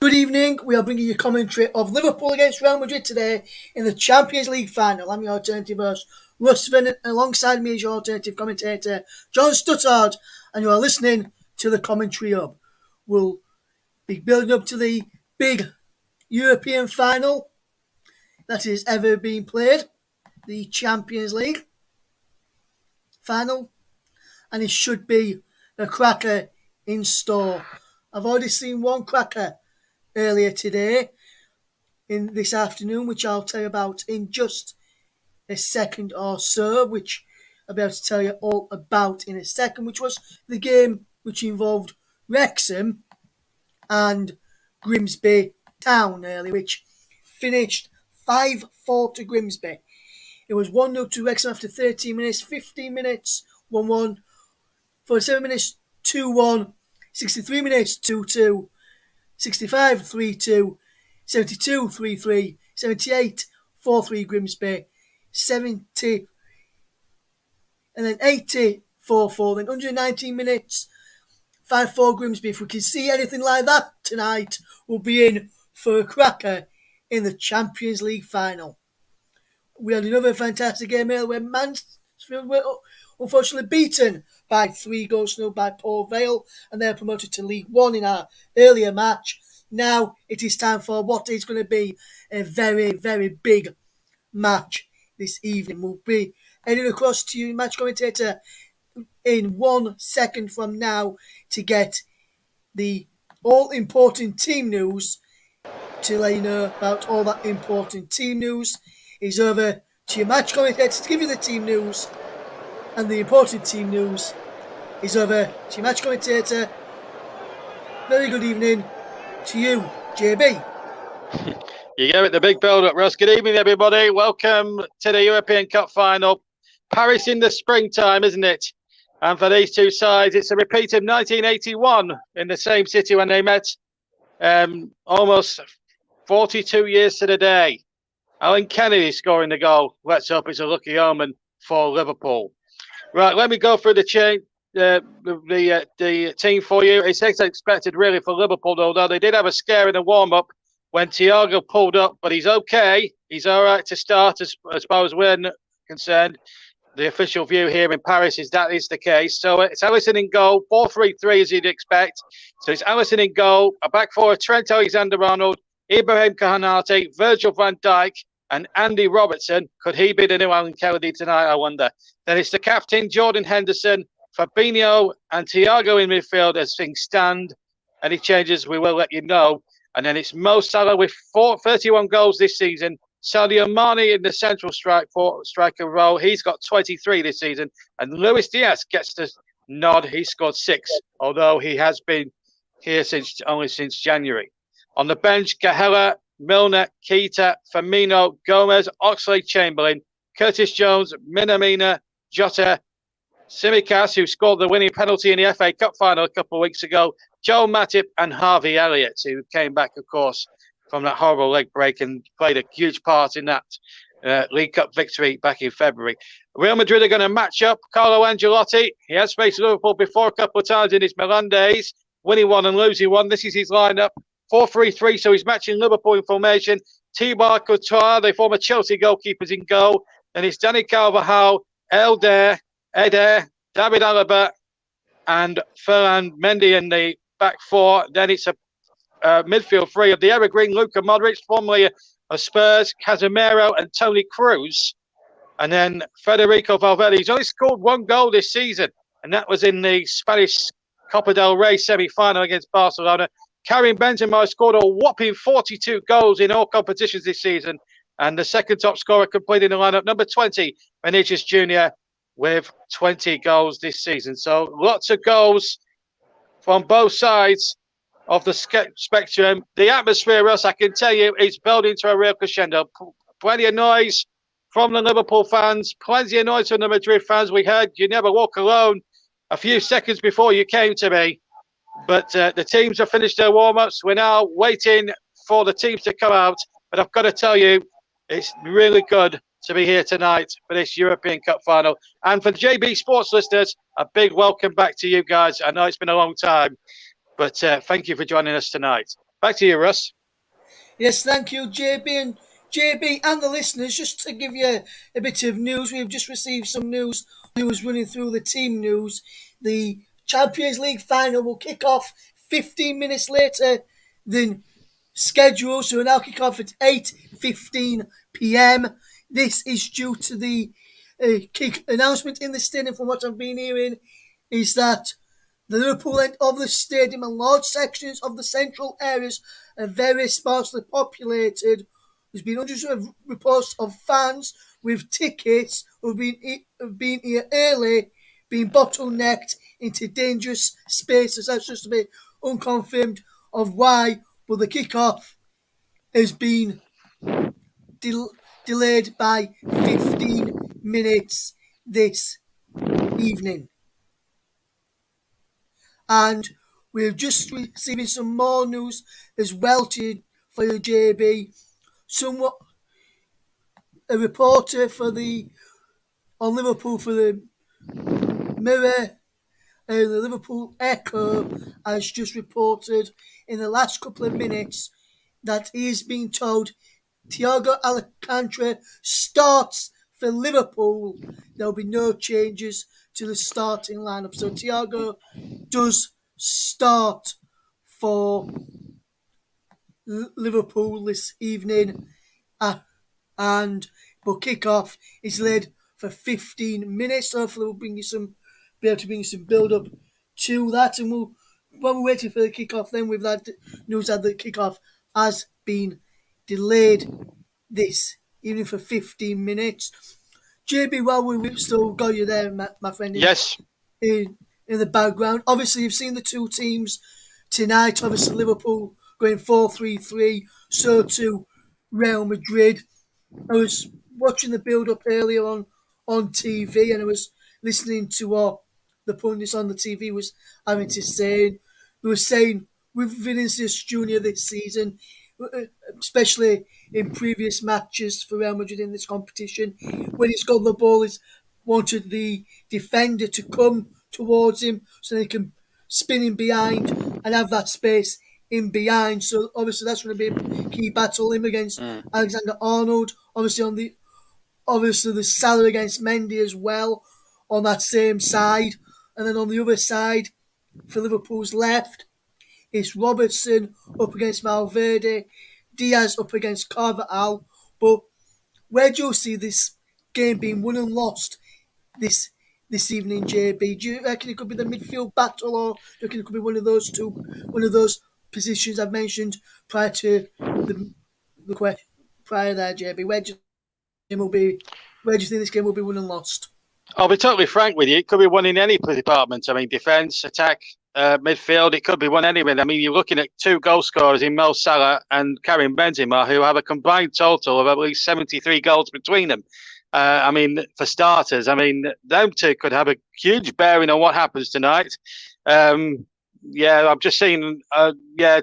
Good evening. We are bringing you commentary of Liverpool against Real Madrid today in the Champions League final. I'm your alternative host, Russ Finn, and alongside me is your alternative commentator, John Stuttard, and you are listening to the Commentary Hub. We'll be building up to the big European final that has ever been played, the Champions League final, and it should be a cracker in store. I've already seen one cracker earlier today, in this afternoon, which I'll tell you about in just a second or so, which I'll be able to tell you all about in a second, which was the game which involved Wrexham and Grimsby Town earlier, which finished 5-4 to Grimsby. It was 1-0 to Wrexham after 13 minutes, 15 minutes, 1-1, 47 minutes, 2-1, 63 minutes, 2-2, 65, 3-2, 72, 3-3, 78, 4-3 Grimsby, 70, and then 80, 4-4, then 119 minutes, 5-4 Grimsby. If we can see anything like that tonight, we'll be in for a cracker in the Champions League final. We had another fantastic game earlier where Mansfield were unfortunately beaten by 3-0 by Port Vale, and they're promoted to League One in our earlier match. Now it is time for what is going to be a very, very big match this evening. We'll be heading across to you, match commentator, in 1 second from now to get the all-important team news. To let you know about all that important team news is over to your match commentator to give you the team news, and the important team news is over to your match commentator. Very good evening to you, JB. You gave it the big build-up, Russ. Good evening, everybody. Welcome to the European Cup final. Paris in the springtime, isn't it? And for these two sides, it's a repeat of 1981 in the same city when they met. Almost 42 years to the day. Alan Kennedy scoring the goal. Let's hope it's a lucky omen for Liverpool. Right, let me go through the team for you. It's as expected, really, for Liverpool, although they did have a scare in the warm-up when Thiago pulled up, but he's okay. He's all right to start, as far as we're concerned. The official view here in Paris is that is the case. So it's Alisson in goal, 4-3-3 as you'd expect. So it's Alisson in goal, a back four of Trent Alexander-Arnold, Ibrahim Konaté, Virgil van Dijk, and Andy Robertson. Could he be the new Alan Kennedy tonight, I wonder? Then it's the captain, Jordan Henderson, Fabinho and Thiago in midfield as things stand. Any changes, we will let you know. And then it's Mo Salah with 31 goals this season. Sadio Mane in the central striker role. He's got 23 this season. And Luis Diaz gets the nod. He scored 6, although he has been here only since January. On the bench, Gahela, Milner, Keita, Firmino, Gomez, Oxlade-Chamberlain, Curtis Jones, Minamino, Jota, Tsimikas, who scored the winning penalty in the FA Cup final a couple of weeks ago, Joel Matip, and Harvey Elliott, who came back, of course, from that horrible leg break and played a huge part in that League Cup victory back in February. Real Madrid are going to match up. Carlo Ancelotti, he has faced Liverpool before a couple of times in his Milan days, winning one and losing one. This is his lineup, 4-3-3, so he's matching Liverpool in formation. Thibaut Courtois, the former Chelsea goalkeepers, in goal. Then it's Dani Carvajal, Eder, David Alaba, and Ferland Mendy in the back four. Then it's a midfield three of the evergreen Luka Modric, formerly of Spurs, Casemiro, and Toni Kroos. And then Federico Valverde. He's only scored 1 goal this season, and that was in the Spanish Copa del Rey semi-final against Barcelona. Karim Benzema scored a whopping 42 goals in all competitions this season, and the second top scorer completing the lineup, number 20, Vinicius Junior, with 20 goals this season. So lots of goals from both sides of the spectrum. The atmosphere, Russ, I can tell you, is building to a real crescendo. Plenty of noise from the Liverpool fans, plenty of noise from the Madrid fans. We heard "You Never Walk Alone" a few seconds before you came to me. But the teams have finished their warm-ups. We're now waiting for the teams to come out. But I've got to tell you, it's really good to be here tonight for this European Cup final. And for JB Sports listeners, a big welcome back to you guys. I know it's been a long time, but thank you for joining us tonight. Back to you, Russ. Yes, thank you, JB and the listeners. Just to give you a bit of news, we've just received some news. News running through the team news. The Champions League final will kick off 15 minutes later than scheduled, so it'll now kick off at 8:15 p.m. This is due to the kick announcement in the stadium. From what I've been hearing, is that the Liverpool end of the stadium and large sections of the central areas are very sparsely populated. There's been hundreds of reports of fans with tickets who've been here early being bottlenecked into dangerous spaces. That's just a bit unconfirmed of why, but the kickoff has been delayed by 15 minutes this evening. And we're just receiving some more news as well for you, JB. Somewhat a reporter on Liverpool for the Mirror, the Liverpool Echo, has just reported in the last couple of minutes that he is being told Thiago Alcantara starts for Liverpool. There will be no changes to the starting lineup. So Thiago does start for Liverpool this evening, and but kickoff is led for 15 minutes. Hopefully, we'll be able to bring you some build up to that, and while we're waiting for the kickoff, then we've had news that the kickoff has been delayed this evening for 15 minutes. JB, while we've still got you there, my friend. Yes. In the background. Obviously, you've seen the two teams tonight. Obviously, Liverpool going 4-3-3. So too, Real Madrid. I was watching the build-up earlier on TV, and I was listening to what the pundits on the TV was having to say. They were saying with Vinicius Junior this season, especially in previous matches for Real Madrid in this competition, when he's got the ball, he's wanted the defender to come towards him so they can spin him behind and have that space in behind. So obviously that's going to be a key battle, him against Alexander Arnold. Obviously the Salah against Mendy as well on that same side. And then on the other side, for Liverpool's left, it's Robertson up against Valverde, Diaz up against Carvajal. But where do you see this game being won and lost this evening, JB? Do you reckon it could be the midfield battle, or do you reckon it could be one of those positions I've mentioned prior to the question prior there, JB? Where do you think this game will be won and lost? I'll be totally frank with you. It could be won in any department. I mean, defence, attack, midfield. It could be won anywhere. I mean, you're looking at two goal scorers in Mo Salah and Karim Benzema, who have a combined total of at least 73 goals between them. I mean, for starters, I mean, them two could have a huge bearing on what happens tonight. I've just seen,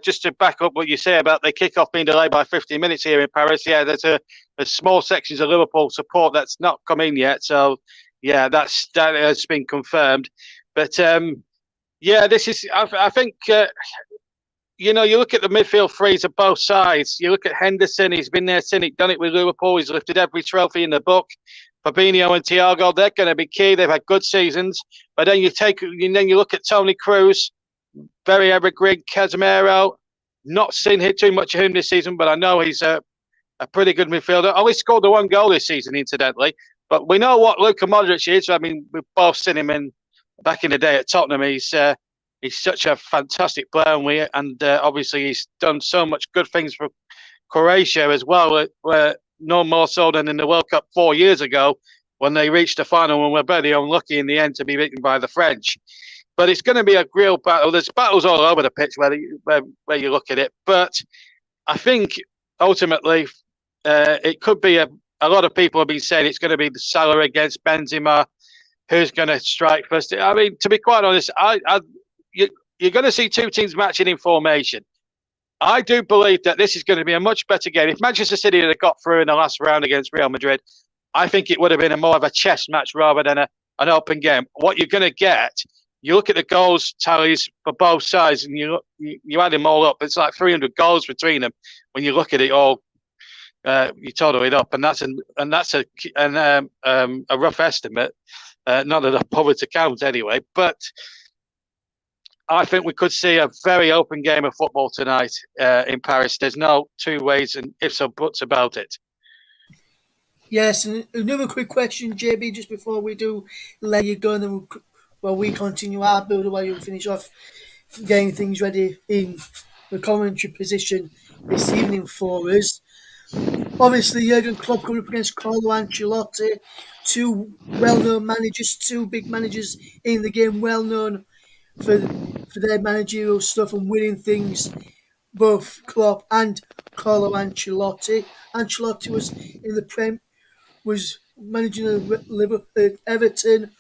just to back up what you say about the kickoff being delayed by 15 minutes here in Paris. Yeah, there's a small sections of Liverpool support that's not come in yet. So, yeah, that has been confirmed. But, this is, I think, you look at the midfield threes of both sides. You look at Henderson, he's been there, done it with Liverpool. He's lifted every trophy in the book. Fabinho and Thiago, they're going to be key. They've had good seasons. But then you look at Toni Kroos, very evergreen. Casemiro, not seen too much of him this season, but I know he's a pretty good midfielder. Only scored the one goal this season, incidentally. But we know what Luka Modric is. I mean, we've both seen him back in the day at Tottenham. He's such a fantastic player, and obviously he's done so much good things for Croatia as well. Where no more so than in the World Cup 4 years ago when they reached the final and were very unlucky in the end to be beaten by the French. But it's going to be a real battle. There's battles all over the pitch where you look at it. But I think ultimately it could be a lot of people have been saying it's going to be the Salah against Benzema. Who's going to strike first? I mean, to be quite honest, you're going to see two teams matching in formation. I do believe that this is going to be a much better game. If Manchester City had got through in the last round against Real Madrid, I think it would have been more of a chess match rather than an open game. What you're going to get you look at the goals tallies for both sides, and you add them all up. It's like 300 goals between them when you look at it all. You total it up, and that's a rough estimate. Not that I've bothered to count anyway, but I think we could see a very open game of football tonight in Paris. There's no two ways and ifs or buts about it. Yes, and another quick question, JB, just before we do let you go, and then we continue our build while you finish off getting things ready in the commentary position this evening for us. Obviously, Jurgen Klopp coming up against Carlo Ancelotti, two well-known managers, two big managers in the game, well-known for their managerial stuff and winning things. Both Klopp and Carlo Ancelotti. Ancelotti was in the was managing Liverpool, Everton,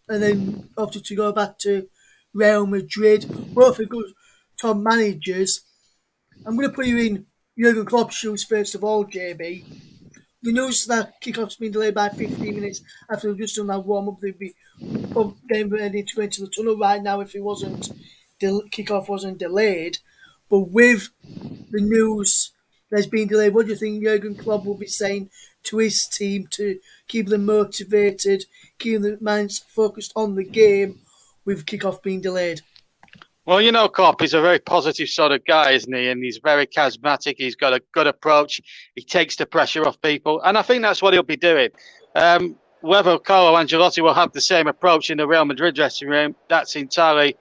and then opted to go back to Real Madrid. Both are good top managers. I'm going to put you in Jurgen Klopp's shoes first of all, JB. The news that kickoff's been delayed by 15 minutes after they've just done that warm up, they'd be getting ready to go into the tunnel right now if it wasn't kickoff wasn't delayed. But with the news that's been delayed, what do you think Jurgen Klopp will be saying to his team to keep them motivated, keep their minds focused on the game with kickoff being delayed? Well, Klopp is a very positive sort of guy, isn't he? And he's very charismatic. He's got a good approach. He takes the pressure off people. And I think that's what he'll be doing. Whether Carlo Ancelotti will have the same approach in the Real Madrid dressing room, that's entirely,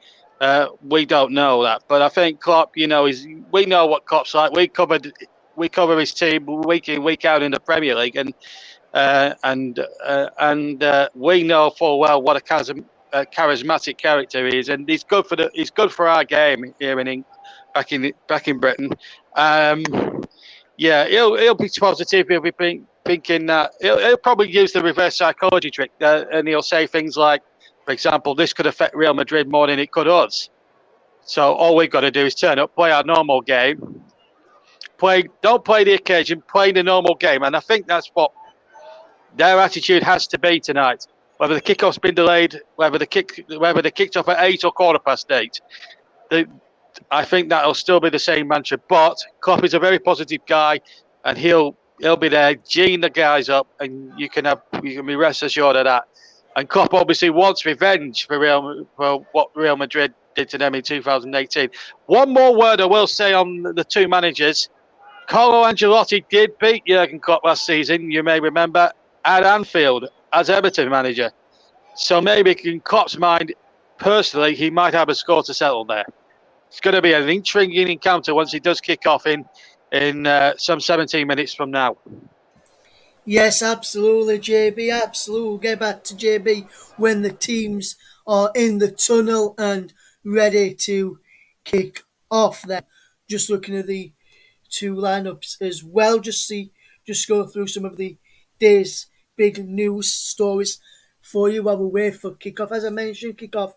we don't know that. But I think Klopp, we know what Klopp's like. We cover his team week in, week out in the Premier League. And we know full well what a charismatic character he is, and he's good for our game here back in Britain. Yeah, he'll be positive. He'll be thinking that he'll probably use the reverse psychology trick, and he'll say things like, for example, this could affect Real Madrid more than it could us. So all we've got to do is turn up, play our normal game, don't play the occasion, play the normal game, and I think that's what their attitude has to be tonight. Whether the kickoff's been delayed, whether they kicked off at 8 or 8:15, I think that'll still be the same mantra. But Klopp is a very positive guy, and he'll be there, geeing the guys up, and you can be rest assured of that. And Klopp obviously wants revenge for what Real Madrid did to them in 2018. One more word I will say on the two managers. Carlo Ancelotti did beat Jurgen Klopp last season, you may remember, at Anfield as Everton manager. So maybe in Klopp's mind, personally, he might have a score to settle there. It's going to be an intriguing encounter once he does kick off in some 17 minutes from now. Yes, absolutely, JB. Absolutely. We'll get back to JB when the teams are in the tunnel and ready to kick off. Then, just looking at the two lineups as well. Just go through some of the day's big news stories for you while we wait for kickoff. As I mentioned, kickoff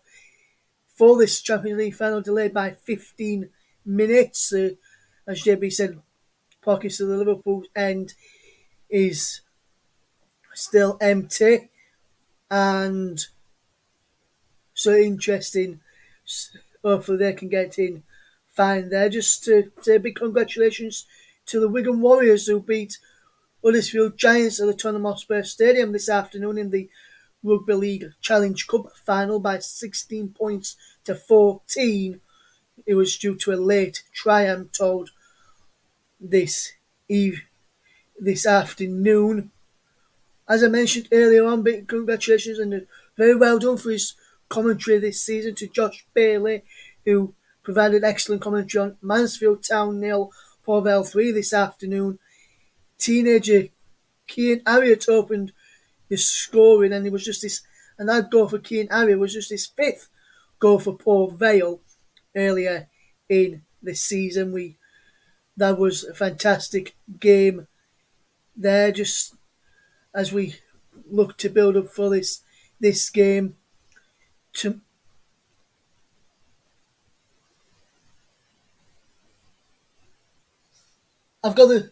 for this Champions League final delayed by 15 minutes. As JB said, pockets of the Liverpool end is still empty, and so interesting. Hopefully they can get in fine there. Just to say big congratulations to the Wigan Warriors who beat Huddersfield Giants at the Tottenham Hotspur Stadium this afternoon in the Rugby League Challenge Cup final by 16 points to 14. It was due to a late try, I'm told, this afternoon. As I mentioned earlier on, big congratulations and very well done for his commentary this season to Josh Bailey, who provided excellent commentary on Mansfield Town 0, Porvale 3 this afternoon. Teenager Cian Harriott opened his scoring, and it was just this, and that goal for Cian Harriott was just his fifth goal for Port Vale earlier in the season. That was a fantastic game there, just as we look to build up for this game. I've got the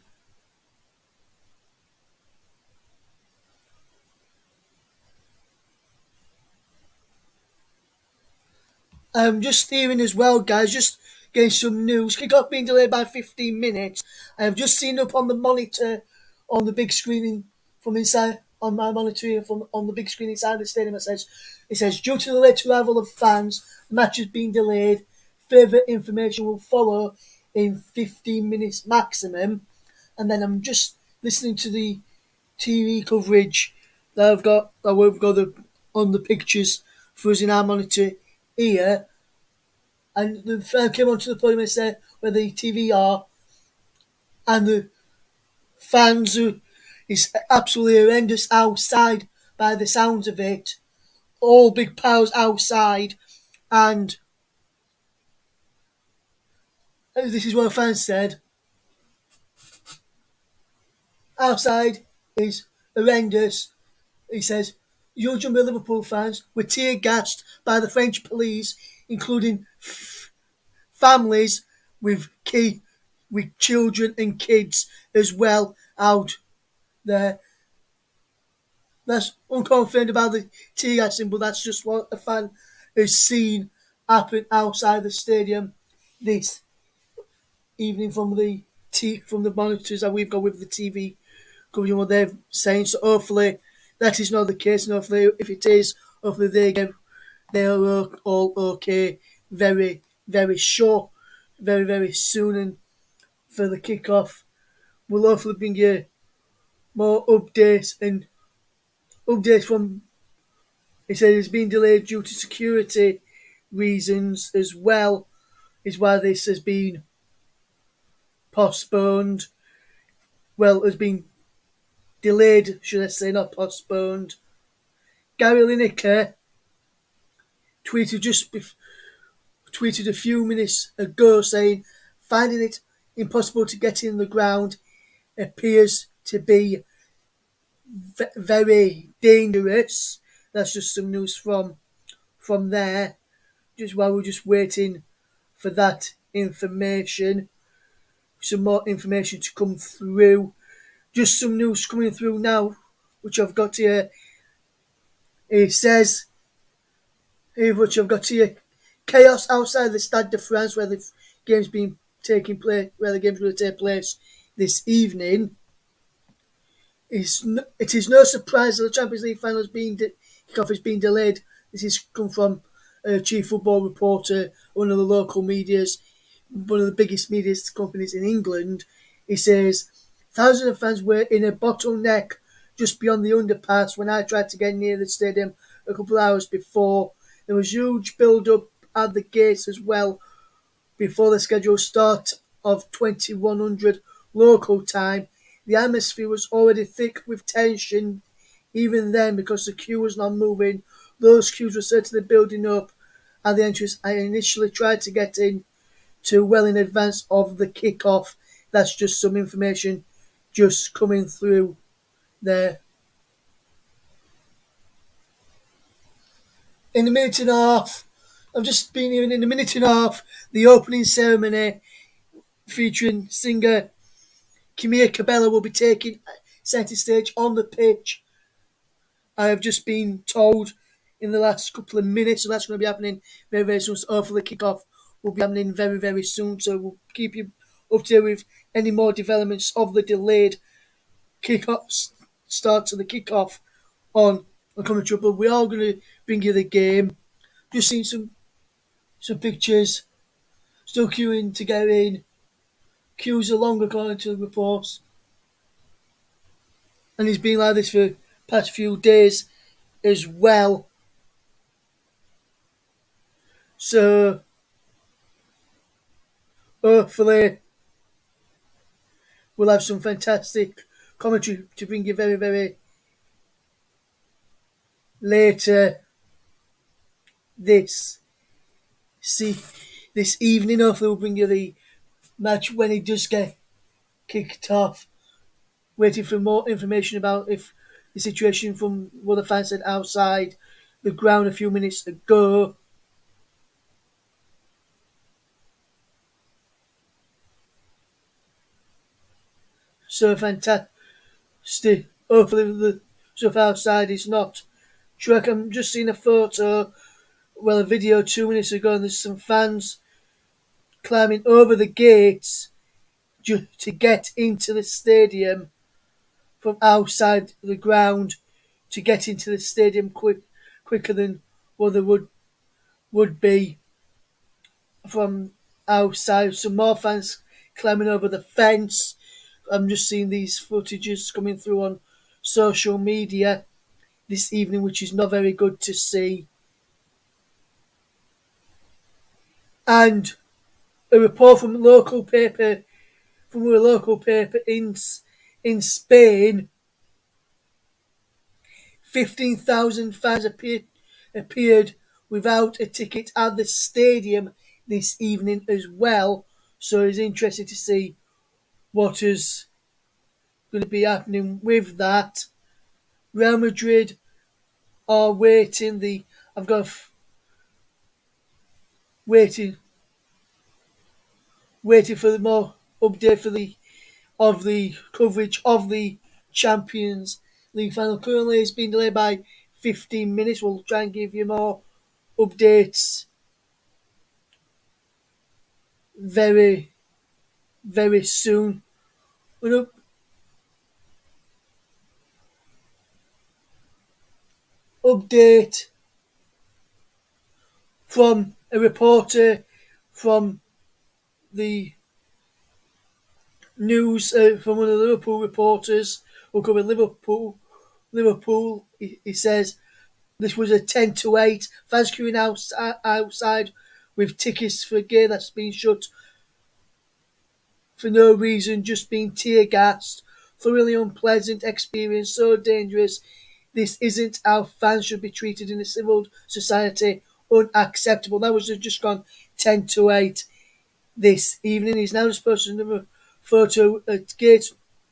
Just hearing as well, guys, just getting some news. Kick-off being delayed by 15 minutes. I have just seen up on the monitor, on the big screen from inside, on my monitor here, from on the big screen inside the stadium, it says, due to the late arrival of fans, the match has been delayed. Further information will follow in 15 minutes maximum. And then I'm just listening to the TV coverage that we've got on the pictures for us in our monitor here, and the fan came onto the podium and said where the TV are, and the fans is absolutely horrendous outside by the sounds of it. All big piles outside, and this is what a fan said. Outside is horrendous. He says, huge number of Liverpool fans were tear gassed by the French police, including families with with children and kids as well out there. That's unconfirmed about the tear gassing, but that's just what a fan has seen happen outside the stadium this evening from the monitors that we've got with the TV covering what they're saying. So hopefully that is not the case, and hopefully if it is, hopefully they are all okay very, very sure, very, very soon. And for the kickoff, we'll hopefully bring you more updates from. He said it's been delayed due to security reasons as well, is why this has been postponed. Well, has been delayed, should I say, not postponed. Gary Lineker tweeted a few minutes ago saying, finding it impossible to get in the ground appears to be very dangerous. That's just some news from there. Just while we're just waiting for that information, some more information to come through. Just some news coming through now, which I've got here. It says, which I've got here, chaos outside the Stade de France, where the game's been taking place, where the game's going to take place this evening. It is no surprise that the Champions League final kickoff has been delayed. This has come from a chief football reporter, one of the local medias, one of the biggest media companies in England. He says, thousands of fans were in a bottleneck just beyond the underpass when I tried to get near the stadium a couple of hours before. There was huge build-up at the gates as well before the scheduled start of 2100 local time. The atmosphere was already thick with tension even then because the queue was not moving. Those queues were certainly building up at the entrance I initially tried to get in to well in advance of the kick-off. That's just some information just coming through there. In a minute and a half, I've just been here in a minute and a half, the opening ceremony featuring singer Camilla Cabello will be taking centre stage on the pitch. I have just been told in the last couple of minutes, so that's going to be happening very, very soon. So hopefully the kick-off will be happening very, very soon. So we'll keep you up to date with any more developments of the delayed kick-off start to the kick-off on commentary. But we are going to bring you the game. Just seen some pictures. Still queuing to get in. Queues are long according to the reports. And it's been like this for the past few days as well. So hopefully we'll have some fantastic commentary to bring you very, very later this evening. Hopefully we'll bring you the match when it does get kicked off. Waiting for more information about if the situation from what the fans said outside the ground a few minutes ago. So fantastic. Hopefully the stuff outside is not track. I'm just seeing a photo a video 2 minutes ago, and there's some fans climbing over the gates to get into the stadium from outside the ground, to get into the stadium quicker than what they would be from outside. Some more fans climbing over the fence. I'm just seeing these footages coming through on social media this evening, which is not very good to see. And a report from a local paper in Spain. 15,000 fans appeared without a ticket at the stadium this evening as well. So it's interesting to see what is going to be happening with that. Real Madrid are waiting. I've got waiting for the more update of the coverage of the Champions League final. Currently, it's been delayed by 15 minutes. We'll try and give you more updates very, very soon. An update from a reporter from the news, from one of the Liverpool reporters who covered Liverpool. He says this was a 10-8. Fans queuing outside with tickets for a game that's been shut for no reason, just being tear gassed. Thoroughly unpleasant experience, so dangerous. This isn't how fans should be treated in a civil society. Unacceptable. That was just gone 10-8 this evening. He's now just posted another photo at gate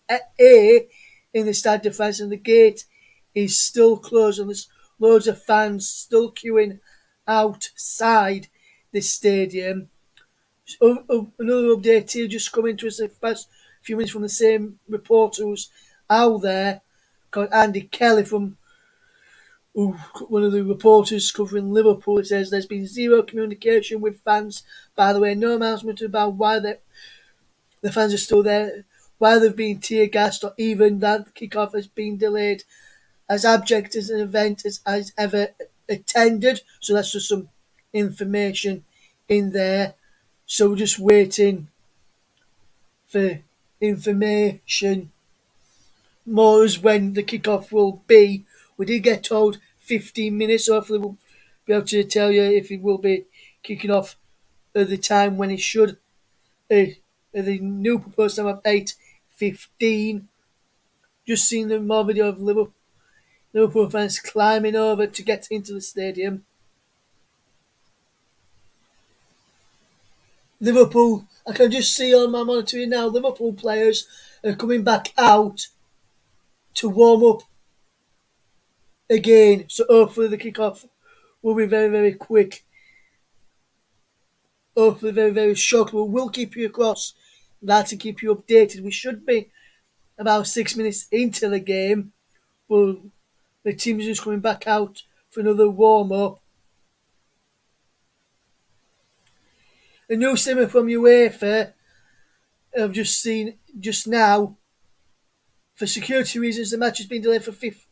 A in the Stade de France, and the gate is still closed, and there's loads of fans still queuing outside the stadium. Another update here just coming to us the past few minutes from the same reporter who's out there, called Andy Kelly, from one of the reporters covering Liverpool. It says there's been zero communication with fans. By the way, no announcement about why the fans are still there, why they've been tear gassed, or even that the kickoff has been delayed. As abject as an event as I've ever attended. So that's just some information in there. So we're just waiting for information more as when the kickoff will be. We did get told 15 minutes, so hopefully we'll be able to tell you if it will be kicking off at the time when it should. The new proposed time of 8:15. Just seen the more video of Liverpool fans climbing over to get into the stadium. Liverpool, I can just see on my monitor now, Liverpool players are coming back out to warm up again. So hopefully the kickoff will be very, very quick. Hopefully very, very short. We'll keep you across that to keep you updated. We should be about 6 minutes into the game. Well, the team is just coming back out for another warm up. A new statement from UEFA I've just seen just now. For security reasons, the match has been delayed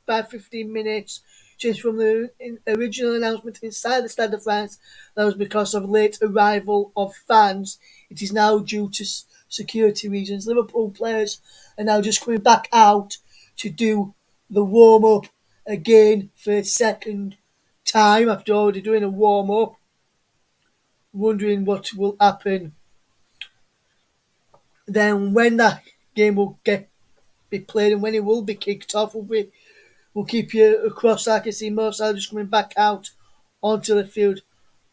by 15 minutes. Changed from the original announcement inside the Stade de France. That was because of late arrival of fans. It is now due to security reasons. Liverpool players are now just coming back out to do the warm-up again for a second time after already doing a warm-up. Wondering what will happen then when that game will be played and when it will be kicked off. We'll keep you across. I can see most are just coming back out onto the field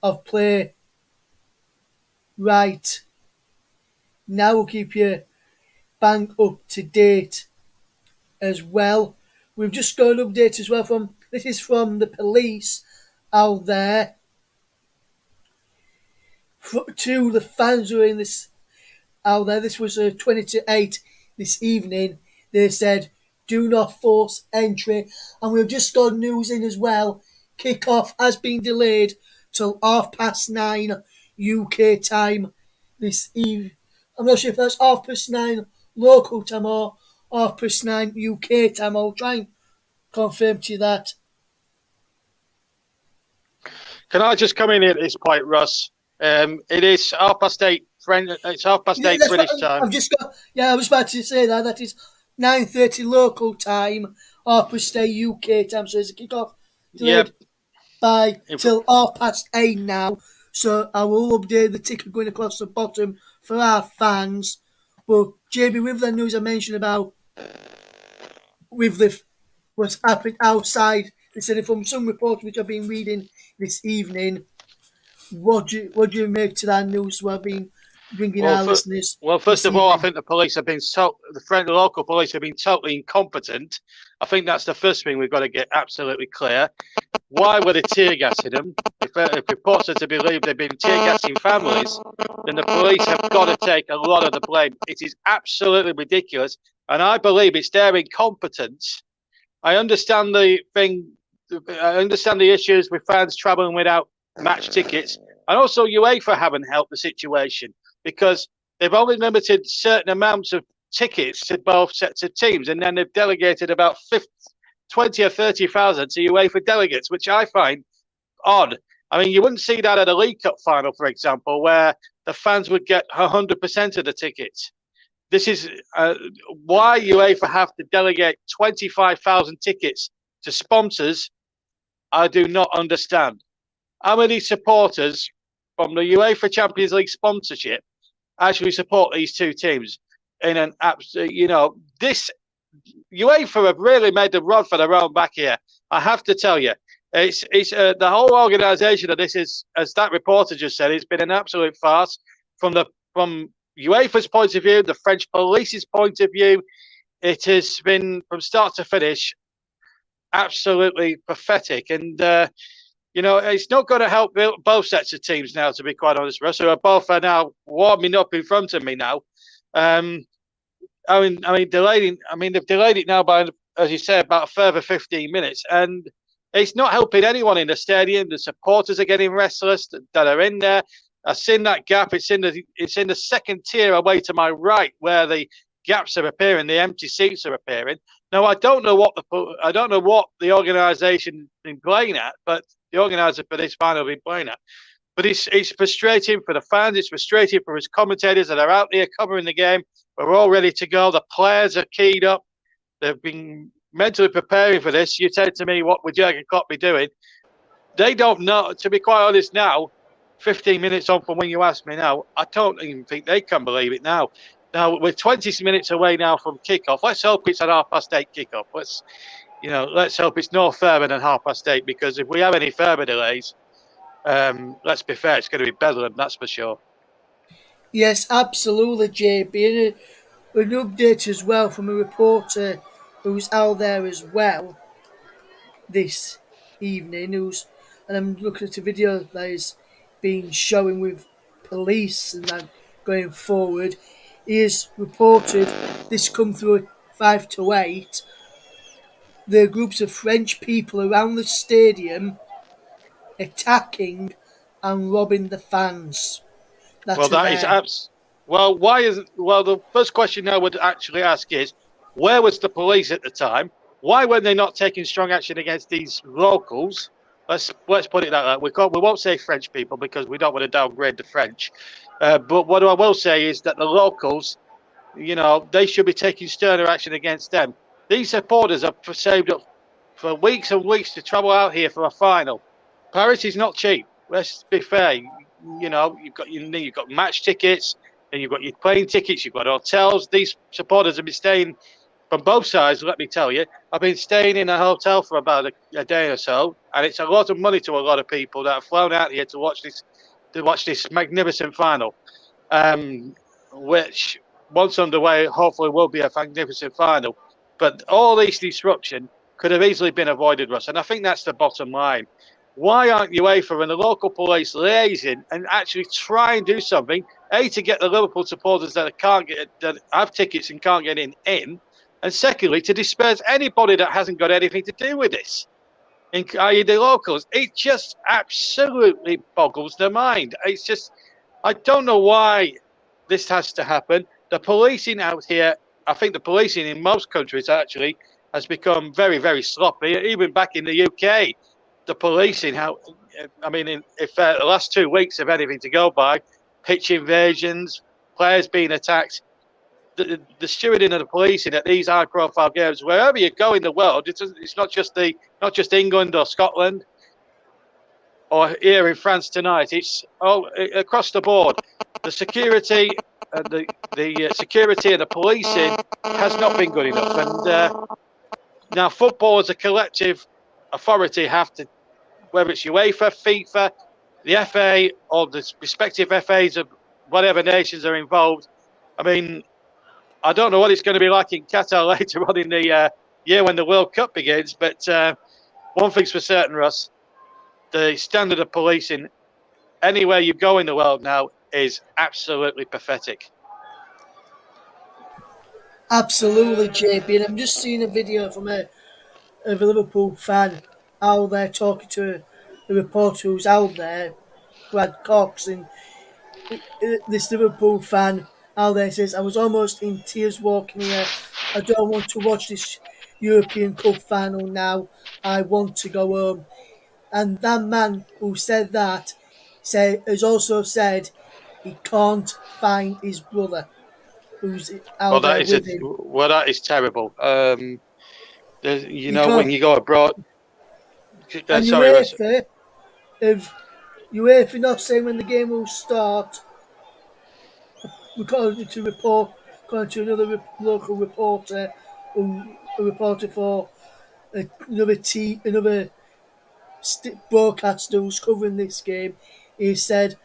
of play right now. We'll keep you bang up to date as well. We've just got an update as well from the police out there to the fans who are in this out there. This was 20-8 this evening. They said, do not force entry. And we've just got news in as well. Kickoff has been delayed till 9:30 UK time this eve. I'm not sure if that's 9:30 local time or 9:30 UK time. I'll try and confirm to you that. Can I just come in at this point, Russ? It is 8:30 It's Yeah, 8:30 that's what British time. I've just got. Yeah, I was about to say that. That is 9:30 local time, 9:30 UK time. So it's a kick-off Yep. delayed by If, till 8:30 now. So I will update the ticker going across the bottom for our fans. But JB, with the news I mentioned about with the what's happened outside, they said from some reports which I've been reading this evening. What do you make to that news? We've been bringing well, our for, listeners well, first this of all, I evening. think the police have been the local police have been totally incompetent. I think that's the first thing we've got to get absolutely clear. Why were they tear gassing them? If reports are to believe they've been tear gassing families, then the police have got to take a lot of the blame. It is absolutely ridiculous, and I believe it's their incompetence. I understand the thing. I understand the issues with fans travelling without match tickets, and also UEFA haven't helped the situation because they've only limited certain amounts of tickets to both sets of teams, and then they've delegated about 20 or 30,000 to UEFA delegates, which I find odd. I mean, you wouldn't see that at a League Cup final, for example, where the fans would get 100% of the tickets. This is why UEFA have to delegate 25,000 tickets to sponsors. I do not understand. How many supporters from the UEFA Champions League sponsorship actually support these two teams in an absolute, this UEFA have really made the rod for their own back here. I have to tell you, it's the whole organisation of this is, as that reporter just said, it's been an absolute farce from UEFA's point of view, the French police's point of view. It has been from start to finish absolutely pathetic, and it's not going to help both sets of teams now. To be quite honest, Russ, who are both now warming up in front of me now. They've delayed it now by, as you say, about a further 15 minutes, and it's not helping anyone in the stadium. The supporters are getting restless that are in there. I've seen that gap. It's in the second tier away to my right where the gaps are appearing, the empty seats are appearing. Now I don't know what the organisation been playing at, but the organiser for this final been playing at. But it's frustrating for the fans. It's frustrating for his commentators that are out there covering the game. We're all ready to go. The players are keyed up. They've been mentally preparing for this. You said to me, what would Jurgen Klopp be doing? They don't know. To be quite honest now, 15 minutes on from when you asked me now, I don't even think they can believe it now. Now, we're 20 minutes away now from kickoff. Let's hope it's an 8:30 kickoff. Let's hope it's no further than 8:30, because if we have any further delays, let's be fair, it's going to be Bedlam, that's for sure. Yes, absolutely, JB. And an update as well from a reporter who's out there as well this evening. And I'm looking at a video that is being shown with police and that going forward. He has reported this come through at 5 to 8. There are groups of French people around the stadium attacking and robbing the fans Well, that are that is there. Well, the first question I would actually ask is, where was the police at the time? Why were they not taking strong action against these locals? Let's put it like that. We won't say French people because we don't want to downgrade the French. But what I will say is that the locals, they should be taking sterner action against them. These supporters have saved up for weeks and weeks to travel out here for a final. Paris is not cheap. Let's be fair. You've got match tickets, and you've got your plane tickets, you've got hotels. These supporters have been staying from both sides. Let me tell you, I've been staying in a hotel for about a day or so, and it's a lot of money to a lot of people that have flown out here to watch this magnificent final, which once underway, hopefully will be a magnificent final. But all these disruption could have easily been avoided, Russ, and I think that's the bottom line. Why aren't UEFA and the local police liaising and actually try and do something? A, to get the Liverpool supporters that have tickets and can't get in, and secondly, to disperse anybody that hasn't got anything to do with this. are you the locals? It just absolutely boggles the mind. It's just, I don't know why this has to happen. The policing out here, I think the policing in most countries actually has become very, very sloppy. Even back in the UK, the policing, I mean, if the last 2 weeks have anything to go by, pitch invasions, players being attacked, the stewarding of the policing at these high-profile games, wherever you go in the world, it's not just England or Scotland or here in France tonight. It's all across the board. The security, the security and the policing has not been good enough. And now football as a collective authority have to, whether it's UEFA, FIFA, the FA, or the respective FAs of whatever nations are involved. I mean, I don't know what it's going to be like in Qatar later on in the year when the World Cup begins, but one thing's for certain, Russ, the standard of policing anywhere you go in the world now is absolutely pathetic. Absolutely, JP. And I'm just seeing a video from of a Liverpool fan out there talking to the reporter who's out there, Brad Cox, and this Liverpool fan out there says, I was almost in tears walking here. I don't want to watch this European Cup final now. I want to go home. And that man who said that has also said he can't find his brother who's Well, out there with him. that is terrible. You He know, when can't. you go abroad. And Sorry, Russ. if UEFA not saying when the game will start, according to report, according to another local reporter, a reporter for another broadcaster who's covering this game, he said,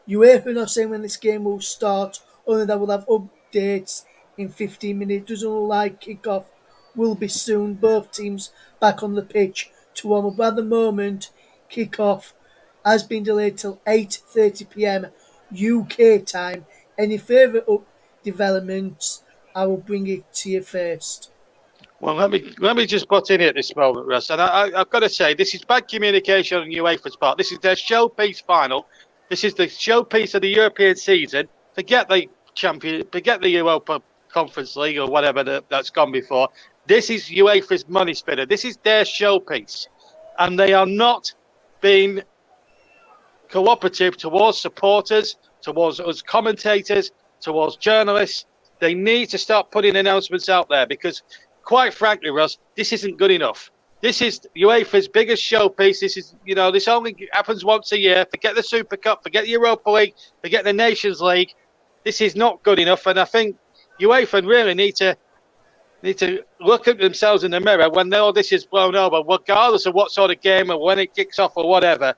UEFA not saying when this game will start, only that we'll have updates in 15 minutes. Doesn't look like kickoff will be soon. Both teams back on the pitch to warm up. At the moment, kickoff has been delayed till 8:30 p.m. UK time. Any further developments, I will bring it to you first. Well, let me just butt in here at this moment, Russ. And I've got to say, this is bad communication on UEFA's part. This is their showpiece final. This is the showpiece of the European season. Forget the Europa Conference League or whatever that's gone before. This is UEFA's money spinner. This is their showpiece, and they are not being cooperative towards supporters, towards us commentators, towards journalists. They need to start putting announcements out there because, quite frankly, Russ, this isn't good enough. This is UEFA's biggest showpiece. This only happens once a year. Forget the Super Cup, forget the Europa League, forget the Nations League. This is not good enough, and I think UEFA really need to look at themselves in the mirror when all this is blown over, regardless of what sort of game or when it kicks off or whatever.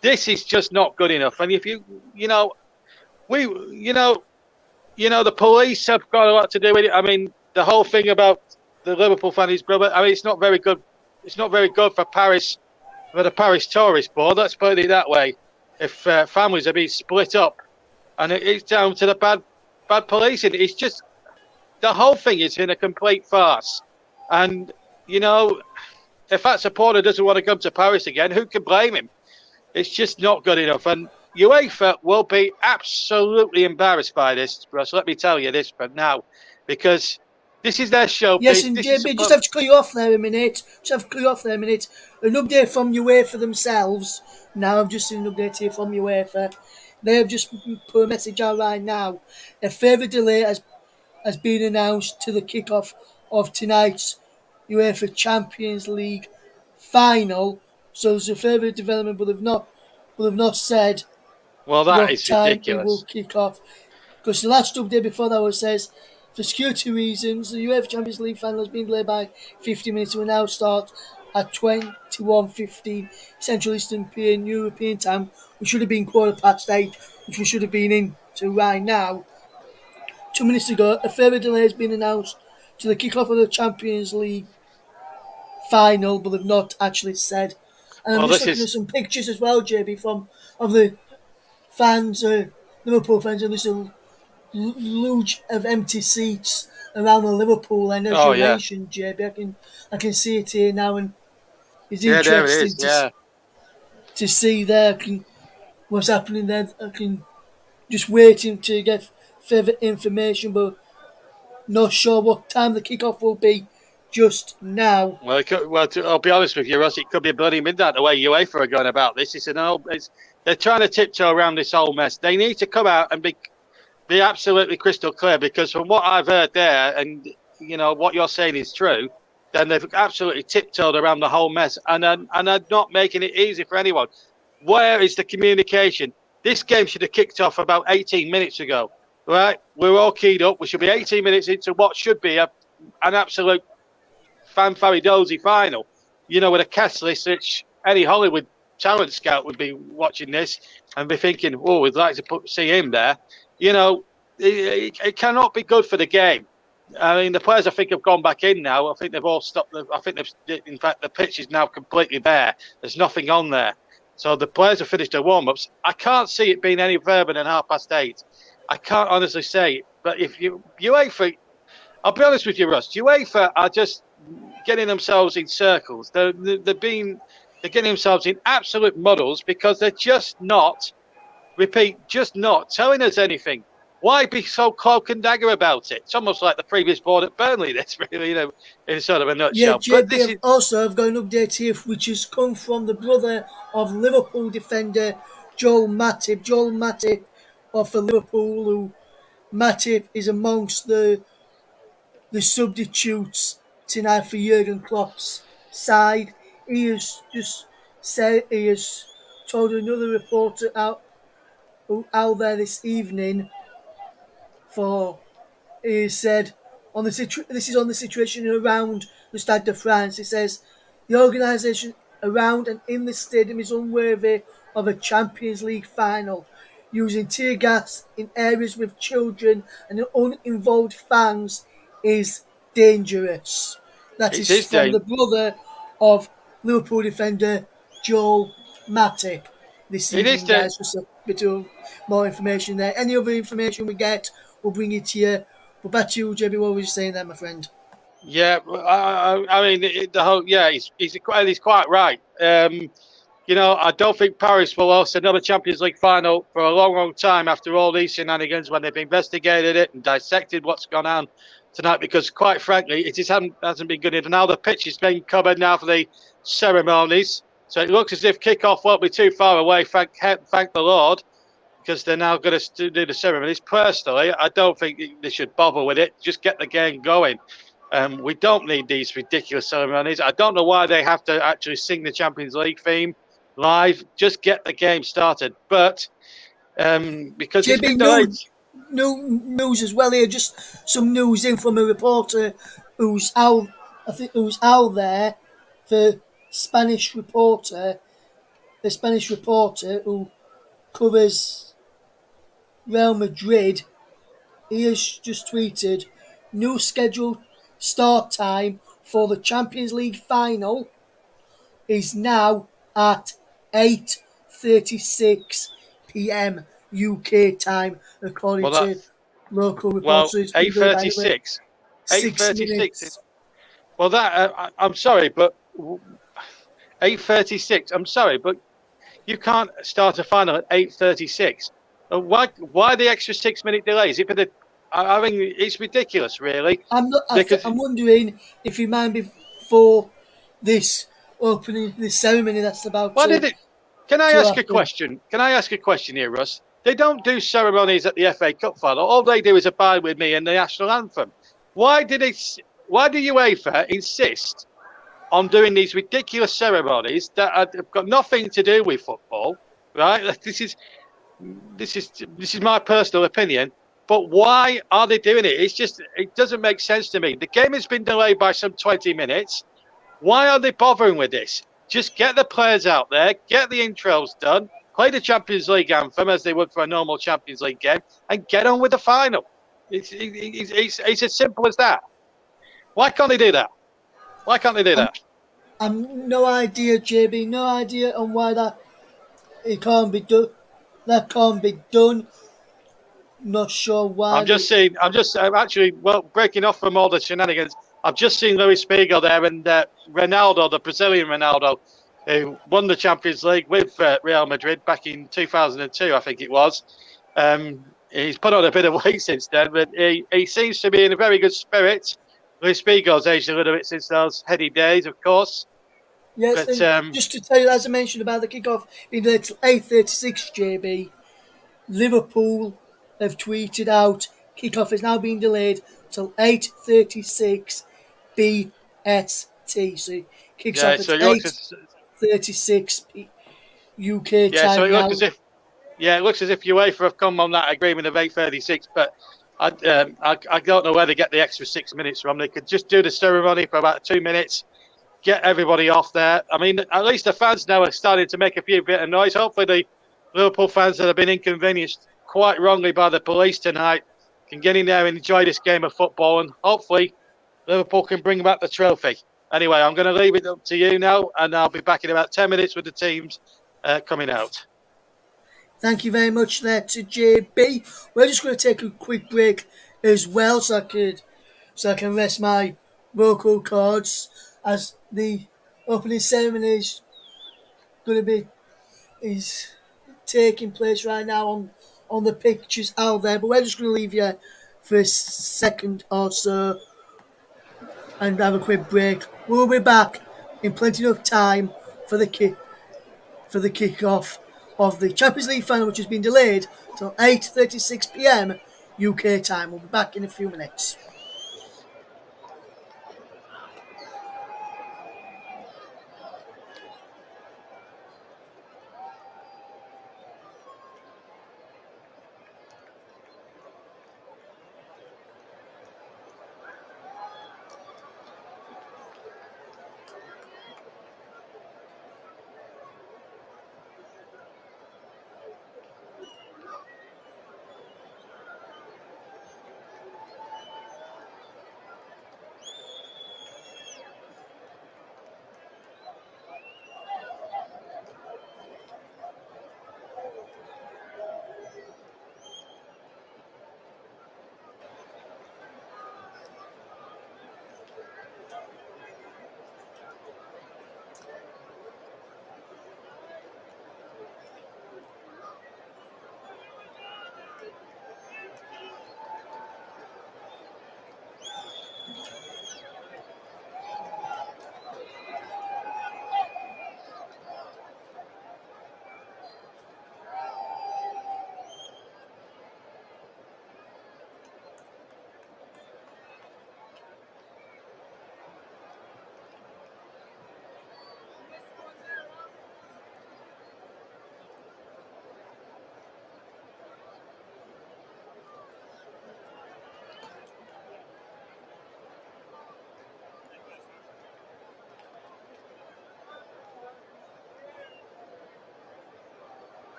This is just not good enough. And if the police have got a lot to do with it. I mean, the whole thing about the Liverpool fan, his brother. I mean, it's not very good. It's not very good for the Paris Tourist Board. Let's put it that way. If families are being split up, and it's down to the bad policing. It's just the whole thing is in a complete farce. And if that supporter doesn't want to come to Paris again, who can blame him? It's just not good enough. And UEFA will be absolutely embarrassed by this, Russ. Let me tell you this for now, because this is their showpiece. Yes, and JB, just have to cut you off there a minute. An update from UEFA themselves. Now I've just seen an update here from UEFA. They have just put a message out right now. A further delay has been announced to the kickoff of tonight's UEFA Champions League final. So there's a further development, but they've not said well, that what is time it will ridiculous. kick off. Because the last update before that was says, for security reasons, the UEFA Champions League final has been delayed by 50 minutes and will now start at 21:15 Central Eastern European time, which should have been 8:15, which we should have been into right now. 2 minutes ago, a further delay has been announced to the kickoff of the Champions League final, but they've not actually said. And I'm Well, just this looking at is some pictures as well, JB, of the fans, Liverpool fans, and this luge of empty seats around the Liverpool end, as oh you yeah. mentioned, JB. I can see it here now, and It's Yeah, there it interesting is. Yeah. to see there what's happening there. I can just waiting to get further information, but not sure what time the kickoff will be just now. Well, I'll be honest with you, Russ. It could be bloody midnight the way UEFA are going about this. They're trying to tiptoe around this whole mess. They need to come out and be absolutely crystal clear, because from what I've heard there, and what you're saying is true, then they've absolutely tiptoed around the whole mess, and are not making it easy for anyone. Where is the communication? This game should have kicked off about 18 minutes ago, right? We're all keyed up. We should be 18 minutes into what should be an absolute fanfare dozy final, with a cast list which any Hollywood talent scout would be watching this and be thinking, oh, we'd like to see him there. It cannot be good for the game. I mean, the players, I think, have gone back in now. I think they've all stopped. In fact, the pitch is now completely bare. There's nothing on there. So the players have finished their warm-ups. I can't see it being any further than 8:30. I can't honestly say. But if UEFA, I'll be honest with you, Russ, UEFA are just getting themselves in circles. They're getting themselves in absolute muddles, because they're just not telling us anything. Why be so cloak and dagger about it? It's almost like the previous board at Burnley. That's really, in sort of a Yeah, nutshell. But JB, I've got an update here which has come from the brother of Liverpool defender Joel Matip. Joel Matip for Liverpool, who Matip is amongst the substitutes tonight for Jurgen Klopp's side. He has told another reporter out there this evening for he said this is on the situation around the Stade de France. He says the organisation around and in the stadium is unworthy of a Champions League final. Using tear gas in areas with children and uninvolved fans is dangerous. That it is is from the dangerous. brother of Liverpool defender Joel Matip this It is evening, dangerous. guys. Just a bit of more information there. Any other information we get, we'll bring it to you. But back to you, JB. What were you saying there, my friend? Yeah, I mean, the whole, yeah, he's quite right. I don't think Paris will host another Champions League final for a long, long time after all these shenanigans, when they've investigated it and dissected what's gone on tonight, because quite frankly, hasn't been good enough. Now the pitch is being covered now for the ceremonies, so it looks as if kickoff won't be too far away. Thank the Lord, because they're now going to do the ceremonies. Personally, I don't think they should bother with it. Just get the game going. We don't need these ridiculous ceremonies. I don't know why they have to actually sing the Champions League theme live. Just get the game started. But because it's JB, been delayed. no news as well here. Just some news in from a reporter who's out. I think who's out there, the Spanish reporter, who covers Real Madrid. He has just tweeted new scheduled start time for the Champions League final is now at 8:36 p.m. UK time, according Well, to local reports. well, So it's been delayed by anyway 8:36. 6 8:36. minutes. Well, I'm sorry, but 8:36. I'm sorry, but you can't start a final at 8:36. Why the extra 6 minute delay? Is it for the? I mean, it's ridiculous, really. I'm not. Because I'm wondering if you mind before this opening, this ceremony that's about why did it? Can I to ask a happen. question? Can I ask a question here, Russ? They don't do ceremonies at the FA Cup final. All they do is abide with me and the national anthem. Why did it? Why do UEFA insist on doing these ridiculous ceremonies that have got nothing to do with football? Right? This is my personal opinion. But why are they doing it? It doesn't make sense to me. The game has been delayed by some 20 minutes. Why are they bothering with this? Just get the players out there, get the intros done, play the Champions League anthem as they would for a normal Champions League game, and get on with the final. It's as simple as that. Why can't they do that? Why can't they do that? I'm no idea, JB. No idea on why it can't be done. That can't be done. Not sure why. I'm actually, well, breaking off from all the shenanigans. I've just seen Luis Figo there and Ronaldo, the Brazilian Ronaldo, who won the Champions League with Real Madrid back in 2002, I think it was. He's put on a bit of weight since then, but he seems to be in a very good spirit. Luis Figo's aged a little bit since those heady days, of course. Yes, But and just to tell you, as I mentioned about the kickoff being delayed till 8:36, JB, Liverpool have tweeted out kickoff is now being delayed till 8:36 BST. So it kicks yeah, off at so it looks 8:36 UK yeah, so time it looks as now. if it looks as if UEFA have come on that agreement of 8:36. But I don't know where they get the extra 6 minutes from. They could just do the ceremony for about 2 minutes, get everybody off there. I mean, at least the fans now are starting to make a few bit of noise. Hopefully, the Liverpool fans that have been inconvenienced quite wrongly by the police tonight can get in there and enjoy this game of football, and hopefully Liverpool can bring back the trophy. Anyway, I'm going to leave it up to you now, and I'll be back in about 10 minutes with the teams coming out. Thank you very much there to JB. We're just going to take a quick break as well, so I can rest my vocal cords as the opening ceremony is going to be is taking place right now on the pictures out there. But we're just going to leave you for a second or so and have a quick break. We'll be back in plenty of time for the kick-off of the Champions League final, which has been delayed till 8:36 p.m. UK time. We'll be back in a few minutes.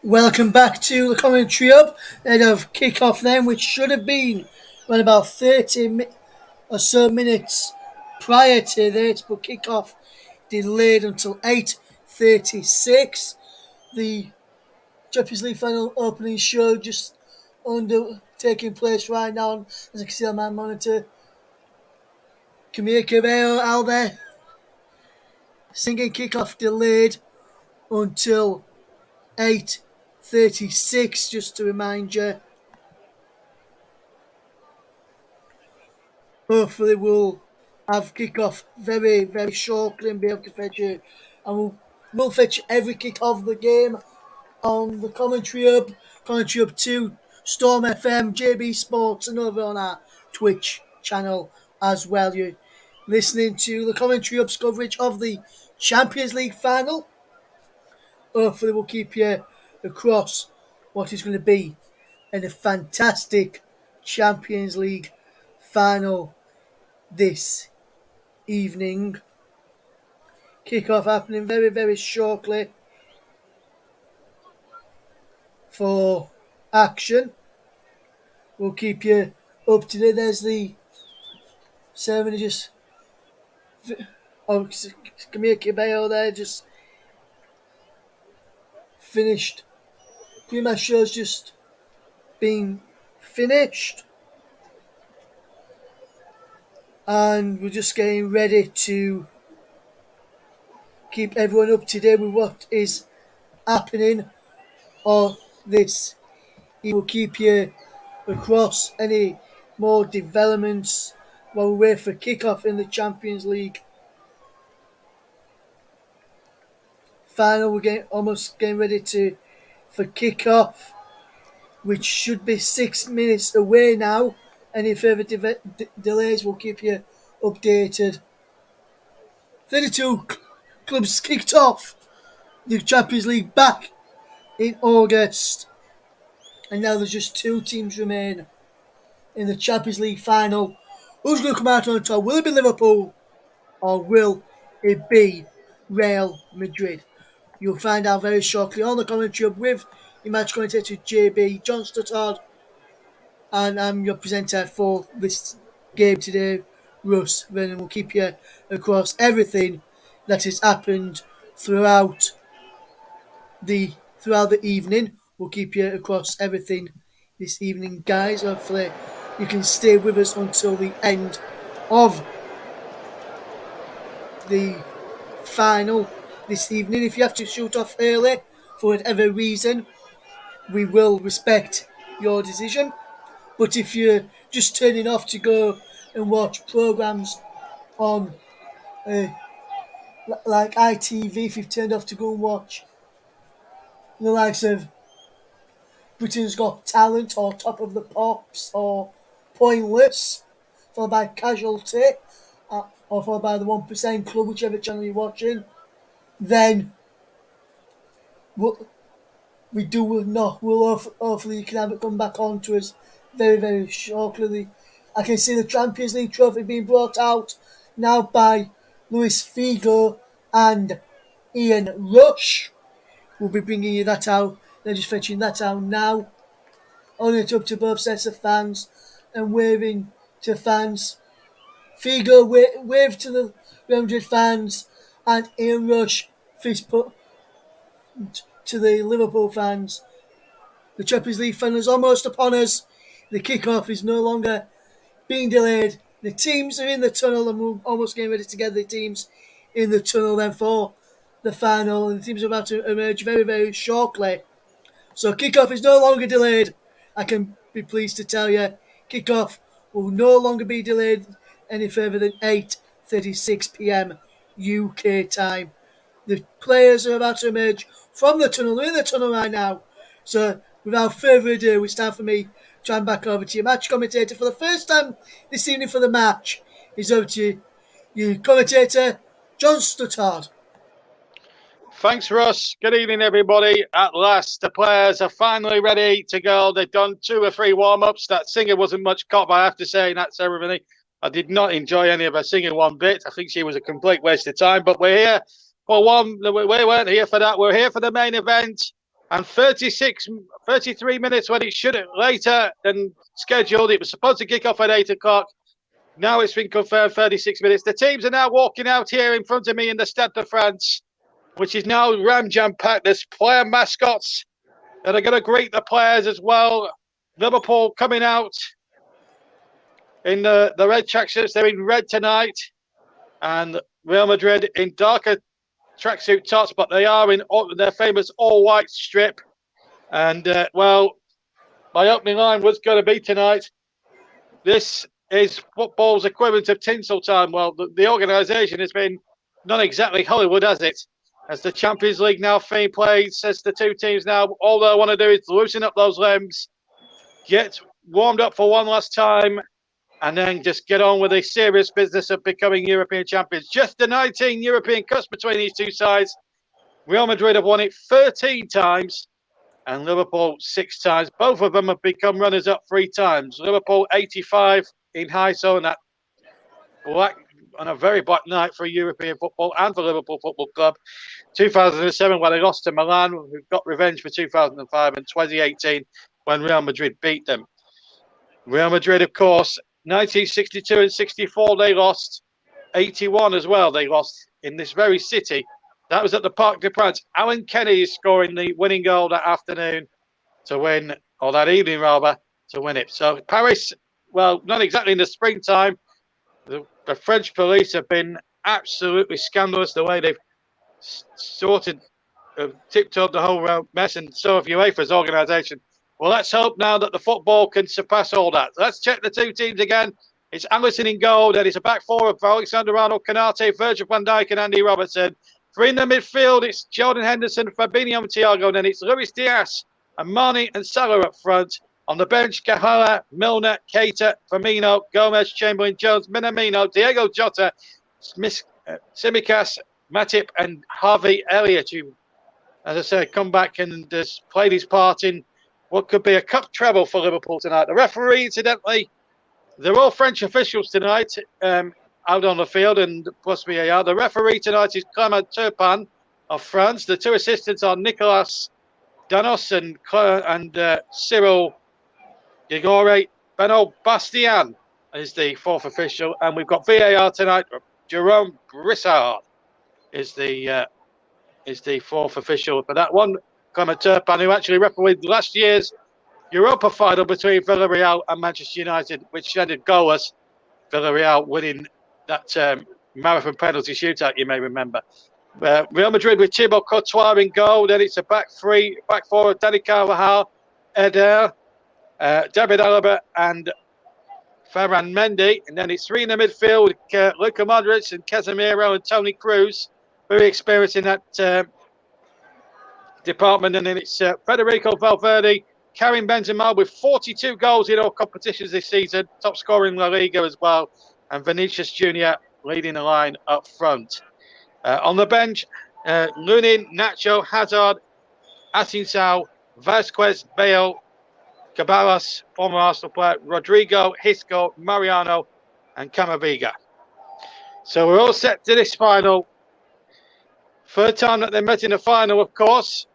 Welcome back to the commentary up ahead of kick-off then, which should have been around about 30 or so minutes prior to this, but kick-off delayed until 8:36. The Champions League final opening show just taking place right now, as I can see on my monitor. Camille Cabello out there singing kick-off delayed until 8:36, just to remind you. Hopefully we'll have kick-off very, very shortly and be able to fetch it. And we'll fetch every kick of the game on the Commentary Hub 2, Storm FM, JB Sports, and over on our Twitch channel as well. You're listening to the Commentary Hub's coverage of the Champions League final. Hopefully we'll keep you across what is going to be a fantastic Champions League final this evening. Kick-off happening very, very shortly for action. We'll keep you up to date. There's the ceremony just... Camille Cabello there just finished. Pre-match show's just been finished. And we're just getting ready to keep everyone up to date with what is happening on this. He will keep you across any more developments while we wait for kick-off in the Champions League final. We're almost getting ready for kick-off, which should be 6 minutes away now. Any further delays will keep you updated. 32 clubs kicked off the Champions League back in August, and now there's just 2 teams remain in the Champions League final. Who's going to come out on top? Will it be Liverpool or will it be Real Madrid? You'll find out very shortly on the commentary with your match commentator JB John Stuttard, and I'm your presenter for this game today, Russ Vernon. Will keep you across everything that has happened throughout the evening. We'll keep you across everything this evening, guys. Hopefully you can stay with us until the end of the final this evening. If you have to shoot off early for whatever reason, we will respect your decision. But if you're just turning off to go and watch programmes on like ITV, if you've turned off to go and watch the likes of Britain's Got Talent or Top of the Pops or Pointless, followed by Casualty, or followed by the 1% Club, whichever channel you're watching, then we'll hopefully you can have it come back on to us very, very shortly. I can see the Champions League trophy being brought out now by Luis Figo and Ian Rush. We'll be bringing you that out. They're just fetching that out now. Only it's up to both sets of fans and waving to fans. Figo wave to the Real Madrid fans, and Ian Rush fist put to the Liverpool fans. The Champions League final is almost upon us. The kick-off is no longer being delayed. The teams are in the tunnel, and we're almost getting ready to get the teams in the tunnel then for the final. And the teams are about to emerge very, very shortly. So kick-off is no longer delayed. I can be pleased to tell you, kick-off will no longer be delayed any further than 8:36 p.m. UK time. The players are about to emerge from the tunnel. They're in the tunnel right now. So without further ado, it's time for me to hand back over to your match commentator for the first time this evening for the match. It's over to you, commentator John Stuttard. Thanks, Russ. Good evening, everybody. At last, the players are finally ready to go. They've done 2 or 3 warm-ups. That singer wasn't much cop, I have to say, in that ceremony. I did not enjoy any of her singing one bit. I think she was a complete waste of time. But we're here for one. We weren't here for that. We're here for the main event. And 33 minutes when it should have later than scheduled. It was supposed to kick off at 8 o'clock. Now it's been confirmed 36 minutes. The teams are now walking out here in front of me in the Stade de France, which is now ram jam packed. There's player mascots that are going to greet the players as well. Liverpool coming out in the red tracksuits. They're in red tonight. And Real Madrid in darker tracksuit tops, but they are in their famous all-white strip. And, well, my opening line was going to be tonight, this is football's equivalent of tinsel time. Well, the organisation has been not exactly Hollywood, has it? As the Champions League now being played, says the two teams now, all they want to do is loosen up those limbs, get warmed up for one last time, and then just get on with the serious business of becoming European champions. Just the 19 European Cups between these two sides. Real Madrid have won it 13 times and Liverpool 6 times. Both of them have become runners-up 3 times. Liverpool 85 in high zone, that black on a very black night for European football and for Liverpool Football Club. 2007 when they lost to Milan, who got revenge for 2005, and 2018 when Real Madrid beat them. Real Madrid, of course, 1962 and 64 they lost. 81 as well they lost in this very city. That was at the Parc des Princes. Alan Kennedy is scoring the winning goal that afternoon to win, or that evening rather, to win it. So Paris, well, not exactly in the springtime. The French police have been absolutely scandalous the way they've sorted, tiptoed the whole mess, and so have UEFA's organisation. Well, let's hope now that the football can surpass all that. Let's check the two teams again. It's Alisson in goal. Then it's a back four of Alexander-Arnold, Konate, Virgil van Dijk and Andy Robertson. 3 in the midfield, it's Jordan Henderson, Fabinho and Thiago. Then it's Luis Diaz and Mane and Salah up front. On the bench, Cahara, Milner, Keita, Firmino, Gomez, Chamberlain, Jones, Minamino, Diego Jota, Tsimikas, Matip and Harvey Elliott, who, as I said, come back and has played his part in what could be a cup treble for Liverpool tonight. The referee, incidentally, they're all French officials tonight, out on the field and plus VAR. The referee tonight is Clement Turpin of France. The two assistants are Nicolas Danos and Cyril Gigore. Benoit Bastien is the fourth official, and we've got VAR tonight. Jerome Brissard is the fourth official for that one. Clement Turpin, who actually refereed last year's Europa final between Villarreal and Manchester United, which ended goalless. Villarreal winning that marathon penalty shootout, you may remember. Real Madrid with Thibaut Courtois in goal. Then it's a back four of Dani Carvajal, Eder, David Alaba and Ferran Mendy. And then it's 3 in the midfield, Luka Modric and Casemiro and Toni Kroos. Very experienced in that department. And then it's Federico Valverde, Karim Benzema with 42 goals in all competitions this season, top scorer in La Liga as well, and Vinicius Junior leading the line up front. On the bench, Lunin, Nacho, Hazard, Asensio, Vasquez, Bale, Caballas, former Arsenal player, Rodrigo, Isco, Mariano, and Camavinga. So we're all set to this final. Third time that they met in the final, of course.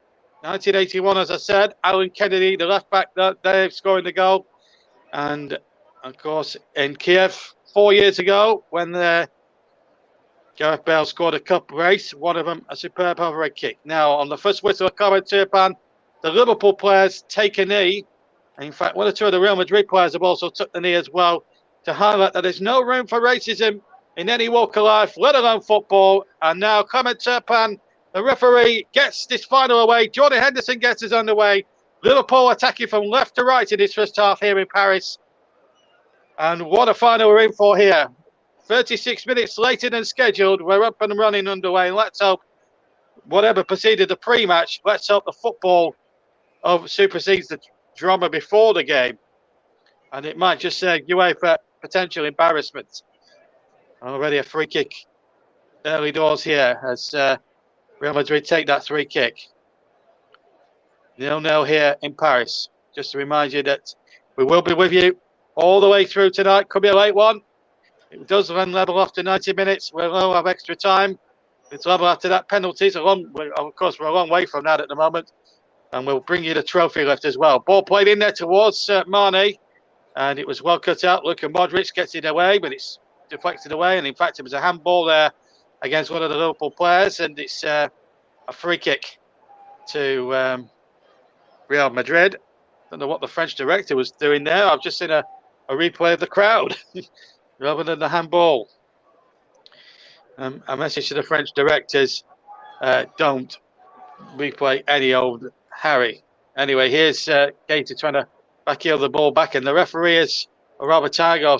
1981, as I said. Alan Kennedy, the left back, Dave scoring the goal. And, of course, in Kiev 4 years ago, when Gareth Bale scored a cup race, one of them a superb overhead kick. Now, on the first whistle of Clement Turpin, the Liverpool players take a knee. In fact, 1 or 2 of the Real Madrid players have also took the knee as well, to highlight that there's no room for racism in any walk of life, let alone football. And now Clement Turpin, the referee, gets this final away. Jordan Henderson gets us underway. Liverpool attacking from left to right in this first half here in Paris. And what a final we're in for here. 36 minutes later than scheduled. We're up and running underway. And let's hope, whatever preceded the pre-match, let's hope the football supersedes the drama before the game. And it might just say UEFA potential embarrassment. Already a free kick early doors here as Real Madrid take that free kick. 0-0 here in Paris. Just to remind you that we will be with you all the way through tonight. Could be a late one. It does then level off to 90 minutes. We'll have extra time. It's level after that penalties. Of course, we're a long way from that at the moment. And we'll bring you the trophy lift as well. Ball played in there towards Mane, and it was well cut out. Luka Modric gets it away, but it's deflected away. And in fact, it was a handball there against one of the Liverpool players, and it's a free kick to Real Madrid. Don't know what the French director was doing there. I've just seen a replay of the crowd rather than the handball. A message to the French directors: don't replay any old Harry. Anyway, here's Keita trying to backheel the ball back, and the referee is Robert Tago,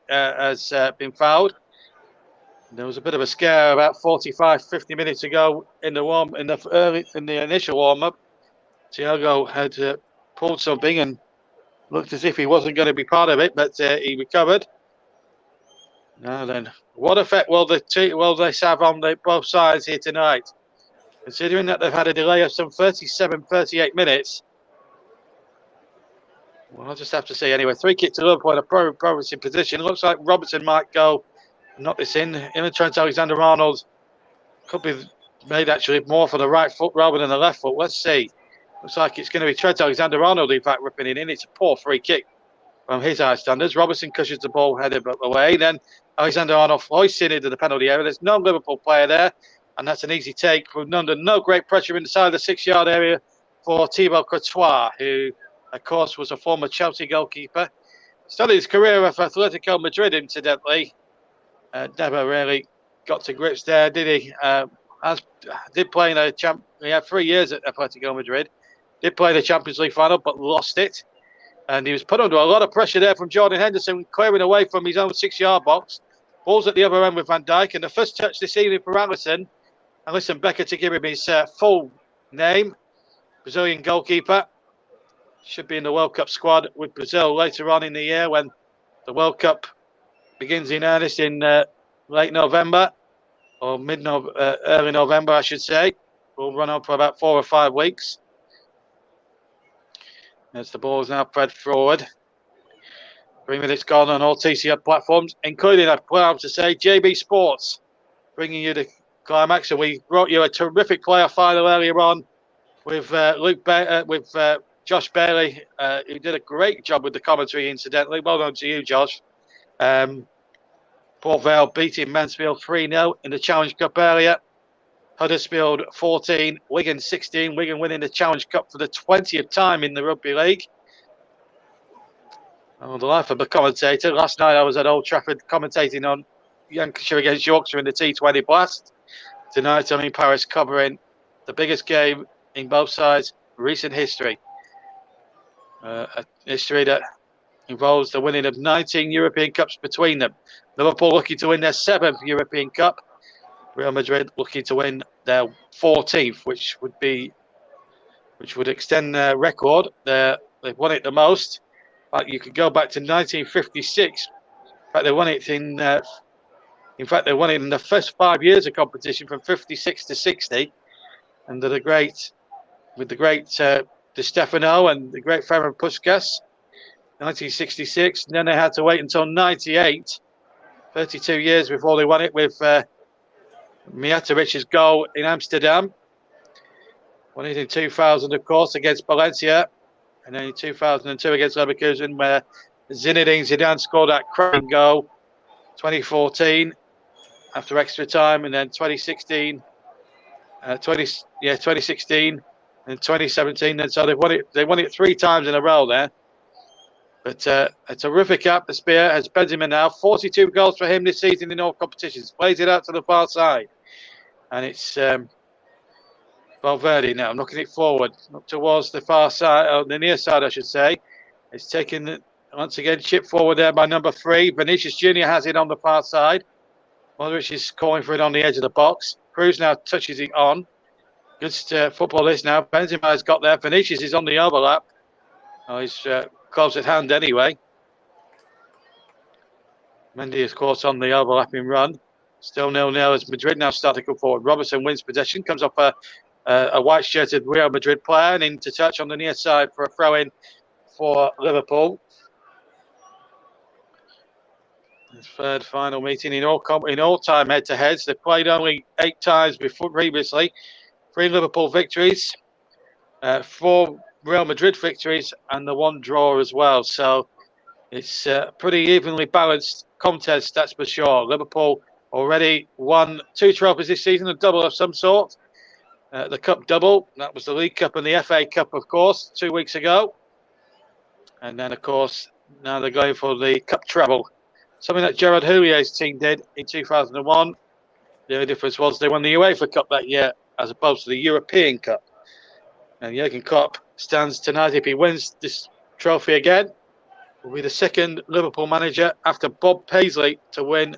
has been fouled. There was a bit of a scare about 45-50 minutes ago in the initial warm up. Thiago had pulled something and looked as if he wasn't going to be part of it, but he recovered. Now then, what effect will this have on both sides here tonight? Considering that they've had a delay of some 37-38 minutes. Well, I'll just have to see. Anyway, 3 kick to Liverpool in a promising position. Looks like Robertson might go and knock this in. Him and Trent Alexander-Arnold could be made actually more for the right foot rather than the left foot. Let's see. Looks like it's going to be Trent Alexander-Arnold, in fact, ripping it in. It's a poor free kick from his high standards. Robertson cushions the ball headed away. Then Alexander-Arnold hoists it into the penalty area. There's no Liverpool player there. And that's an easy take from under no great pressure inside the 6-yard area for Thibaut Courtois, who, of course, was a former Chelsea goalkeeper. Started his career with Atletico Madrid, incidentally. Never really got to grips there, did he? Did play in he had 3 years at Atletico Madrid. Did play the Champions League final, but lost it. And he was put under a lot of pressure there from Jordan Henderson, clearing away from his own 6-yard box. Ball's at the other end with Van Dijk, and the first touch this evening for Alisson. And listen, Becker, to give him his full name, Brazilian goalkeeper, should be in the World Cup squad with Brazil later on in the year when the World Cup begins in earnest in late November or early November, I should say. Will run on for about 4 or 5 weeks. As the ball is now spread forward. 3 minutes gone on all TCR platforms, including, I'm proud to say, JB Sports, bringing you the climax. And we brought you a terrific player final earlier on with Josh Bailey, who did a great job with the commentary, incidentally. Well done to you, Josh. Port Vale beating Mansfield 3-0 in the Challenge Cup area. Huddersfield 14, Wigan 16. Wigan winning the Challenge Cup for the 20th time in the Rugby League. Oh, the life of a commentator. Last night I was at Old Trafford commentating on Lancashire against Yorkshire in the T20 Blast. Tonight I'm in Paris covering the biggest game in both sides' recent history. A history that involves the winning of 19 European Cups between them. Liverpool looking to win their 7th European Cup. Real Madrid looking to win their 14th, which would extend their record. They've won it the most. But you could go back to 1956. In fact, they won it they won it in the first 5 years of competition from 56 to 60, under the great Di Stefano and the great Ferran Puskas. 1966. And then they had to wait until 98, 32 years before they won it with Mijatović's goal in Amsterdam. Won it in 2000, of course, against Valencia. And then in 2002 against Leverkusen, where Zinedine Zidane scored that cracking goal. 2014, after extra time, and then 2016, 2016 and 2017. And so they won it 3 times in a row there. But a terrific atmosphere as Benzema now, 42 goals for him this season in all competitions. Plays it out to the far side. And it's Valverde now knocking it forward up towards the far side, or the near side, I should say. It's taken once again, chipped forward there by number 3. Vinicius Jr. has it on the far side. Modric is calling for it on the edge of the box. Cruz now touches it on. Good football this now. Benzema has got there. Vinicius is on the overlap. Oh, he's close at hand anyway. Mendy, of course, on the overlapping run. Still 0-0 as Madrid now start to come forward. Robertson wins possession, comes off a white-shirted Real Madrid player and into touch on the near side for a throw-in for Liverpool. His third final meeting in all-time head-to-heads. They've played only 8 times previously. 3 Liverpool victories. 4 Real Madrid victories and the 1 draw as well. So it's a pretty evenly balanced contest, that's for sure. Liverpool already won 2 trophies this season, a double of some sort. The Cup double, that was the League Cup and the FA Cup, of course, 2 weeks ago. And then, of course, now they're going for the Cup treble, something that Gerard Houlier's team did in 2001. The only difference was they won the UEFA Cup that year as opposed to the European Cup. And Jurgen Klopp stands tonight, if he wins this trophy again, will be the second Liverpool manager after Bob Paisley to win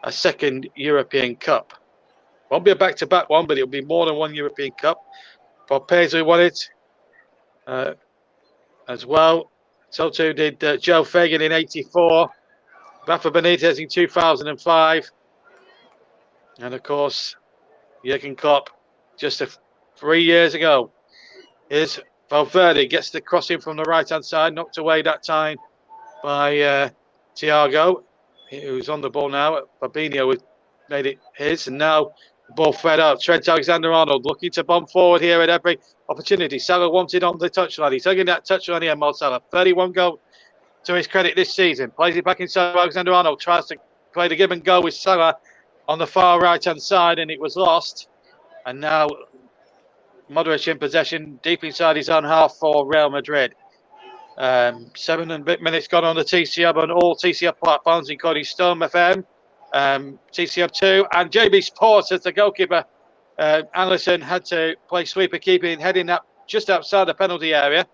a second European Cup. Won't be a back-to-back one, but it'll be more than 1 European Cup. Bob Paisley won it as well. So too did Joe Fagan in '84, Rafa Benitez in 2005, and of course Jurgen Klopp just 3 years ago. Here's Valverde, gets the crossing from the right-hand side, knocked away that time by Thiago, who's on the ball now. Fabinho made it his, and now the ball fed out. Trent Alexander-Arnold looking to bomb forward here at every opportunity. Salah wanted on the touchline. He's hugging that touchline here, Mo Salah. 31 goals to his credit this season. Plays it back inside. Alexander-Arnold tries to play the give and go with Salah on the far right-hand side, and it was lost. And now Modric in possession, deep inside his own half for Real Madrid. 7 and a bit minutes gone on the TCM on all TCM platforms, including Storm FM, TCM2, and JB Sports as the goalkeeper. Allison had to play sweeper keeping, heading up just outside the penalty area.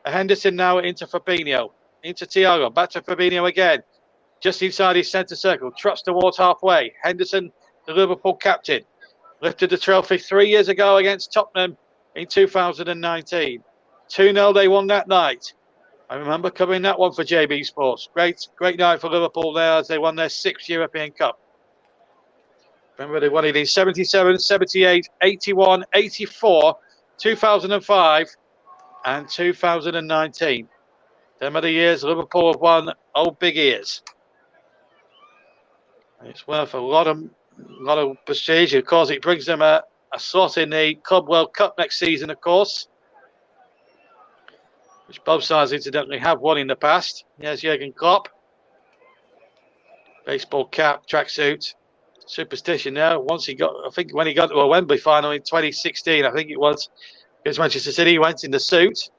Henderson now into Fabinho, into Thiago, back to Fabinho again, just inside his centre circle, trots towards halfway. Henderson, the Liverpool captain, lifted the trophy 3 years ago against Tottenham in 2019. 2-0 they won that night. I remember covering that one for JB Sports. Great night for Liverpool there as they won their 6th European Cup. Remember they won it in 77, 78, 81, 84, 2005 and 2019. Them are the years Liverpool have won old big ears. It's worth a lot of prestige. Of course, it brings them a slot in the Club World Cup next season, of course, which both sides incidentally have won in the past. Here's Jurgen Klopp. Baseball cap, tracksuit, superstition there. Once he got, I think when he got to a Wembley final in 2016, I think it was, against Manchester City, he went in the suit.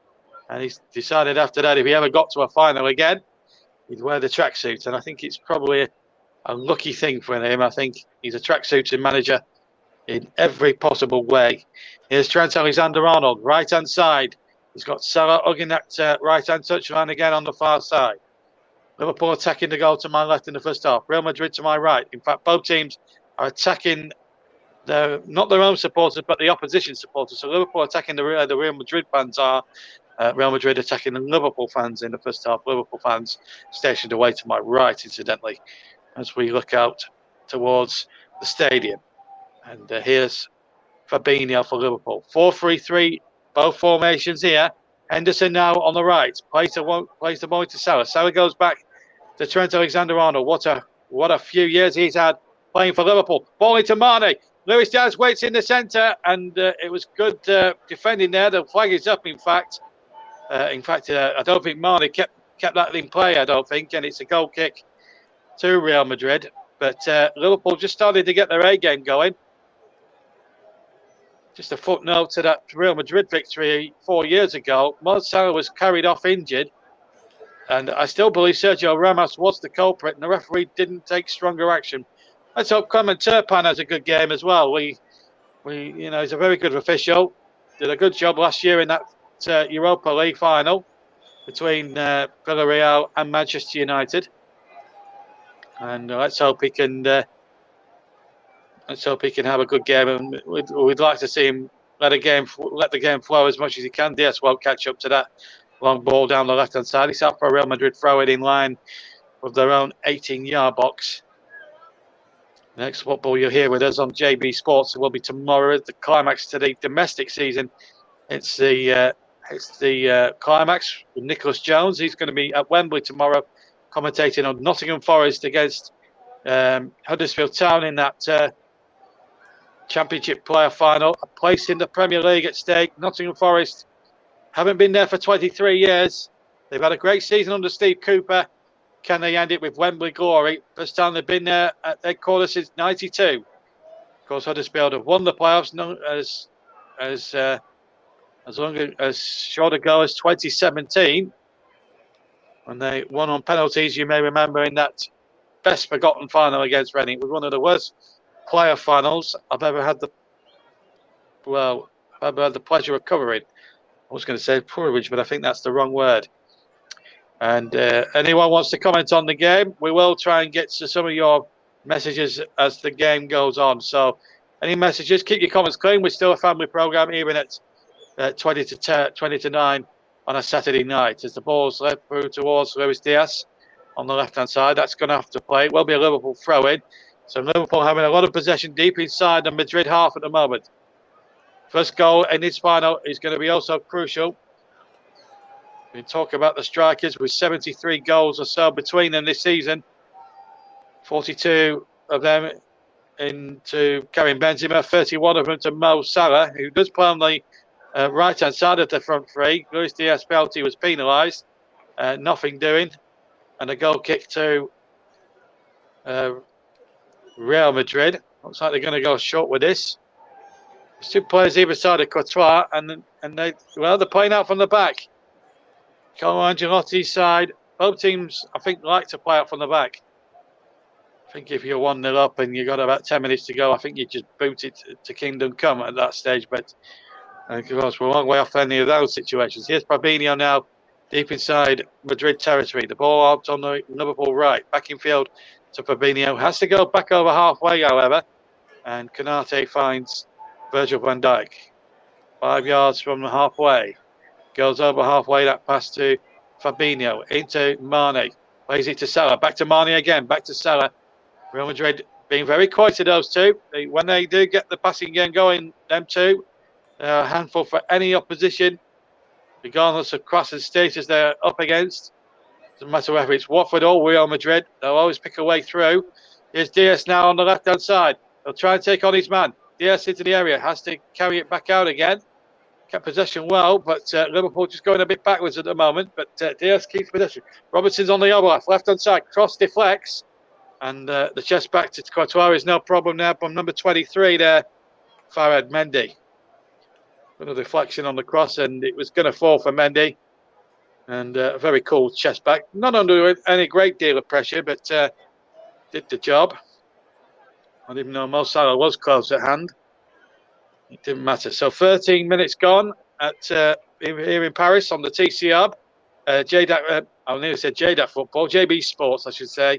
And he's decided after that, if he ever got to a final again, he'd wear the tracksuit. And I think it's probably a lucky thing for him. I think he's a tracksuiting manager in every possible way. Here's Trent Alexander-Arnold, right-hand side. He's got Salah hugging that right-hand touchline again on the far side. Liverpool attacking the goal to my left in the first half. Real Madrid to my right. In fact, both teams are attacking not their own supporters, but the opposition supporters. So Liverpool attacking the Real Madrid fans are. Real Madrid attacking the Liverpool fans in the first half. Liverpool fans stationed away to my right, incidentally, as we look out towards the stadium. And here's Fabinho for Liverpool. 4-3-3, both formations here. Henderson now on the right. Plays the ball to Salah. Salah goes back to Trent Alexander-Arnold. What a few years he's had playing for Liverpool. Ball into Mane. Luis Diaz waits in the centre, and it was good defending there. The flag is up, in fact. I don't think Mane kept that in play, I don't think, and it's a goal kick to Real Madrid. But Liverpool just started to get their A game going. Just a footnote to that Real Madrid victory 4 years ago. Mo Salah was carried off injured, and I still believe Sergio Ramos was the culprit, and the referee didn't take stronger action. Let's hope Clement Turpin has a good game as well. He's a very good official. Did a good job last year in that Europa League final between Villarreal and Manchester United, and let's hope he can have a good game. And we'd like to see him let the game flow as much as he can. Diaz won't catch up to that long ball down the left hand side. It's out for a Real Madrid throw it in line with their own 18-yard box. Next football you'll hear with us on JB Sports will be tomorrow, the climax to the domestic season. It's the climax with Nicholas Jones. He's going to be at Wembley tomorrow, commentating on Nottingham Forest against Huddersfield Town in that Championship player final. A place in the Premier League at stake. Nottingham Forest Haven't been there for 23 years. They've had a great season under Steve Cooper. Can they end it with Wembley glory? First time they've been there at their quarter since '92. Of course, Huddersfield have won the playoffs as short ago as 2017, when they won on penalties. You may remember in that best forgotten final against Reading. It was one of the worst player finals I've ever had the pleasure of covering. I was going to say privilege, but I think that's the wrong word. And anyone wants to comment on the game, we will try and get to some of your messages as the game goes on. So any messages, keep your comments clean. We're still a family programme, even at 20 to 9 on a Saturday night. As the ball's led through towards Luis Diaz on the left-hand side, that's going to have to play. It will be a Liverpool throw-in. So Liverpool having a lot of possession deep inside the Madrid half at the moment. First goal in this final is going to be also crucial. We talk about the strikers with 73 goals or so between them this season. 42 of them into Karim Benzema, 31 of them to Mo Salah, who does play on the right-hand side of the front three. Luis Diaz penalty was penalised. Nothing doing. And a goal kick to Real Madrid. Looks like they're going to go short with this. There's two players either side of Courtois, and they're playing out from the back. Carlo Ancelotti's side, both teams, I think, like to play out from the back. I think if you're 1-0 up and you've got about 10 minutes to go, I think you just boot it to Kingdom Come at that stage. But of course, we're a long way off any of those situations. Here's Fabinho now, deep inside Madrid territory. The ball out on the Liverpool right. Back in field to Fabinho. Has to go back over halfway, however. And Konate finds Virgil van Dijk. 5 yards from the halfway. Goes over halfway, that pass to Fabinho, into Mane, plays it to Salah, back to Mane again, back to Salah. Real Madrid being very quiet to those two. When they do get the passing game going, them two, they're a handful for any opposition, regardless of class and status they're up against. Doesn't matter whether it's Watford or Real Madrid, they'll always pick a way through. Here's Diaz now on the left-hand side. He'll try and take on his man. Diaz into the area, has to carry it back out again. Kept possession well, but Liverpool just going a bit backwards at the moment. But Diaz keeps possession. Robertson's on the other left-hand side. Cross deflects. And the chest back to Courtois is no problem now from number 23 there, Farhad Mendy. Little deflection on the cross, and it was going to fall for Mendy. And a very cool chest back. Not under any great deal of pressure, but did the job. I didn't know Mo Salah was close at hand. It didn't matter. So 13 minutes gone at here in Paris on the TC Hub. I nearly said JDAT Football, JB Sports, I should say.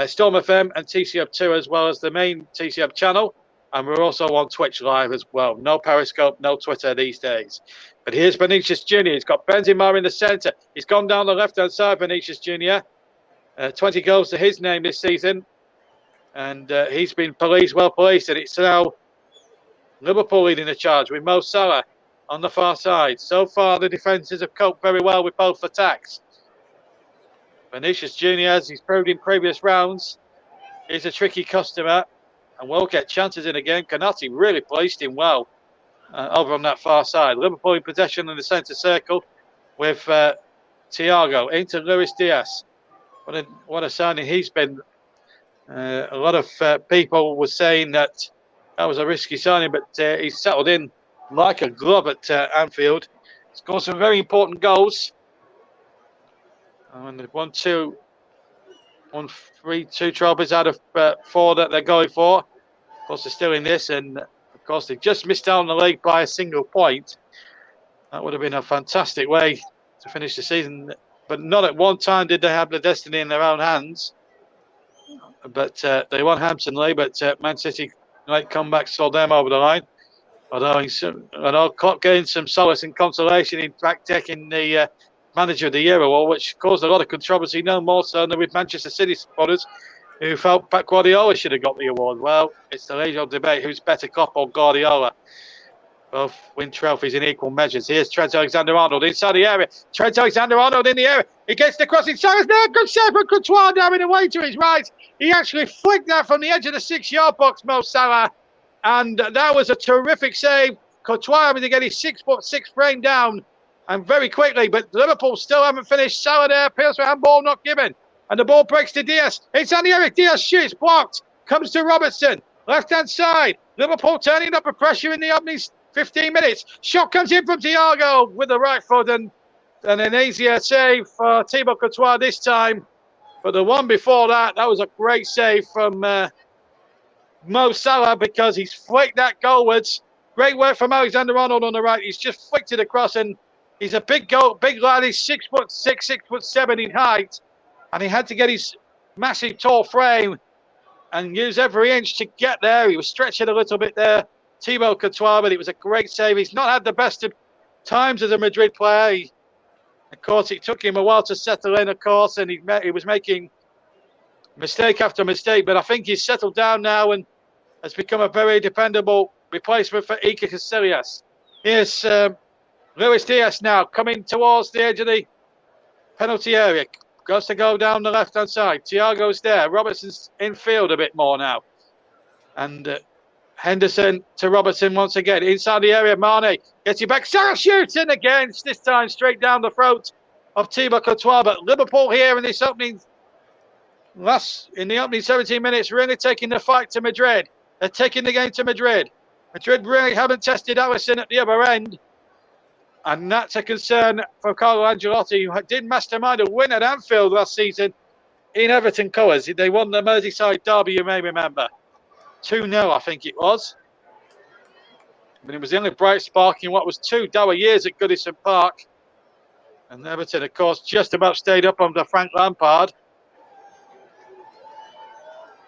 Storm FM and TC Hub 2, as well as the main TC Hub channel. And we're also on Twitch live as well. No Periscope, no Twitter these days. But here's Vinicius Jr. He's got Benzema in the centre. He's gone down the left-hand side, Vinicius Jr. 20 goals to his name this season. And he's been well policed. And it's now Liverpool leading the charge with Mo Salah on the far side. So far, the defences have coped very well with both attacks. Vinicius Jr., as he's proved in previous rounds, is a tricky customer and will get chances in again. Konate really placed him well over on that far side. Liverpool in possession in the centre circle with Thiago into Luis Diaz. What a signing he's been. A lot of people were saying that was a risky signing, but he's settled in like a glove at Anfield. Scored some very important goals. And they've won two trophies out of 4 that they're going for. Of course, they're still in this, and of course, they've just missed out on the league by a single point. That would have been a fantastic way to finish the season, but not at one time did they have the destiny in their own hands. But they won handsomely, but Man City late comeback saw them over the line. Although Klopp gained some solace and consolation, in fact, taking the Manager of the Year award, which caused a lot of controversy, no more so than with Manchester City supporters who felt Pep Guardiola should have got the award. Well, it's the age-old debate, who's better, Klopp or Guardiola? Both win trophies in equal measures. Here's Trent Alexander-Arnold inside the area. Trent Alexander-Arnold in the area. He gets the crossing. Sarah's there. Good save from Courtois down in the way to his right. He actually flicked that from the edge of the 6-yard box, Mo Salah. And that was a terrific save. Courtois having to get his 6'6" frame down and very quickly, but Liverpool still haven't finished. Salah there, appeals for handball, not given. And the ball breaks to Diaz. It's on the Eric Diaz shoots, blocked. Comes to Robertson, left-hand side. Liverpool turning up the pressure in the opening 15 minutes. Shot comes in from Thiago with the right foot, and an easier save for Thibaut Courtois this time. But the one before that was a great save from Mo Salah, because he's flicked that goalwards. Great work from Alexander-Arnold on the right. He's just flicked it across, and he's a big lad. He's 6'6", 6'7" in height, and he had to get his massive tall frame and use every inch to get there. He was stretching a little bit there, Thibaut Courtois, but it was a great save. He's not had the best of times as a Madrid player. Of course, it took him a while to settle in, of course, and he was making mistake after mistake, but I think he's settled down now and has become a very dependable replacement for Iker Casillas. Here's Luis Diaz now coming towards the edge of the penalty area. Goes to go down the left-hand side. Thiago's there. Robertson's in field a bit more now. And Henderson to Robertson once again. Inside the area, Mane gets it back. Salah shoots in again. This time straight down the throat of Thibaut Courtois. But Liverpool here in this opening, in the opening 17 minutes, really taking the fight to Madrid. They're taking the game to Madrid. Madrid really haven't tested Alisson at the other end. And that's a concern for Carlo Ancelotti, who did mastermind a win at Anfield last season in Everton colours. They won the Merseyside derby, you may remember. 2-0, I think it was. But it was the only bright spark in what was 2 dour years at Goodison Park. And Everton, of course, just about stayed up under Frank Lampard.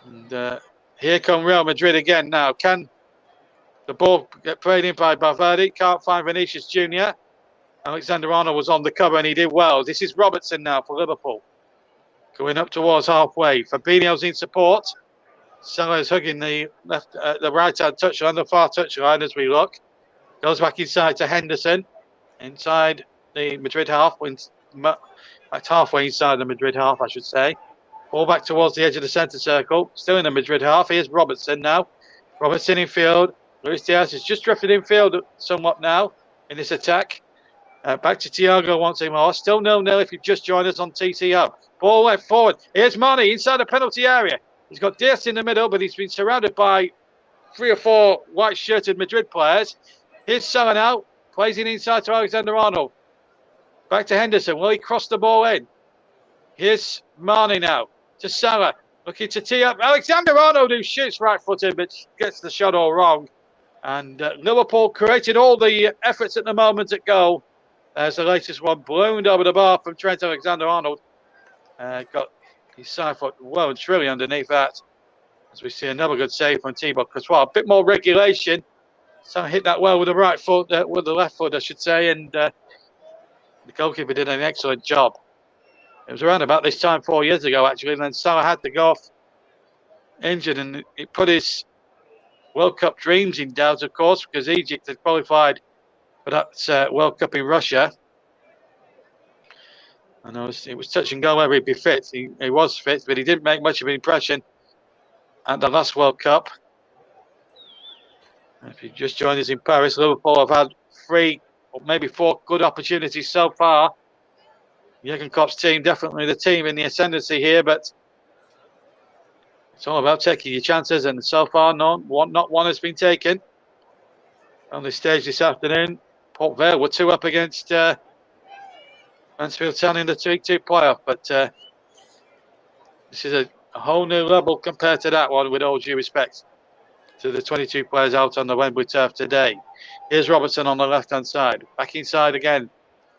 And here come Real Madrid again now. Can the ball get played in by Valverde? Can't find Vinicius Jr. Alexander-Arnold was on the cover and he did well. This is Robertson now for Liverpool. Going up towards halfway. Fabinho's in support. Salah's hugging the right-hand touchline, the far touchline as we look. Goes back inside to Henderson. Inside the Madrid half. Halfway inside the Madrid half, I should say. Ball back towards the edge of the centre circle. Still in the Madrid half. Here's Robertson now. Robertson in field. Luis Diaz has just drifted in field somewhat now in this attack. Back to Thiago once more. Still 0-0 if you've just joined us on TCO. Ball left forward. Here's Mane inside the penalty area. He's got Diaz in the middle, but he's been surrounded by 3 or 4 white-shirted Madrid players. Here's Salah now. Plays it inside to Alexander-Arnold. Back to Henderson. Will he cross the ball in? Here's Mane now to Salah. Looking to tee up Alexander-Arnold, who shoots right-footed, but gets the shot all wrong. And Liverpool created all the efforts at the moment at goal. There's the latest one, ballooned over the bar from Trent Alexander-Arnold. Got his side foot well and truly underneath that. As we see another good save from Thibaut Courtois. A bit more regulation. So hit that well with the right foot, with the left foot, I should say. And the goalkeeper did an excellent job. It was around about this time 4 years ago, actually. And then Salah had to go off injured. And it put his World Cup dreams in doubt, of course, because Egypt had qualified for that World Cup in Russia. And it was touch and go whether he'd be fit. He was fit, but he didn't make much of an impression at the last World Cup. If you just joined us in Paris, Liverpool have had 3 or maybe 4 good opportunities so far. Jurgen Klopp's team, definitely the team in the ascendancy here, but it's all about taking your chances, and so far not one has been taken. On this stage this afternoon, Port Vale were 2 up against Mansfield Town in the 3-2 playoff, but this is a whole new level compared to that one, with all due respect to the 22 players out on the Wembley turf today. Here's Robertson on the left-hand side. Back inside again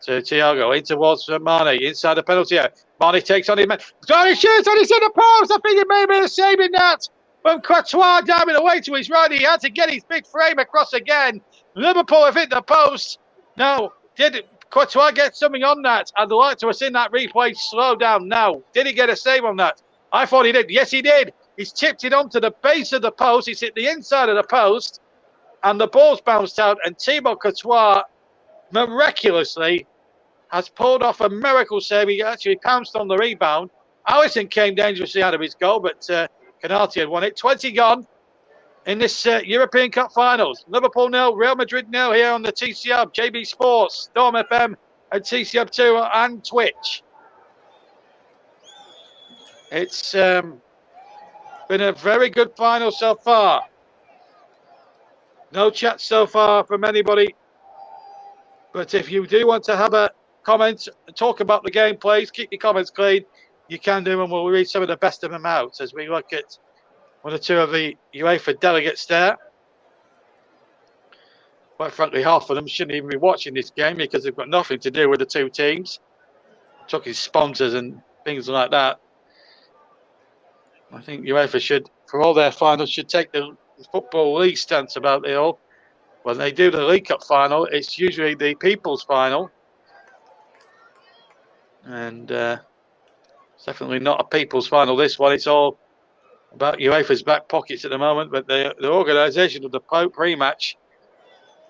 to Thiago. In towards Mane. Inside the penalty area. Mane takes on his man. He shoots and he's in the post. I think it may be a saving that from Courtois diving away to his right. He had to get his big frame across again. Liverpool have hit the post. Now, did Courtois get something on that? I'd like to have seen that replay slow down now. Did he get a save on that? I thought he did. Yes, he did. He's tipped it onto the base of the post. He's hit the inside of the post. And the ball's bounced out. And Thibaut Courtois, miraculously, has pulled off a miracle save. He actually pounced on the rebound. Alisson came dangerously out of his goal, but Canati had won it. 20 gone in this European Cup finals. Liverpool 0, Real Madrid 0 here on the TCR, JB Sports, Storm FM, at TCM2 and Twitch. It's been a very good final so far. No chat so far from anybody. But if you do want to have a comment, talk about the game, please keep your comments clean. You can do, and we'll read some of the best of them out as we look at one or two of the UEFA delegates there. Quite frankly, half of them shouldn't even be watching this game because they've got nothing to do with the two teams. I'm talking sponsors and things like that. I think UEFA should, for all their finals, should take the Football League stance about it all. When they do the League Cup final, it's usually the People's Final. And it's definitely not a People's Final, this one. It's all about UEFA's back pockets at the moment. But the organisation of the pre-match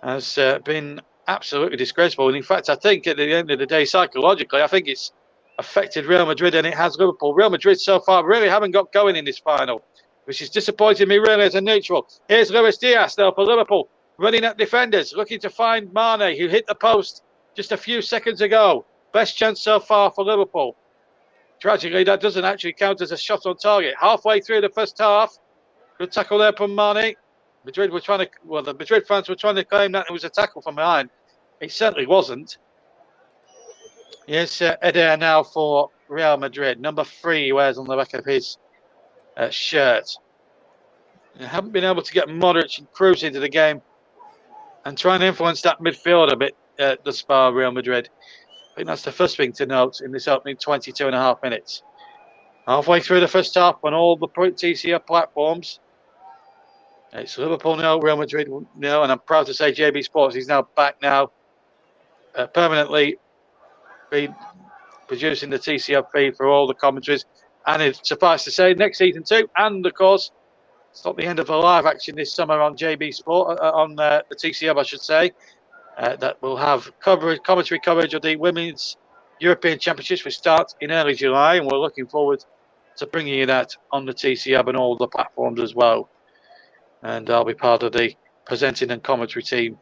has been absolutely disgraceful. And in fact, I think at the end of the day, psychologically, I think it's affected Real Madrid and it has Liverpool. Real Madrid so far really haven't got going in this final, which is disappointing me really as a neutral. Here's Luis Diaz though for Liverpool, running at defenders, looking to find Mane, who hit the post just a few seconds ago. Best chance so far for Liverpool. Tragically, that doesn't actually count as a shot on target. Halfway through the first half, good tackle there from Mane. The Madrid fans were trying to claim that it was a tackle from behind. It certainly wasn't. Yes, Eder now for Real Madrid. Number 3 he wears on the back of his shirt. They haven't been able to get Modric and Kroos into the game and try and influence that midfield a bit thus far, Real Madrid. I think that's the first thing to note in this opening 22 and a half minutes. Halfway through the first half on all the TCF platforms. It's Liverpool now, Real Madrid now, and I'm proud to say JB Sports is now back now, permanently producing the TCF feed for all the commentaries. And it's suffice to say, next season too, and of course, it's not the end of the live action this summer on JB Sport, on the TCF, I should say, that will have commentary coverage of the Women's European Championships, which starts in early July, and we're looking forward to bringing you that on the TCF and all the platforms as well. And I'll be part of the presenting and commentary team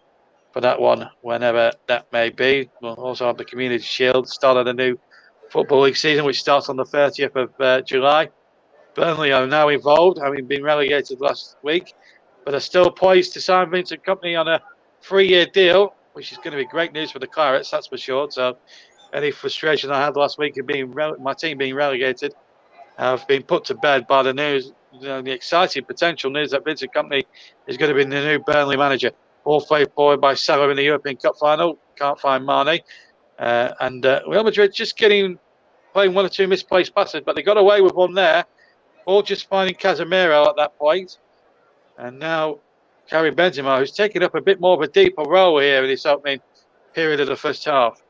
for that one, whenever that may be. We'll also have the Community Shield, start of the new Football League season, which starts on the 30th of July. Burnley are now involved, having been relegated last week, but are still poised to sign Vincent Kompany on a 3-year deal, which is going to be great news for the Clarets, that's for sure. So any frustration I had last week of my team being relegated have been put to bed by the news, the exciting potential news that Vincent Kompany is going to be the new Burnley manager. All played forward by Salah in the European Cup final. Can't find Mane. And Real Madrid just playing one or two misplaced passes, but they got away with one there. All just finding Casemiro at that point. And now Karim Benzema, who's taking up a bit more of a deeper role here in this opening period of the first half.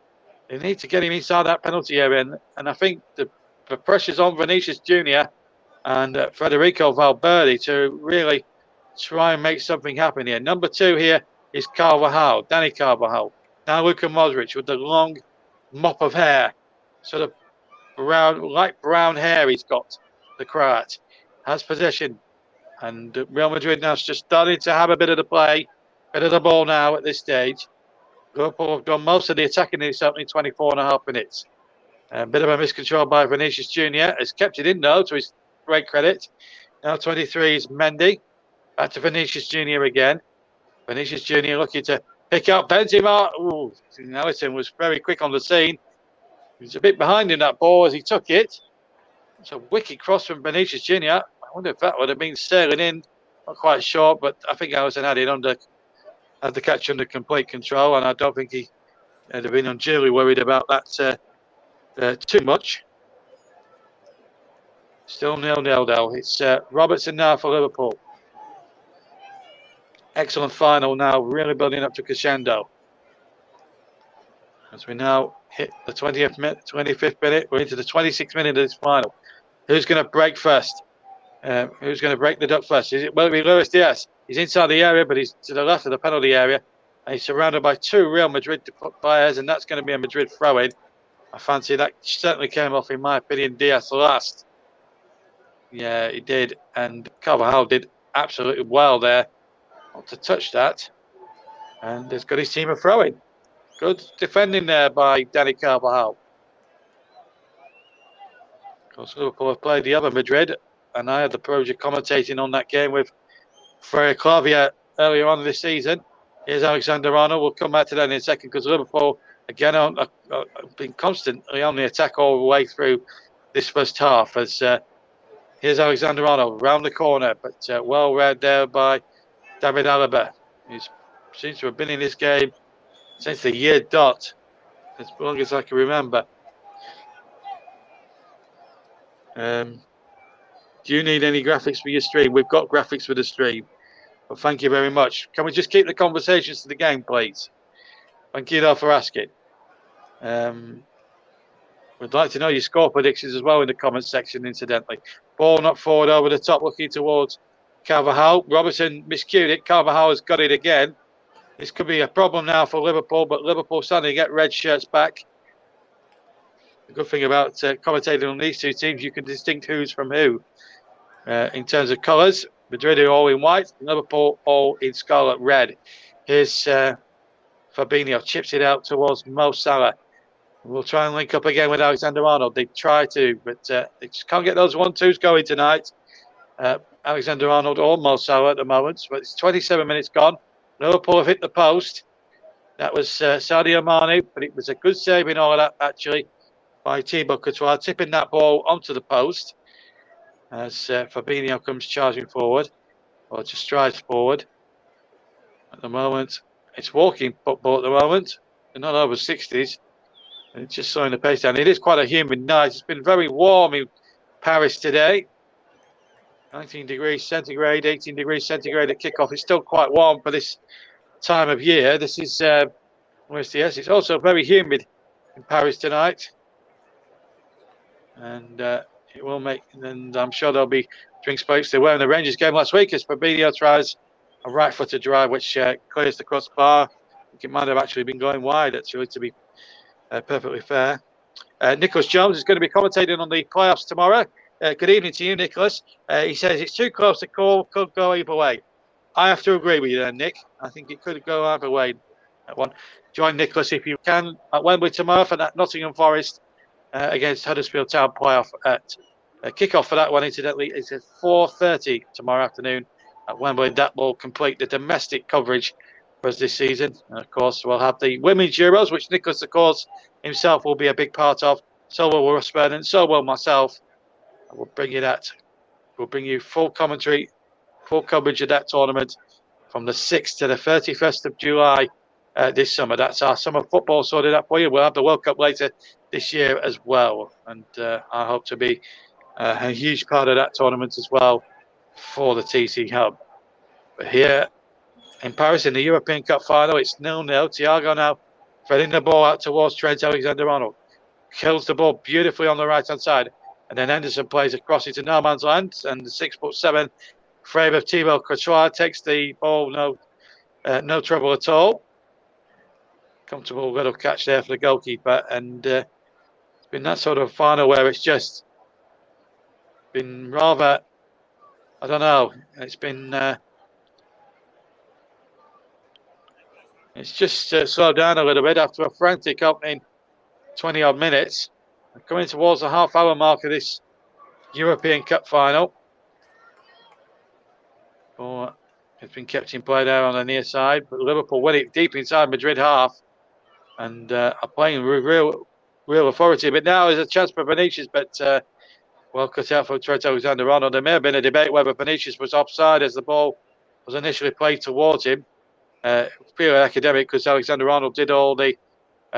They need to get him inside that penalty area. And I think the pressure's on Vinicius Jr. and Federico Valverde to really try and make something happen here. Number 2 here is Carvajal, Dani Carvajal. Now Luka Modric with the long mop of hair, sort of light brown hair he's got, the Croat. Has possession. And Real Madrid now is just starting to have a bit of the play, bit of the ball now at this stage. Liverpool have done most of the attacking in this opening 24 and a half minutes. A bit of a miscontrol by Vinicius Jr. Has kept it in though, to his great credit. Now 23 is Mendy. Back to Vinicius Jr. again. Vinicius Jr. looking to pick up Benzema. Ooh, Alisson was very quick on the scene. He was a bit behind in that ball as he took it. It's a wicked cross from Vinicius Jr. I wonder if that would have been sailing in. Not quite sure, but I think Alisson had the catch under complete control, and I don't think he had been unduly worried about that too much. Still 0-0 though. It's Robertson now for Liverpool. Excellent final now, really building up to crescendo. As we now hit the 25th minute, we're into the 26th minute of this final. Who's going to break first? Who's going to break the duck first? Will it be Luis Diaz? He's inside the area, but he's to the left of the penalty area. And he's surrounded by 2 Real Madrid players, and that's going to be a Madrid throw-in. I fancy that certainly came off, in my opinion, Diaz last. Yeah, he did. And Carvajal did absolutely well there. Not to touch that. And he's got his team a throw-in. Good defending there by Danny Carvajal. Of course, Liverpool have played the other Madrid, and I had the privilege of commentating on that game with Freya Clavier earlier on this season. Here's Alexander Arnold. We'll come back to that in a second because Liverpool, again, have been constantly on the attack all the way through this first half. As here's Alexander Arnold round the corner, but well read there by David Alaba, who seems to have been in this game since the year dot, as long as I can remember. Do you need any graphics for your stream? We've got graphics for the stream. Well, thank you very much. Can we just keep the conversations to the game, please? Thank you, though, for asking. We'd like to know your score predictions as well in the comments section, incidentally. Ball not forward over the top, looking towards Carvajal. Robertson miscued it. Carvajal has got it again. This could be a problem now for Liverpool, but Liverpool suddenly get red shirts back. The good thing about commentating on these two teams, you can distinct who's from who. In terms of colours, Madrid are all in white, Liverpool all in scarlet red. Here's Fabinho, chips it out towards Mo Salah. We'll try and link up again with Alexander Arnold. They try to, but they just can't get those 1-2s going tonight. Alexander Arnold or Mo Salah at the moment, but it's 27 minutes gone. Liverpool have hit the post. That was Sadio Mane, but it was a good save in all of that, actually, by Thibaut Courtois, tipping that ball onto the post as Fabinho comes charging forward, or just strides forward. At the moment, it's walking football at the moment. They're not over 60s. And it's just slowing the pace down. It is quite a humid night. It's been very warm in Paris today. 19 degrees centigrade, 18 degrees centigrade at kickoff. It's still quite warm for this time of year. This is where's the S? It's also very humid in Paris tonight. And it will make, and I'm sure there'll be drinks breaks. They were in the Rangers game last week as Fabinho tries a right-footed drive, which clears the crossbar. I think it might have actually been going wide, actually, to be perfectly fair. Nicholas Jones is going to be commentating on the playoffs tomorrow. Good evening to you, Nicholas. He says it's too close to call, could go either way. I have to agree with you there, Nick. I think it could go either way. That one. Join Nicholas if you can at Wembley tomorrow for that Nottingham Forest against Huddersfield Town playoff at kickoff for that one. Incidentally, it's at 4:30 tomorrow afternoon at Wembley. That will complete the domestic coverage for us this season. And of course, we'll have the Women's Euros, which Nicholas, of course, himself will be a big part of. So will Russ Burnham, so will myself. We'll bring you that. We'll bring you full commentary, full coverage of that tournament from the 6th to the 31st of July this summer. That's our summer football sorted out for you. We'll have the World Cup later this year as well. And I hope to be a huge part of that tournament as well for the TC Hub. But here in Paris in the European Cup final, it's 0-0. Thiago now threading the ball out towards Trent Alexander-Arnold. Kills the ball beautifully on the right-hand side. And then Henderson plays across into no man's land. And the 6'7" frame of Thibaut Courtois takes the ball, no trouble at all. Comfortable little catch there for the goalkeeper. And it's been that sort of final where it's just been rather, I don't know, it's been, it's just slowed down a little bit after a frantic opening 20-odd minutes. Coming towards the half-hour mark of this European Cup final. Oh, it's been kept in play there on the near side, but Liverpool win it deep inside Madrid half and are playing with real authority. But now there's a chance for Vinicius, but well cut out for Trent Alexander-Arnold. There may have been a debate whether Vinicius was offside as the ball was initially played towards him. Purely academic, because Alexander-Arnold did all the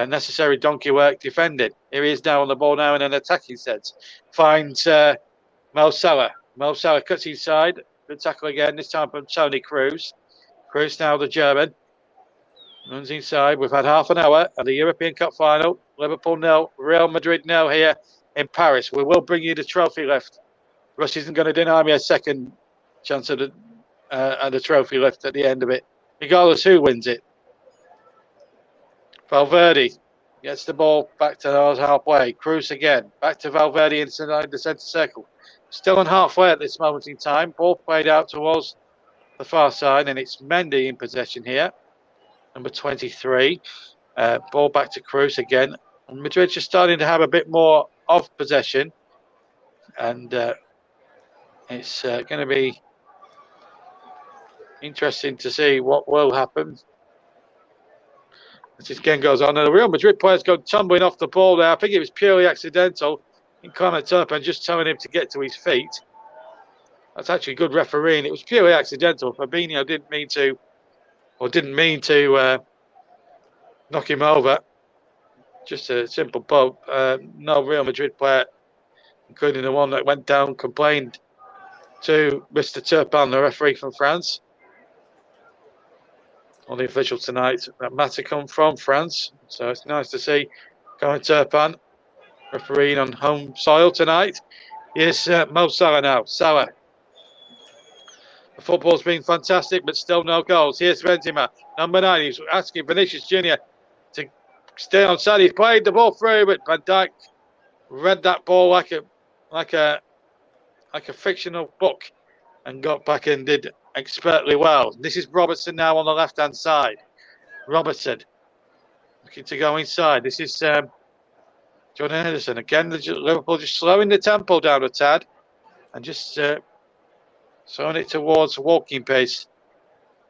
necessary donkey work defending. Here he is now on the ball now in an attacking sense. Finds Mo Salah. Mo Salah cuts inside. Good tackle again, this time from Toni Kroos. Kroos now the German. Runs inside. We've had half an hour of the European Cup final. Liverpool 0, Real Madrid 0 here in Paris. We will bring you the trophy lift. Russ isn't going to deny me a second chance of the trophy lift at the end of it, regardless who wins it. Valverde gets the ball back to those halfway. Kroos again. Back to Valverde inside the centre circle. Still on halfway at this moment in time. Ball played out towards the far side, and it's Mendy in possession here. Number 23. Ball back to Cruz again. And Madrid just starting to have a bit more of possession. And it's going to be interesting to see what will happen as this game goes on. And the Real Madrid players go tumbling off the ball there. I think it was purely accidental in Clement Turpin just telling him to get to his feet. That's actually good refereeing. It was purely accidental. Fabinho didn't mean to knock him over. Just a simple bump. No Real Madrid player, including the one that went down, complained to Mr. Turpin, the referee from France. On the official tonight, that matter come from France. So it's nice to see Clement Turpin refereeing on home soil tonight. Here's Mo Salah now. Salah. The football's been fantastic, but still no goals. Here's Benzema, number 9. He's asking Vinicius Jr. to stay on side. He's played the ball through, but Van Dijk read that ball like a fictional book and got back and did expertly well. This is Robertson now on the left-hand side. Robertson looking to go inside. This is Jordan Henderson. Again, Liverpool just slowing the tempo down a tad and just throwing it towards walking pace,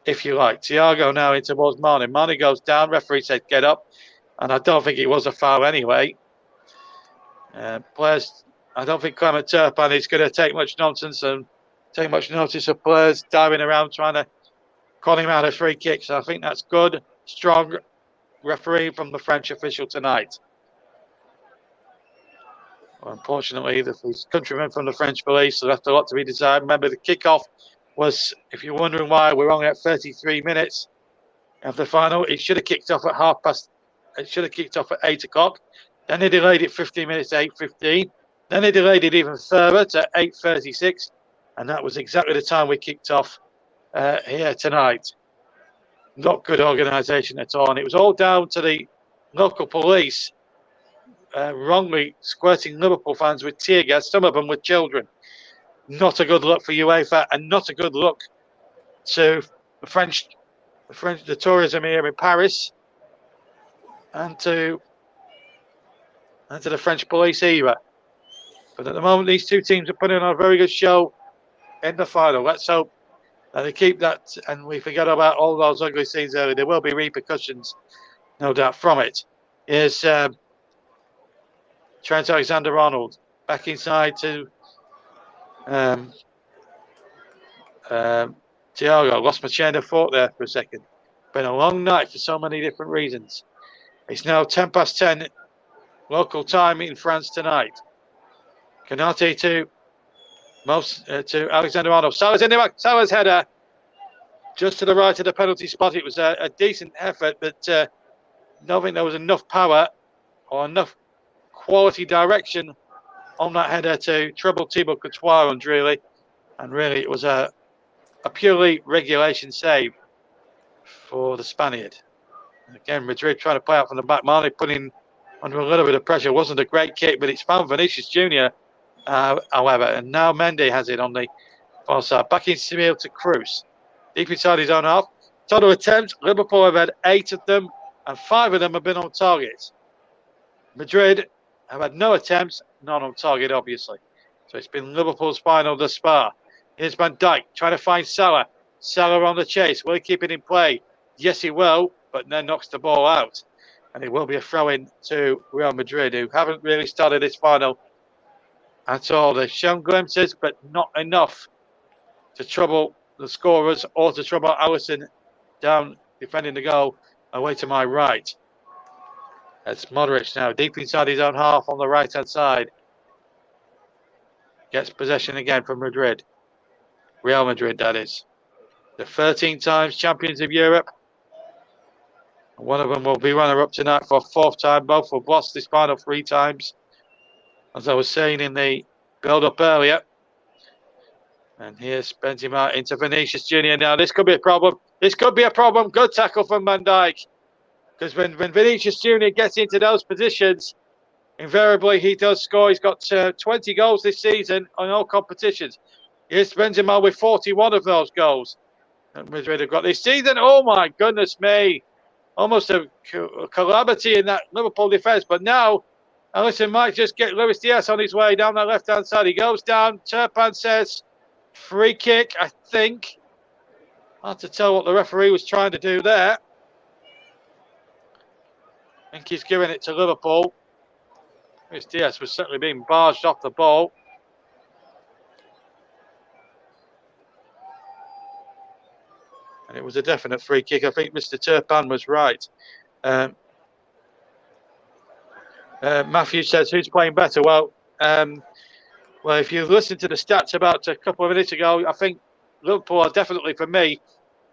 if you like. Thiago now in towards Mane. Mane goes down. Referee said get up. And I don't think it was a foul anyway. Players, I don't think Clement Turpin is going to take much nonsense and take much notice of players diving around trying to call him out of free kicks. So I think that's good, strong referee from the French official tonight. Well, unfortunately, his countrymen from the French police left a lot to be desired. Remember, the kickoff was, if you're wondering why we're only at 33 minutes of the final, it should have kicked off at It should have kicked off at 8 o'clock. Then they delayed it 15 minutes to 8:15. Then they delayed it even further to 8:36. And that was exactly the time we kicked off here tonight. Not good organisation at all. And it was all down to the local police wrongly squirting Liverpool fans with tear gas, some of them with children. Not a good look for UEFA and not a good look to the tourism here in Paris and to the French police either. But at the moment, these two teams are putting on a very good show in the final. Let's hope that they keep that and we forget about all those ugly scenes earlier. There will be repercussions, no doubt, from it. Here's Trent Alexander-Arnold back inside to Thiago. Lost my chain of thought there for a second. Been a long night for so many different reasons. It's now 10:10 local time in France tonight. Kanate to Alexander-Arnold. Salah's in the back. Salah's header just to the right of the penalty spot. It was a decent effort, but don't think there was enough power or enough quality direction on that header to trouble Thibaut Courtois really. And really, it was a purely regulation save for the Spaniard. And again, Madrid trying to play out from the back. Mane putting under a little bit of pressure. Wasn't a great kick, but it's found Vinicius Jr., however. And now Mendy has it on the far side. Back in Seville to Cruz. Deep inside his own half. Total attempts. Liverpool have had 8 of them, and 5 of them have been on target. Madrid have had no attempts, none on target, obviously. So it's been Liverpool's final thus far. Here's Van Dijk trying to find Salah. Salah on the chase. Will he keep it in play? Yes, he will, but then knocks the ball out. And it will be a throw-in to Real Madrid, who haven't really started this final at all. They've shown glimpses, but not enough to trouble the scorers or to trouble Alisson down defending the goal away to my right. That's Modric now, deep inside his own half on the right-hand side. Gets possession again from Madrid. Real Madrid, that is. The 13 times champions of Europe. One of them will be runner-up tonight for a 4th time. Both have lost this final 3 times, as I was saying in the build-up earlier. And here's Benzema into Vinicius Jr. Now, this could be a problem. This could be a problem. Good tackle from Van Dijk. Because when Vinicius Jr. gets into those positions, invariably he does score. He's got 20 goals this season on all competitions. Here's Benzema with 41 of those goals. And Madrid have got this season. Oh, my goodness me. almost a calamity in that Liverpool defence. But now, Alisson might just get Luis Diaz on his way down that left-hand side. He goes down. Turpan says, free kick, I think. Hard to tell what the referee was trying to do there. I think he's giving it to Liverpool. Luis Diaz was certainly being barged off the ball. And it was a definite free kick. I think Mr. Turpan was right. Matthew says, who's playing better? Well, if you listen to the stats about a couple of minutes ago, I think Liverpool are definitely, for me,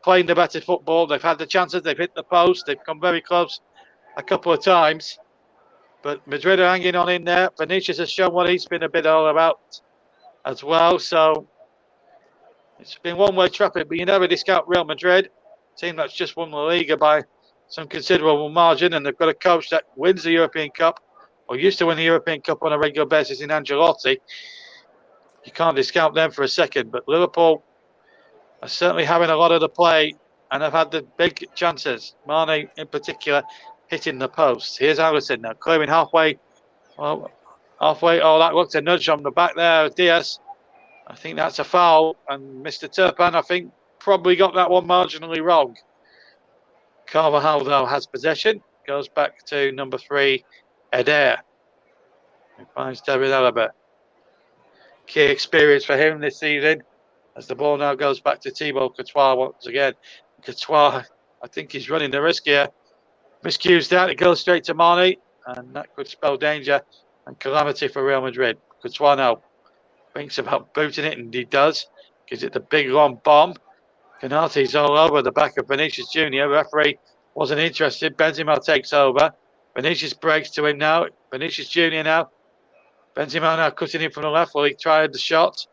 playing the better football. They've had the chances, they've hit the post, they've come very close a couple of times. But Madrid are hanging on in there. Vinicius has shown what he's been a bit all about as well. So it's been one-way traffic, but you never discount Real Madrid, a team that's just won La Liga by some considerable margin, and they've got a coach that wins the European Cup, or used to win the European Cup on a regular basis in Ancelotti. You can't discount them for a second, but Liverpool are certainly having a lot of the play and have had the big chances. Mane, in particular, hitting the post. Here's Alisson now, clearing halfway. Well, halfway. Oh, that looked a nudge on the back there. Diaz. I think that's a foul. And Mr. Turpan, I think, probably got that one marginally wrong. Carvajal, though, has possession. Goes back to number 3, Eder. He finds David Alaba. Key experience for him this season, as the ball now goes back to Thibaut Courtois once again. Courtois, I think he's running the risk here. Miscues that, it goes straight to Mane, and that could spell danger and calamity for Real Madrid. Courtois now thinks about booting it, and he does. Gives it the big long bomb. Canate's all over the back of Vinicius Jr. Referee wasn't interested. Benzema takes over. Vinicius breaks to him now. Vinicius Jr. now. Benzema now cutting in from the left while he tried the shot.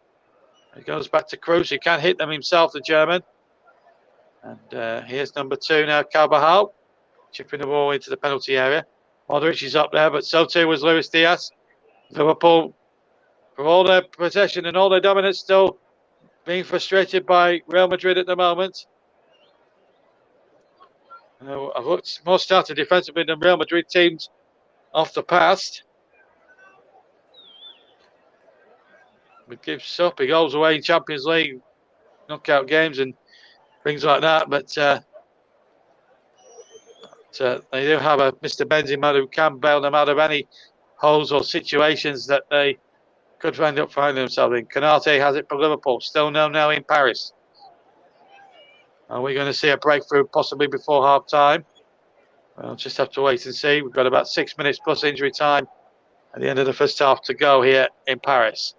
He goes back to Cruz. He can't hit them himself, the German. And here's number 2 now, Carvajal. Chipping the ball into the penalty area. Modric is up there, but so too was Luis Diaz. Liverpool, for all their possession and all their dominance, still being frustrated by Real Madrid at the moment. I've looked more started defensively than Real Madrid teams off the past. But gives up. He goes away in Champions League, knockout games and things like that. But they do have a Mr. Benzema who can bail them out of any holes or situations that they could end up finding themselves in. Canate has it for Liverpool. Still no now in Paris. Are we going to see a breakthrough possibly before half time? We'll just have to wait and see. We've got about 6 minutes plus injury time at the end of the first half to go here in Paris.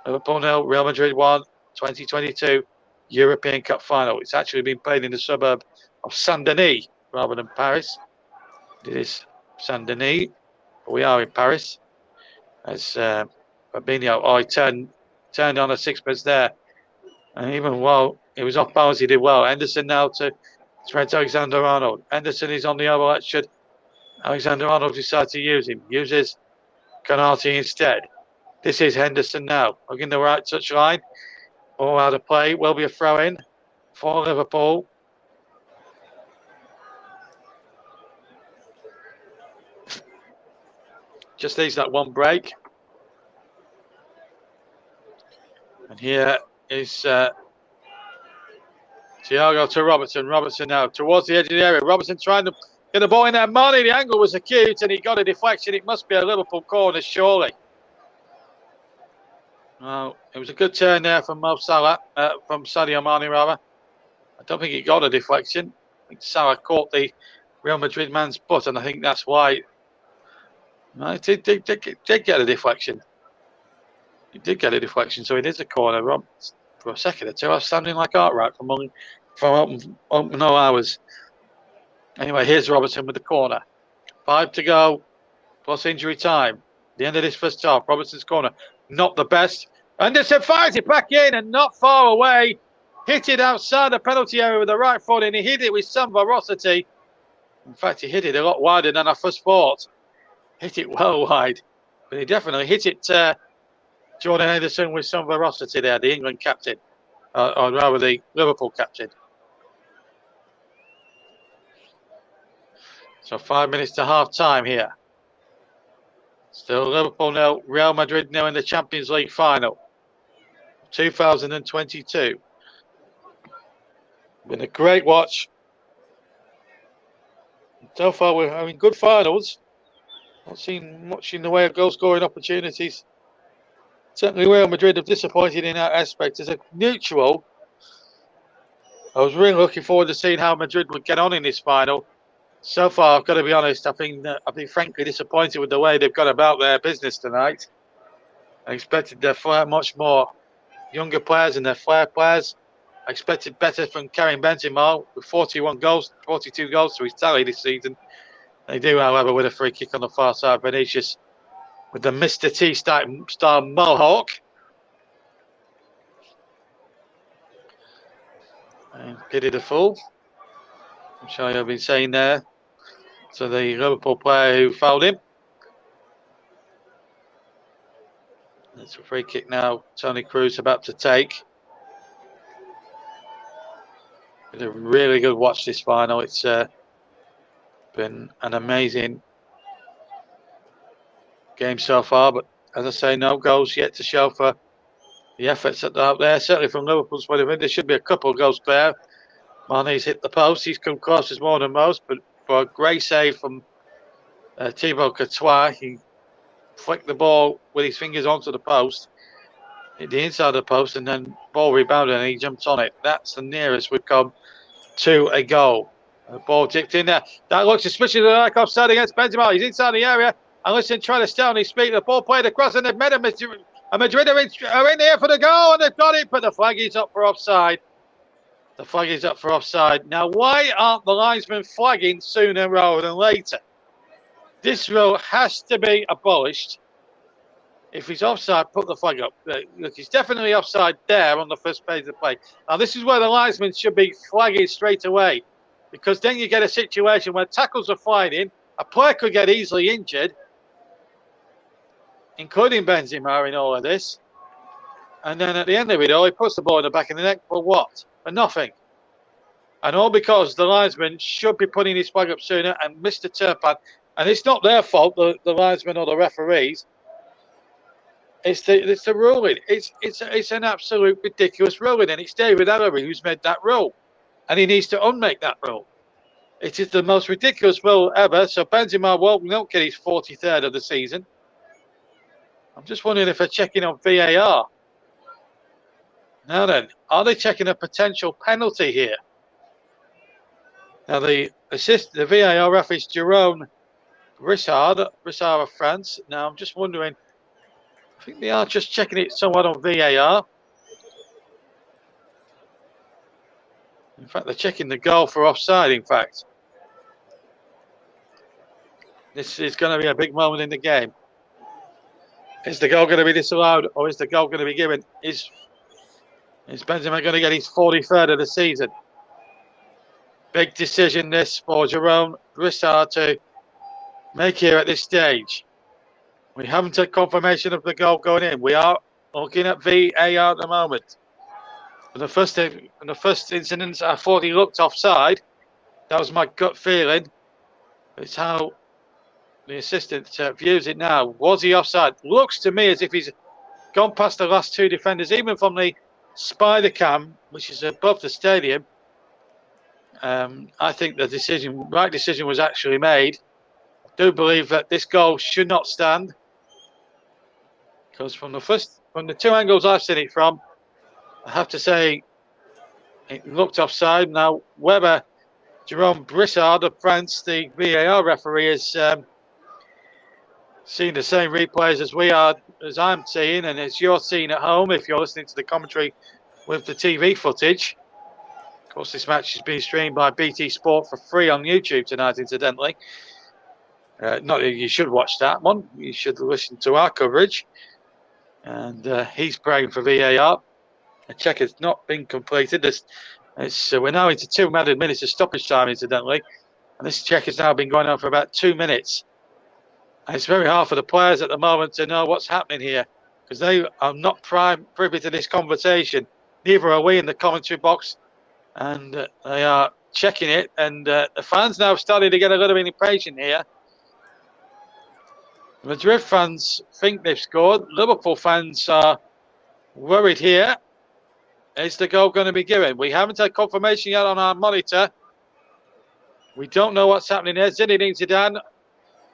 Liverpool 0, Real Madrid 1, 2022 European Cup final. It's actually been played in the suburb of Saint-Denis rather than Paris. It is Saint-Denis, but we are in Paris. As Fabinho, he turned on a sixpence there. And even while he was off balance, he did well. Henderson now to Trent Alexander-Arnold. Henderson is on the overlap. Should Alexander-Arnold decide to use him? Uses Canate instead. This is Henderson now, hugging the right touch line. All out of play. Will be a throw-in for Liverpool. Just needs that one break. And here is Thiago to Robertson. Robertson now towards the edge of the area. Robertson trying to get the ball in there. Mane, the angle was acute and he got a deflection. It must be a Liverpool corner, surely. Well, it was a good turn there from from Sadio Mane, rather. I don't think he got a deflection. I think Salah caught the Real Madrid man's butt, and I think that's why. No, he did get a deflection. He did get a deflection, so it is a corner. For a second or two, I was sounding like Artwright from open no hours. Anyway, here's Robertson with the corner. 5 to go, plus injury time. The end of this first half, Robertson's corner. Not the best. Anderson fires it back in and not far away. Hit it outside the penalty area with the right foot, and he hit it with some ferocity. In fact, he hit it a lot wider than I first thought. Hit it well wide. But he definitely hit it, Jordan Henderson, with some ferocity there, the England captain. Or rather, the Liverpool captain. So 5 minutes to half time here. Still Liverpool 0, Real Madrid 0 in the Champions League final. 2022. Been a great watch. So far we're having good finals. Not seen much in the way of goal scoring opportunities. Certainly Real Madrid have disappointed in that aspect. As a neutral, I was really looking forward to seeing how Madrid would get on in this final. So far, I've got to be honest, I've been frankly disappointed with the way they've gone about their business tonight. I expected their much more younger players and their flair players. I expected better from Karim Benzema with 41 goals, 42 goals to his tally this season. They do, however, with a free kick on the far side. Vinicius with the Mr. T style mohawk. And pity the fool. I'm sure I've been saying there. So the Liverpool player who fouled him. It's a free kick now. Toni Kroos about to take. It's a really good watch this final. It's been an amazing game so far, but as I say, no goals yet to show for the efforts that are out there. Certainly from Liverpool's point of view, there should be a couple of goals clear. Mane's hit the post. He's come closest more than most, but for a great save from Thibaut Courtois, he flicked the ball with his fingers onto the post, hit the inside of the post, and then ball rebounded and he jumped on it. That's the nearest we've come to a goal. The ball dipped in there. That looks suspiciously like offside against Benzema. He's inside the area. And listen, trying to stay on his feet. The ball played across and they've made a Madrid are in here for the goal and they've got it, but the flag is up for offside. The flag is up for offside. Now, why aren't the linesmen flagging sooner rather than later? This rule has to be abolished. If he's offside, put the flag up. Look, he's definitely offside there on the first page of the play. Now, this is where the linesmen should be flagging straight away, because then you get a situation where tackles are flying in, a player could get easily injured, including Benzema in all of this. And then at the end of it all, he puts the ball in the back of the net for what? For nothing. And all because the linesman should be putting his flag up sooner and missed the turpan. And it's not their fault, the linesmen or the referees. It's the ruling. It's an absolute ridiculous ruling, and it's David Ellery who's made that rule, and he needs to unmake that rule. It is the most ridiculous rule ever. So Benzema won't get his 43rd of the season. I'm just wondering if they're checking on VAR. Now then, are they checking a potential penalty here? Now the VAR ref is Jerome Brissard of France. Now I'm just wondering. I think they are just checking it somewhat on VAR. In fact, they're checking the goal for offside, in fact. This is going to be a big moment in the game. Is the goal going to be disallowed or is the goal going to be given? Is Benzema going to get his 43rd of the season? Big decision this for Jerome Brissard to make here at this stage. We haven't had confirmation of the goal going in. We are looking at VAR at the moment. In the first incident, I thought he looked offside. That was my gut feeling. It's how the assistant views it now. Was he offside? Looks to me as if he's gone past the last two defenders, even from the spider cam, which is above the stadium. I think the right decision was actually made. I do believe that this goal should not stand. Because from the two angles I've seen it from, I have to say it looked offside. Now, whether Jerome Brissard of France, the VAR referee, has seen the same replays as I'm seeing, and as you're seeing at home, if you're listening to the commentary with the TV footage. Of course, this match is being streamed by BT Sport for free on YouTube tonight, incidentally. Not that you should watch that one. You should listen to our coverage. And he's praying for VAR. A check has not been completed. We're now into 2 minutes of stoppage time, incidentally. And this check has now been going on for about 2 minutes. And it's very hard for the players at the moment to know what's happening here, because they are not privy to this conversation. Neither are we in the commentary box. And they are checking it, and the fans now starting to get a little bit impatient here. Madrid fans think they've scored. Liverpool fans are worried here. Is the goal going to be given? We haven't had confirmation yet on our monitor. We don't know what's happening there. Zinedine Zidane,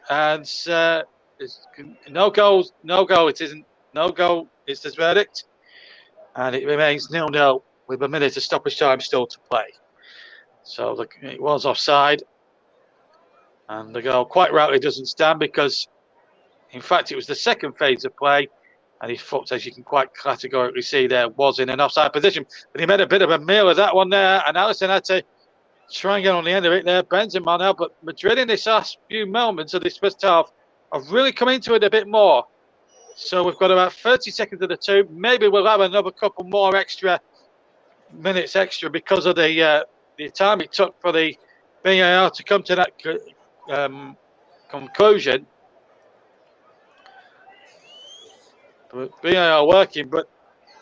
and no goals, no goal. It isn't. No goal is the verdict, and it remains 0-0 with a minute of stoppage time still to play. So it was offside, and the goal quite rightly doesn't stand because, in fact, it was the second phase of play, and his foot, as you can quite categorically see there, was in an offside position. But he made a bit of a meal of that one there, and Alisson had to try and get on the end of it there. Benzema now, but Madrid in this last few moments of this first half have really come into it a bit more. So we've got about 30 seconds of the two. Maybe we'll have another couple more extra minutes extra because of the time it took for the VAR to come to that conclusion. But VAR working, but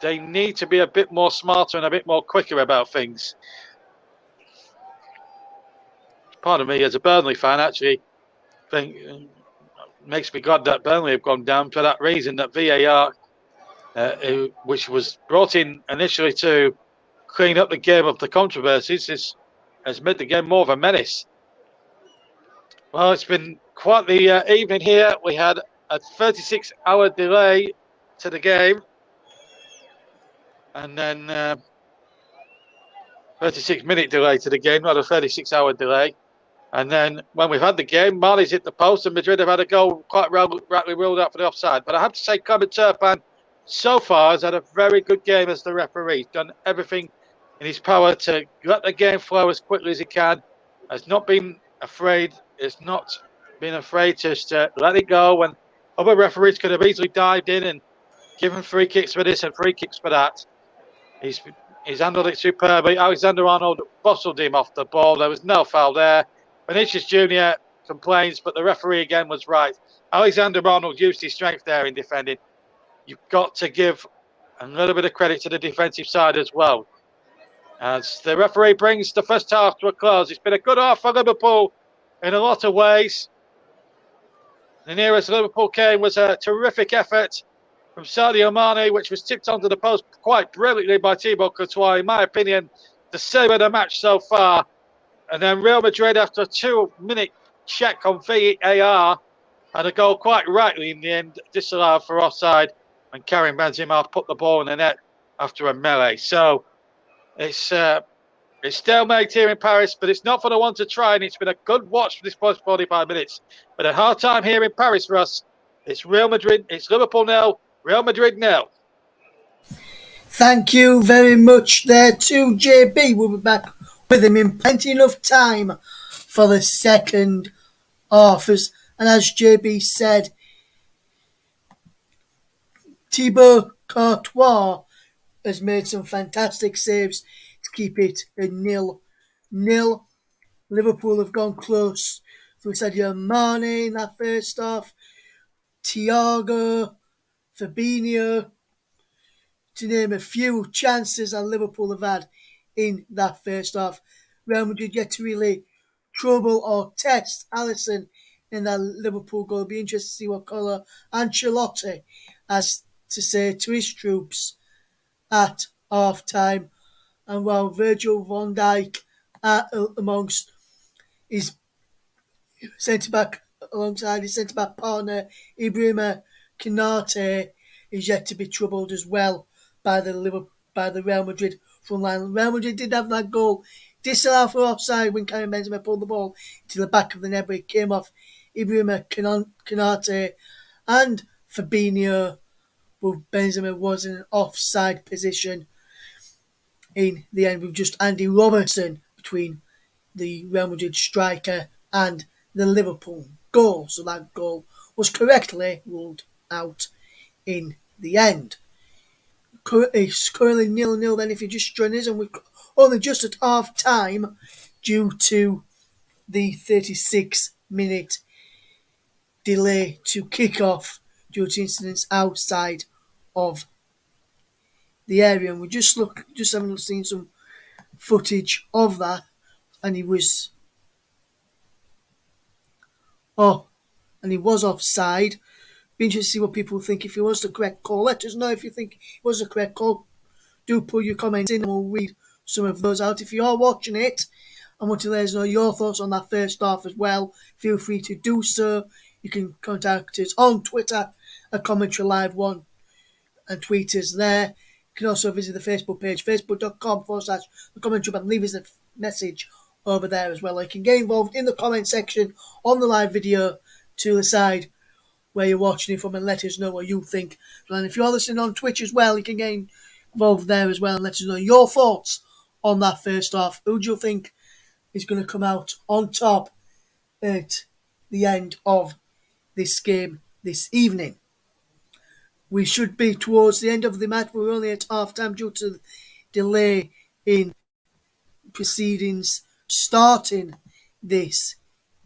they need to be a bit more smarter and a bit more quicker about things. Pardon me, as a Burnley fan, actually, think makes me glad that Burnley have gone down for that reason. That VAR, which was brought in initially to clean up the game of the controversies, has made the game more of a menace. Well, it's been quite the evening here. We had a 36-hour delay to the game, and then 36-minute delay to the game, not a 36-hour delay. And then when we've had the game, Marley's hit the post and Madrid have had a goal quite rightly ruled out for the offside. But I have to say, Clement Turpin so far has had a very good game as the referee. He's done everything in his power to let the game flow as quickly as he can. Has not been afraid. Has not been afraid just to let it go when other referees could have easily dived in and given free kicks for this and free kicks for that. He's handled it superbly. Alexander-Arnold bustled him off the ball. There was no foul there. Vinicius Junior complains, but the referee again was right. Alexander-Arnold used his strength there in defending. You've got to give a little bit of credit to the defensive side as well. As the referee brings the first half to a close, it's been a good half for Liverpool in a lot of ways. The nearest Liverpool came was a terrific effort from Sadio Mane, which was tipped onto the post quite brilliantly by Thibaut Courtois. In my opinion, the save of the match so far. And then Real Madrid, after a 2-minute check on VAR, had a goal quite rightly in the end, disallowed for offside, and Karim Benzema put the ball in the net after a melee. So it's stalemate here in Paris, but it's not for the one to try, and it's been a good watch for this first 45 minutes. But a hard time here in Paris for us. It's Real Madrid, it's Liverpool 0, Real Madrid 0. Thank you very much there to JB. We'll be back with him in plenty enough time for the second half. And as JB said, Thibaut Courtois has made some fantastic saves to keep it a 0-0. Liverpool have gone close through Sadio Mane in that first half. Thiago, Fabinho, to name a few chances that Liverpool have had in that first half. Real Madrid yet to really trouble or test Alisson in that Liverpool goal. It'll be interesting to see what Carlo Ancelotti has to say to his troops at half time. And while Virgil van Dijk amongst his centre-back, alongside his centre-back partner, Ibrahima Konate, is yet to be troubled as well by the Real Madrid front line. Real Madrid did have that goal disallowed for offside when Karim Benzema pulled the ball into the back of the net, but it came off Ibrahima Konate and Fabinho, but Benzema was in an offside position in the end with just Andy Robertson between the Real Madrid striker and the Liverpool goal. So that goal was correctly ruled out in the end. It's currently 0-0 then if you're just joining us, and we're only just at half time due to the 36-minute delay to kick off due to incidents outside of the area. And we just having seen some footage of that. and he was oh, and he was offside. Be interested to see what people think. If it was the correct call, let us know if you think it was the correct call. Do put your comments in and we'll read some of those out. If you are watching it and want to let us know your thoughts on that first half as well, feel free to do so. You can contact us on Twitter at Commentary Live 1 and tweet us there. You can also visit the Facebook page, facebook.com/the commentary, and leave us a message over there as well. You can get involved in the comment section on the live video to the side where you're watching it from and let us know what you think. And if you're listening on Twitch as well, you can get involved there as well and let us know your thoughts on that first half. Who do you think is going to come out on top at the end of this game this evening? We should be towards the end of the match. We're only at half time due to the delay in proceedings starting this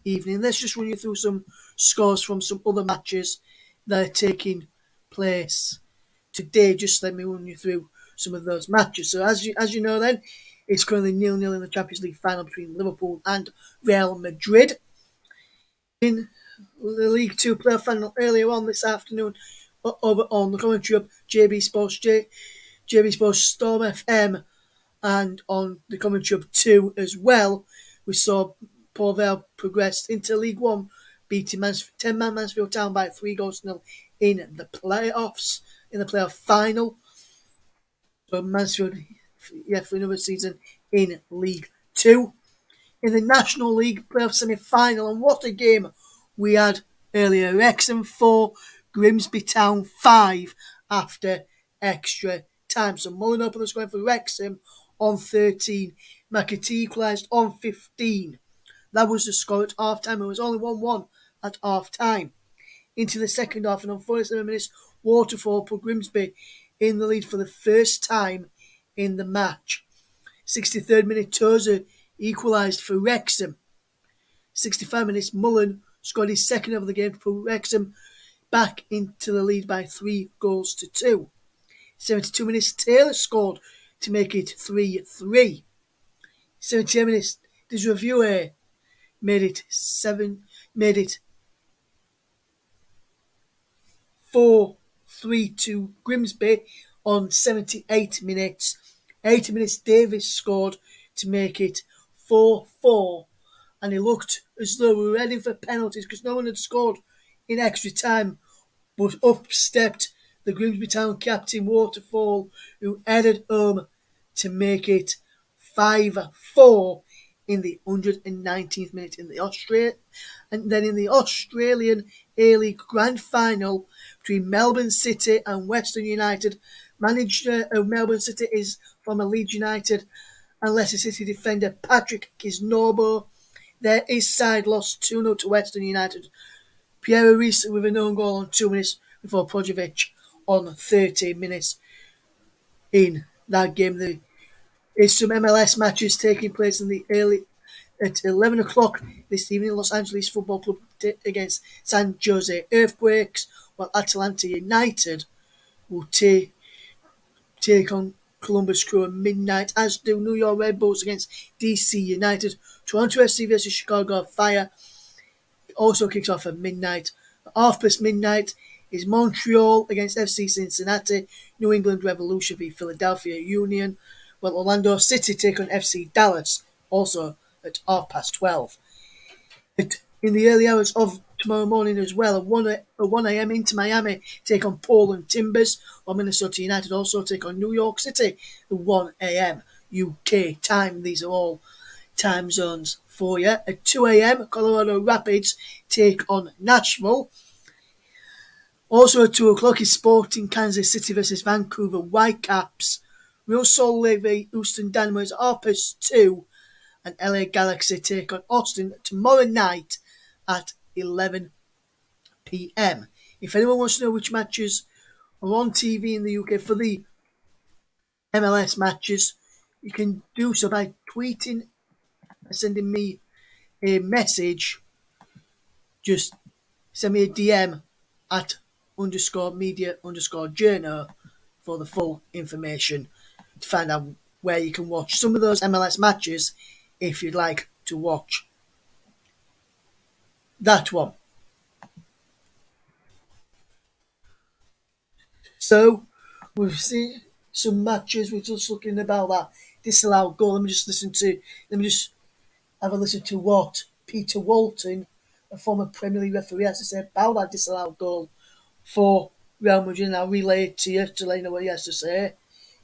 evening. Let's just run you through some scores from some other matches that are taking place today. Just let me run you through some of those matches. So as you know then, it's currently 0-0 in the Champions League final between Liverpool and Real Madrid. In the League 2 playoff final earlier on this afternoon over on the commentary of JB Sports Storm FM, and on the commentary of 2 as well, we saw Port Vale progressed into League 1, beating 10-man Mansfield Town by 3-0 in the playoffs, in the playoff final. So Mansfield, for another season in League 2. In the National League playoff semi-final, and what a game we had earlier. Wrexham 4, Grimsby Town 5 after extra time. So Mullen opened the score for Wrexham on 13. McAtee equalised on 15. That was the score at half-time. It was only 1-1 at half-time. Into the second half, and on 47 minutes, Waterfall put Grimsby in the lead for the first time in the match. 63rd minute, Tozer equalised for Wrexham. 65 minutes, Mullen scored his second of the game to put Wrexham back into the lead by 3-2. 72 minutes, Taylor scored to make it 3-3. 78 minutes, this reviewer made it 4-3 to Grimsby on 78 minutes. 80 minutes, Davis scored to make it 4-4. And it looked as though we were heading for penalties because no one had scored in extra time. But up stepped the Grimsby Town captain, Waterfall, who headed home to make it 5-4 in the 119th minute in the Australian A-League Grand Final between Melbourne City and Western United. Manager of Melbourne City is former Leeds United and Leicester City defender Patrick Kisnorbo. His side lost 2-0 to Western United. Pierre Reese with an own goal on 2 minutes before Projovic on 13 minutes in that game. There is some MLS matches taking place in the early at 11 o'clock this evening. Los Angeles Football Club against San Jose Earthquakes, while Atlanta United will take on Columbus Crew at midnight, as do New York Red Bulls against DC United. Toronto FC versus Chicago Fire also kicks off at midnight. Half past midnight is Montreal against FC Cincinnati, New England Revolution v Philadelphia Union, while Orlando City take on FC Dallas, also at 12:30. In the early hours of tomorrow morning as well, at 1 a.m. Inter Miami take on Portland Timbers, while Minnesota United also take on New York City at 1 a.m. UK time. These are all time zones for you. At 2 a.m, Colorado Rapids take on Nashville. Also at 2 o'clock is Sporting Kansas City versus Vancouver Whitecaps. Real Salt Lake v Houston Dynamo is 2:30, and LA Galaxy take on Austin tomorrow night at 11 p.m. If anyone wants to know which matches are on TV in the UK for the MLS matches, you can do so by tweeting and sending me a message. Just send me a DM at _media_journal for the full information to find out where you can watch some of those MLS matches if you'd like to watch that one. So we've seen some matches. We're just looking about that disallowed goal. Let me just have a listen to what Peter Walton, a former Premier League referee, has to say about that disallowed goal for Real Madrid. And I'll relay it to you to let you know what he has to say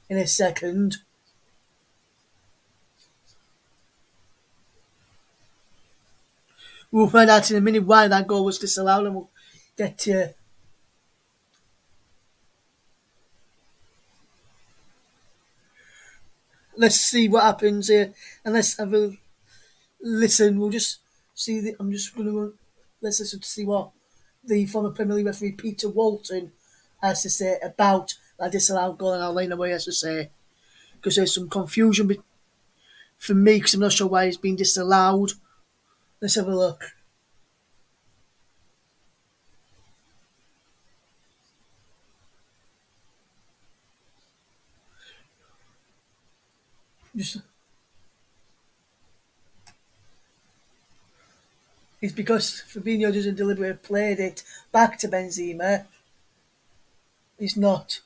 in a second. We'll find out in a minute why that goal was disallowed, and we'll get to. Let's see what happens here, and let's have a listen. We'll just see. I'm just going to let's listen to see what the former Premier League referee Peter Walton has to say about that disallowed goal, and I'll let you know what he has to say because there's some confusion for me because I'm not sure why it's been disallowed. Let's have a look. Just, it's because Fabinho doesn't deliberately played it back to Benzema. He's not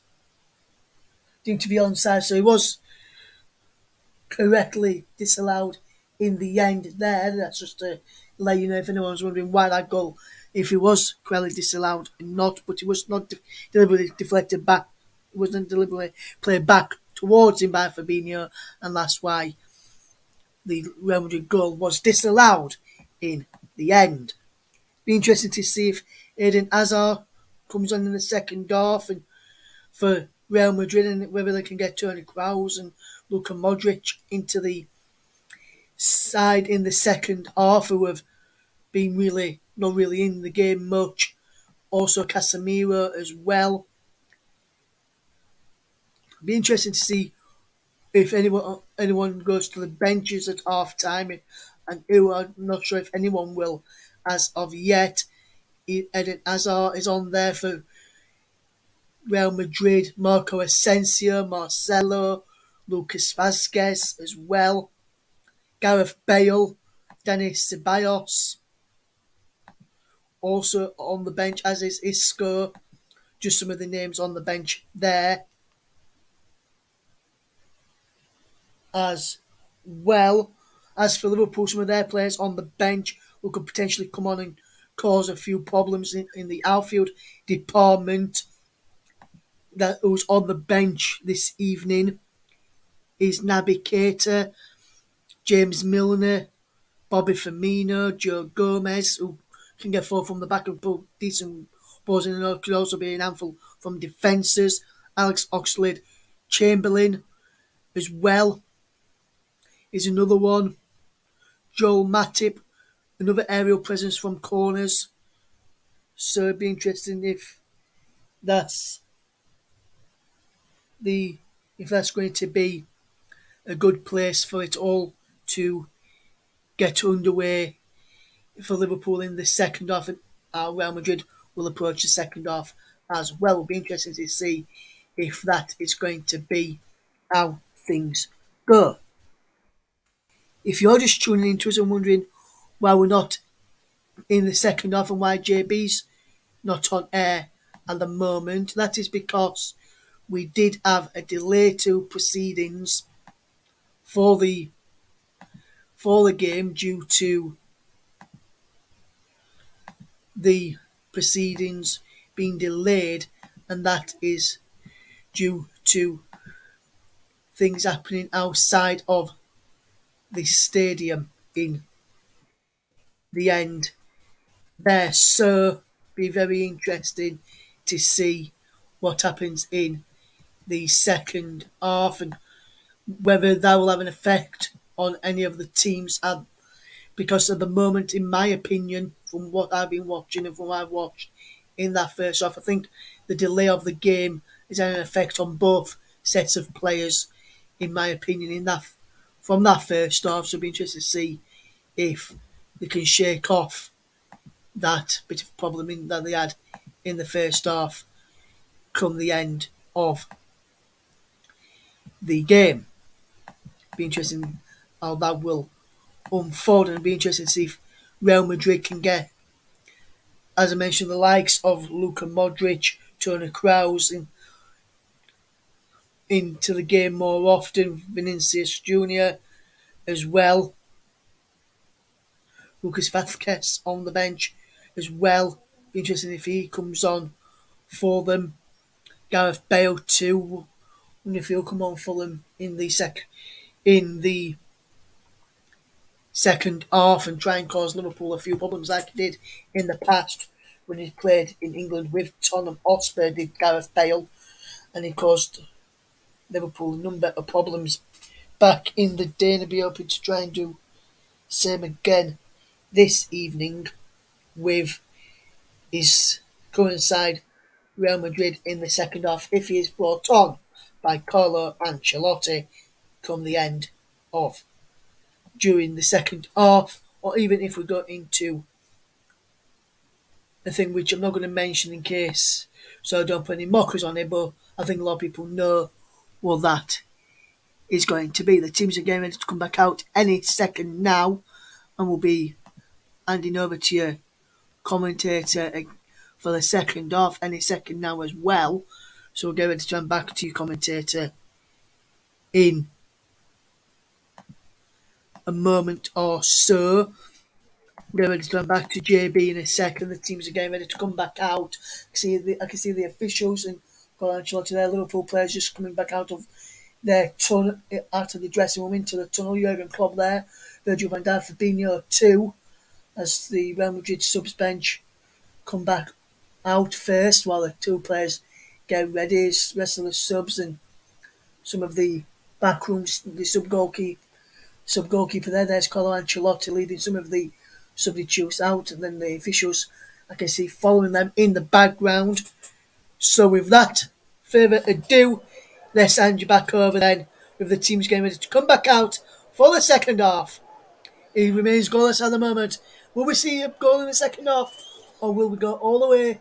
deemed to be onside, so he was correctly disallowed in the end there. That's just to let you know if anyone's wondering why that goal, if it was correctly disallowed and not, but it was not deliberately deflected back, it wasn't deliberately played back towards him by Fabinho, and that's why the Real Madrid goal was disallowed in the end. Be interesting to see if Eden Hazard comes on in the second half and for Real Madrid and whether they can get Toni Kroos and Luka Modric into the side in the second half who have been really not really in the game much. Also Casemiro as well. Be interesting to see if anyone goes to the benches at half time and who I'm not sure if anyone will as of yet. Eden Hazard is on there for Real Madrid, Marco Asensio, Marcelo, Lucas Vazquez as well, Gareth Bale, Denis Ceballos, also on the bench, as is Isco. Just some of the names on the bench there as well. As for Liverpool, some of their players on the bench who could potentially come on and cause a few problems in the outfield department. That who's on the bench this evening is Naby Keita, James Milner, Bobby Firmino, Joe Gomez, who can get forward from the back and put decent balls in, and could also be an handful from defences. Alex Oxlade-Chamberlain as well is another one. Joel Matip, another aerial presence from corners. So it'd be interesting that's if that's going to be a good place for it all to get underway for Liverpool in the second half, and Real Madrid will approach the second half as well. It'll be interesting to see if that is going to be how things go. If you're just tuning into us and wondering why we're not in the second half and why JB's not on air at the moment, that is because we did have a delay to proceedings for the game due to the proceedings being delayed, and that is due to things happening outside of the stadium in the end there. So be very interesting to see what happens in the second half and whether that will have an effect on any of the teams. Because at the moment, in my opinion, from what I've been watching and from what I've watched in that first half, I think the delay of the game is having an effect on both sets of players, in my opinion, in that from that first half. So it'll be interesting to see if they can shake off that bit of problem that they had in the first half come the end of the game. Be interesting how that will unfold, and it'll be interesting to see if Real Madrid can get, as I mentioned, the likes of Luka Modric, Toni Kroos into the game more often, Vinicius Junior as well, Lucas Vazquez on the bench as well. Be interesting if he comes on for them. Gareth Bale too. Wonder if he'll come on for them in the second half and try and cause Liverpool a few problems like he did in the past when he played in England with Tottenham Hotspur, did Gareth Bale, and he caused Liverpool a number of problems back in the day, and I'll be hoping to try and do same again this evening with his current side Real Madrid in the second half if he is brought on by Carlo Ancelotti come the end of during the second half, or even if we go into a thing which I'm not going to mention in case so I don't put any mockers on it, but I think a lot of people know what that is going to be. The teams are getting ready to come back out any second now, and we'll be handing over to your commentator for the second half any second now as well. So we'll get ready to turn back to your commentator in a moment or so. We're ready to turn back to JB in a second. The teams are getting ready to come back out. I can see the officials and Ancelotti, their Liverpool players just coming back out of their out of the dressing room into the tunnel. Jurgen Klopp there, Virgil van Dijk, Fabinho too, as the Real Madrid subs bench come back out first while the two players get ready. The rest of the subs and some of the back rooms, the sub goalkeeper there's Carlo Ancelotti leading some of the substitutes out, and then the officials I can see following them in the background. So with that further ado, let's hand you back over then with the teams getting ready to come back out for the second half. He remains goalless at the moment. Will we see a goal in the second half, or will we go all the way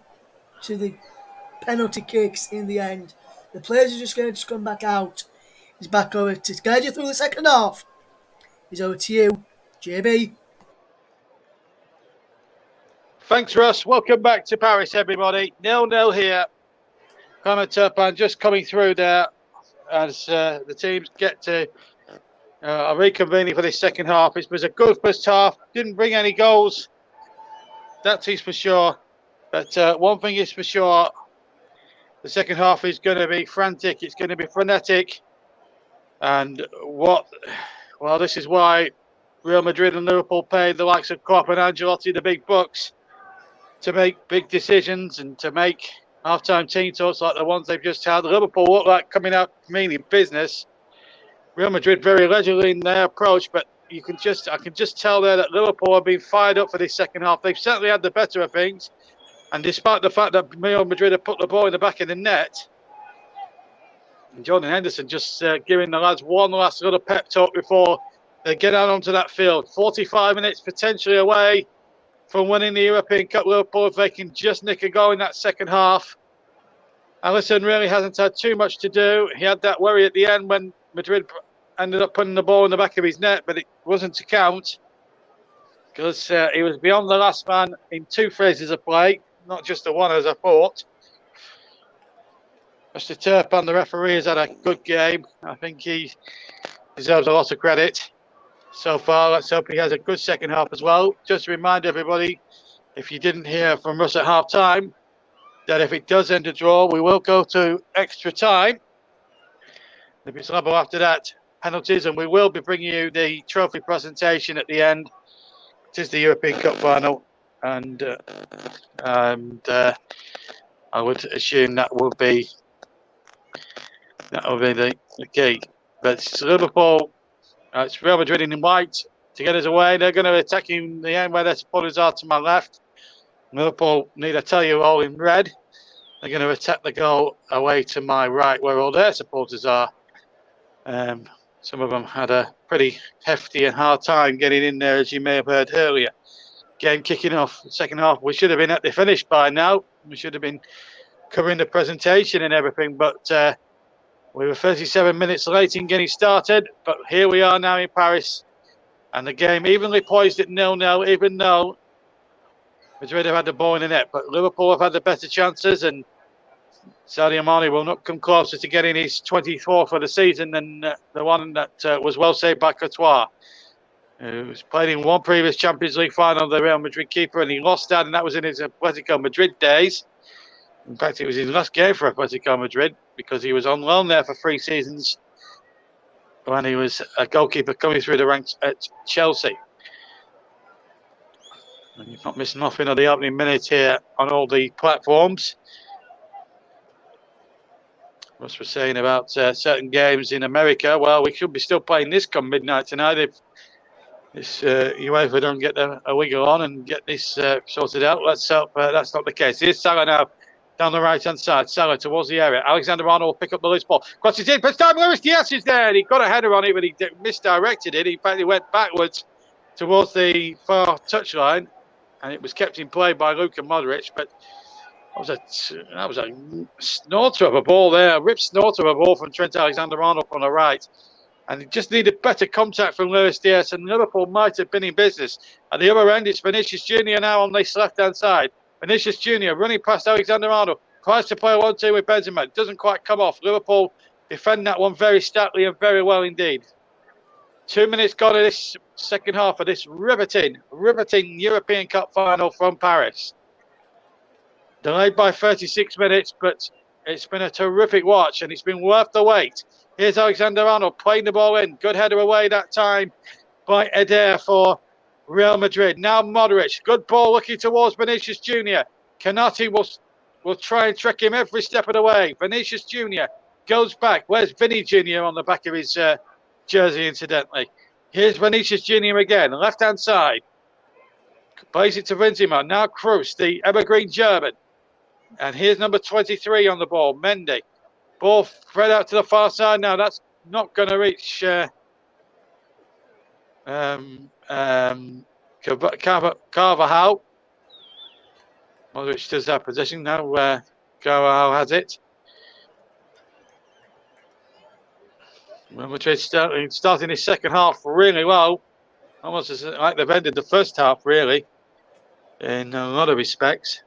to the penalty kicks in the end? The players are just going to come back out. He's back over to guide you through the second half. He's over to you, JB. Thanks, Russ. Welcome back to Paris, everybody. 0-0 here. Clement Turpin just coming through there as the teams get to reconvening for this second half. It was a good first half. Didn't bring any goals. That is for sure. But one thing is for sure, the second half is going to be frantic. It's going to be frenetic. And this is why Real Madrid and Liverpool paid the likes of Klopp and Ancelotti the big bucks to make big decisions and to make half-time team talks like the ones they've just had. Liverpool look like coming out mainly business. Real Madrid very leisurely in their approach, but I can just tell there that Liverpool have been fired up for this second half. They've certainly had the better of things, and despite the fact that Real Madrid have put the ball in the back of the net, Jordan Henderson just giving the lads one last little pep talk before they get out onto that field. 45 minutes potentially away from winning the European Cup. Liverpool, if they can just nick a goal in that second half. Alisson really hasn't had too much to do. He had that worry at the end when Madrid ended up putting the ball in the back of his net, but it wasn't to count because he was beyond the last man in two phases of play, not just the one as I thought. Mr. Turpin, the referee, has had a good game. I think he deserves a lot of credit so far. Let's hope he has a good second half as well. Just to remind everybody, if you didn't hear from us at half time, that if it does end a draw, we will go to extra time. If it's level after that, penalties, and we will be bringing you the trophy presentation at the end. It is the European Cup final, and I would assume that will be the key. But it's Liverpool. It's Real Madrid in white to get us away. They're going to be attacking the end where their supporters are to my left. Liverpool, need I tell you, all in red. They're going to attack the goal away to my right where all their supporters are. Some of them had a pretty hefty and hard time getting in there, as you may have heard earlier. Game kicking off, second half. We should have been at the finish by now. We should have been covering the presentation and everything, but we were 37 minutes late in getting started, but here we are now in Paris, And the game evenly poised at 0-0, even though Madrid have had the ball in the net. But Liverpool have had the better chances, and Sadio Mane will not come closer to getting his 24th for the season than the one that was well saved by Courtois, who was played in one previous Champions League final, the Real Madrid keeper, and he lost that, and that was in his Atletico Madrid days. In fact, it was his last game for Atletico Madrid because he was on loan there for 3 seasons when he was a goalkeeper coming through the ranks at Chelsea. And you've not missed nothing of the opening minutes here on all the platforms. What we're saying about certain games in America, well, we should be still playing this come midnight tonight if this UEFA don't get a wiggle on and get this sorted out. Let's hope that's not the case. Here's Salah now down the right-hand side. Salah towards the area. Alexander-Arnold will pick up the loose ball. Crosses in, but time Luis Diaz is there, and he got a header on it, but he misdirected it. In fact, he went backwards towards the far touchline, and it was kept in play by Luka Modric, but that was a snorter of a ball there, a ripped snorter of a ball from Trent Alexander-Arnold from the right. And it just needed better contact from Luis Diaz, and Liverpool might have been in business. At the other end, it's Vinicius Junior now on this left-hand side. Vinicius Junior running past Alexander-Arnold, tries to play 1-2 with Benzema. It doesn't quite come off. Liverpool defend that one very stoutly and very well indeed. 2 minutes gone in this second half of this riveting European Cup final from Paris. Delayed by 36 minutes, but it's been a terrific watch, and it's been worth the wait. Here's Alexander-Arnold playing the ball in. Good header away that time by Eder for Real Madrid. Now Modric. Good ball looking towards Vinicius Junior. Canati will try and trick him every step of the way. Vinicius Junior goes back. Where's Vinny Junior on the back of his jersey, incidentally? Here's Vinicius Junior again. Left-hand side. Plays it to Benzema. Now Kroos, the evergreen German. And here's number 23 on the ball, Mendy. Ball spread out to the far side now. That's not going to reach Carvajal. Modric does that position now. Carvajal has it. Real Madrid starting his second half really well. Almost like they've ended the first half, really, in a lot of respects.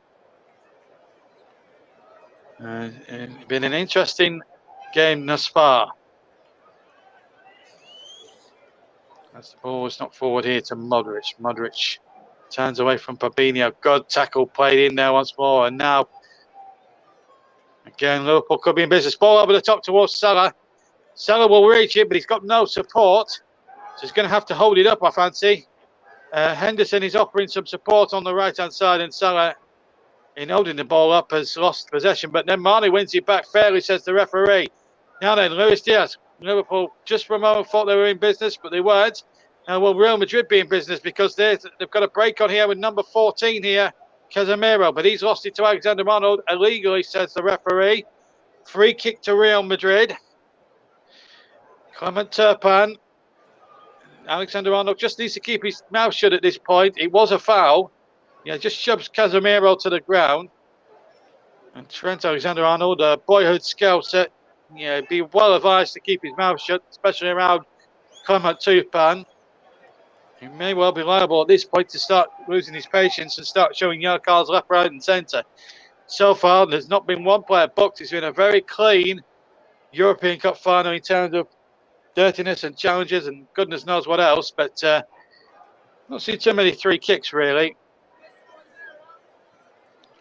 It's been an interesting game thus far. As the ball is not forward here to Modric. Modric turns away from Fabinho. Good tackle played in there once more. And now, again, Liverpool could be in business. Ball over the top towards Salah. Salah will reach it, but he's got no support. So he's going to have to hold it up, I fancy. Henderson is offering some support on the right-hand side, and Salah, in holding the ball up, has lost possession. But then Mane wins it back fairly, says the referee. Now then, Luis Diaz. Liverpool just for a moment thought they were in business, but they weren't. Now will Real Madrid be in business because they've got a break on here with number 14 here, Casemiro. But he's lost it to Alexander-Arnold illegally, says the referee. Free kick to Real Madrid. Clement Turpin. Alexander-Arnold just needs to keep his mouth shut at this point. It was a foul. Yeah, just shoves Casemiro to the ground. And Trent Alexander-Arnold, a boyhood scouser, be well advised to keep his mouth shut, especially around Clement Turpin. He may well be liable at this point to start losing his patience and start showing yellow cards left, right, and centre. So far, there's not been one player booked. It's been a very clean European Cup final in terms of dirtiness and challenges and goodness knows what else. But not seen too many free kicks, really.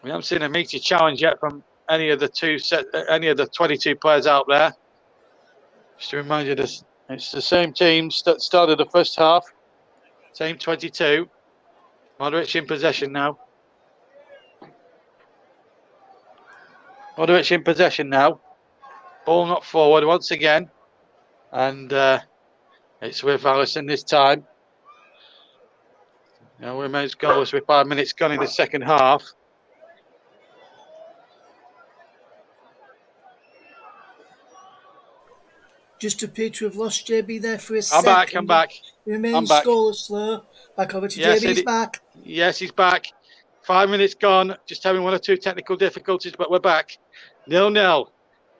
We haven't seen a meaty challenge yet from any of the 22 players out there. Just to remind you, it's the same teams that started the first half. Same 22. Modric in possession now. Modric in possession now. Ball not forward once again. And it's with Alisson this time. Now remains goalless with 5 minutes gone in the second half. Just appear to have lost JB there for a second. I'm back. He remains scoreless, though. Back over to JB. He's back. Yes, he's back. 5 minutes gone. Just having one or two technical difficulties, but we're back. 0-0.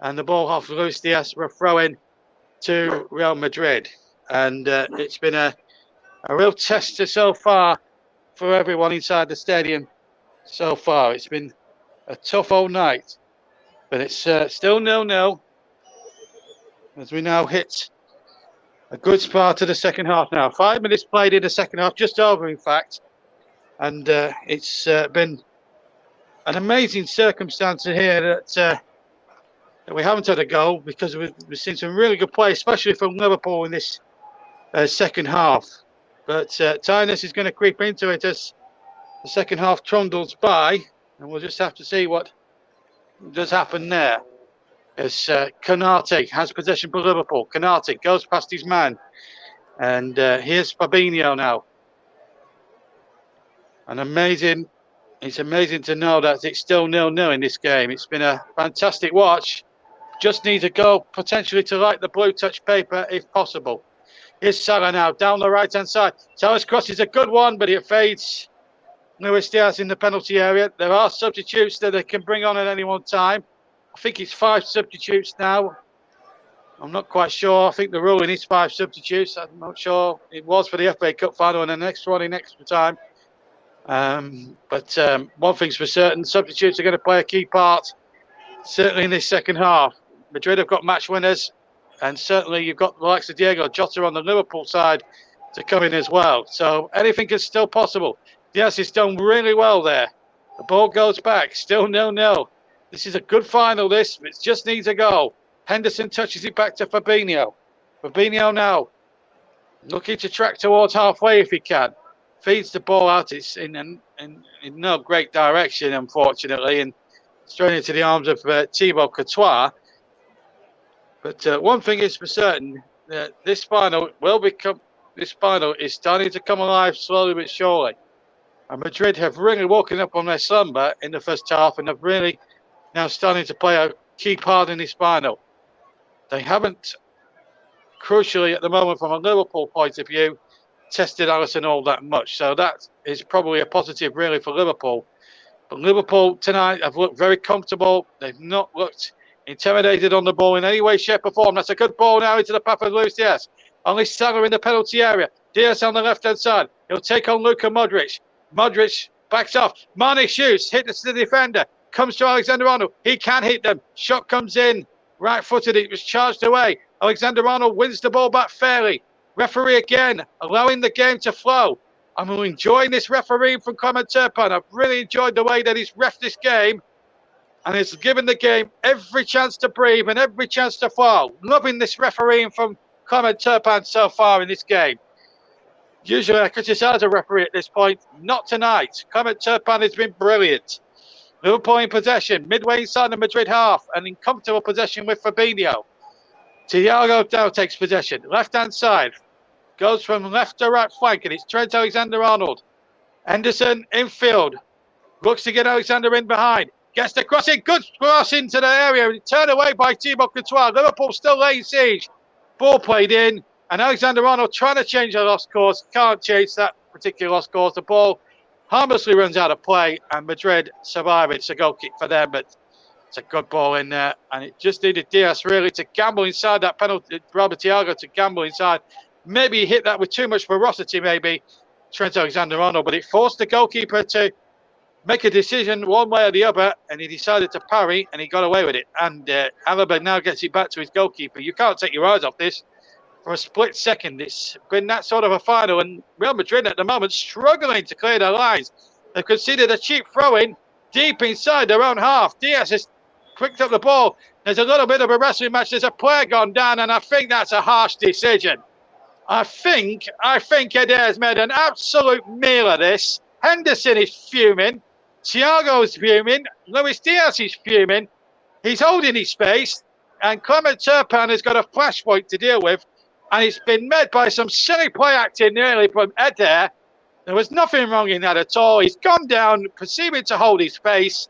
And the ball off Luis Diaz for a throw-in to Real Madrid. And it's been a a real tester so far for everyone inside the stadium so far. It's been a tough old night, but it's still 0-0 as we now hit a good start of the second half now. 5 minutes played in the second half, just over in fact, and it's been an amazing circumstance here that we haven't had a goal, because we've seen some really good play, especially from Liverpool in this second half. But tiredness is going to creep into it as the second half trundles by, and we'll just have to see what does happen there. As Konate has possession for Liverpool. Konate goes past his man, and here's Fabinho now. And it's amazing to know that it's still 0-0 in this game. It's been a fantastic watch. Just needs a goal potentially to light the blue touch paper if possible. Here's Salah now down the right hand side. Salah's cross is a good one, but it fades. Luis Diaz in the penalty area. There are substitutes that they can bring on at any one time. I think it's 5 substitutes now. I'm not quite sure. I think the ruling is 5 substitutes. I'm not sure. It was for the FA Cup final and the next one in extra time. But one thing's for certain, substitutes are going to play a key part, certainly in this second half. Madrid have got match winners, and certainly you've got the likes of Diego Jota on the Liverpool side to come in as well. So anything is still possible. Diaz has done really well there. The ball goes back, still 0-0. This is a good final, this. It just needs a goal. Henderson touches it back to Fabinho. Fabinho now looking to track towards halfway if he can. Feeds the ball out. It's in no great direction, unfortunately, and straight into the arms of Thibaut Courtois. But one thing is for certain, this final is starting to come alive slowly but surely. And Madrid have really woken up from their slumber in the first half and have really now starting to play a key part in this final. They haven't, crucially at the moment from a Liverpool point of view, tested Alisson all that much. So that is probably a positive really for Liverpool. But Liverpool tonight have looked very comfortable. They've not looked intimidated on the ball in any way, shape or form. That's a good ball now into the path of Luis Diaz. Only Salah in the penalty area. Diaz on the left-hand side. He'll take on Luka Modric. Modric backs off. Mane shoots, hits the defender. Comes to Alexander-Arnold. He can hit them. Shot comes in. Right-footed. It was charged away. Alexander-Arnold wins the ball back fairly. Referee again, allowing the game to flow. I'm enjoying this refereeing from Clement Turpin. I've really enjoyed the way that he's reffed this game. And it's given the game every chance to breathe and every chance to flow. Loving this refereeing from Clement Turpin so far in this game. Usually I criticise a referee at this point. Not tonight. Clement Turpin has been brilliant. Liverpool in possession, midway inside the Madrid half, and in comfortable possession with Fabinho. Thiago now takes possession. Left-hand side. Goes from left to right flank, and it's Trent Alexander-Arnold. Henderson infield. Looks to get Alexander in behind. Gets the cross in. Good cross into the area. Turned away by Thibaut Courtois. Liverpool still laying siege. Ball played in. And Alexander-Arnold trying to change the lost course. Can't change that particular lost course. The ball harmlessly runs out of play. And Madrid survive. It's a goal kick for them. But it's a good ball in there. And it just needed Diaz really to gamble inside that penalty. Robert Thiago to gamble inside. Maybe he hit that with too much ferocity, maybe, Trent Alexander-Arnold. But it forced the goalkeeper to make a decision one way or the other. And he decided to parry. And he got away with it. And Alaba now gets it back to his goalkeeper. You can't take your eyes off this. For a split second, it's been that sort of a final, and Real Madrid at the moment struggling to clear their lines. They've conceded a cheap throw-in deep inside their own half. Diaz has picked up the ball. There's a little bit of a wrestling match. There's a player gone down, and I think that's a harsh decision. I think Eder's made an absolute meal of this. Henderson is fuming. Thiago's fuming. Luis Diaz is fuming. He's holding his space, and Clement Turpin has got a flashpoint to deal with. And it's been met by some silly play acting nearly from Eder. There was nothing wrong in that at all. He's gone down, perceiving to hold his face.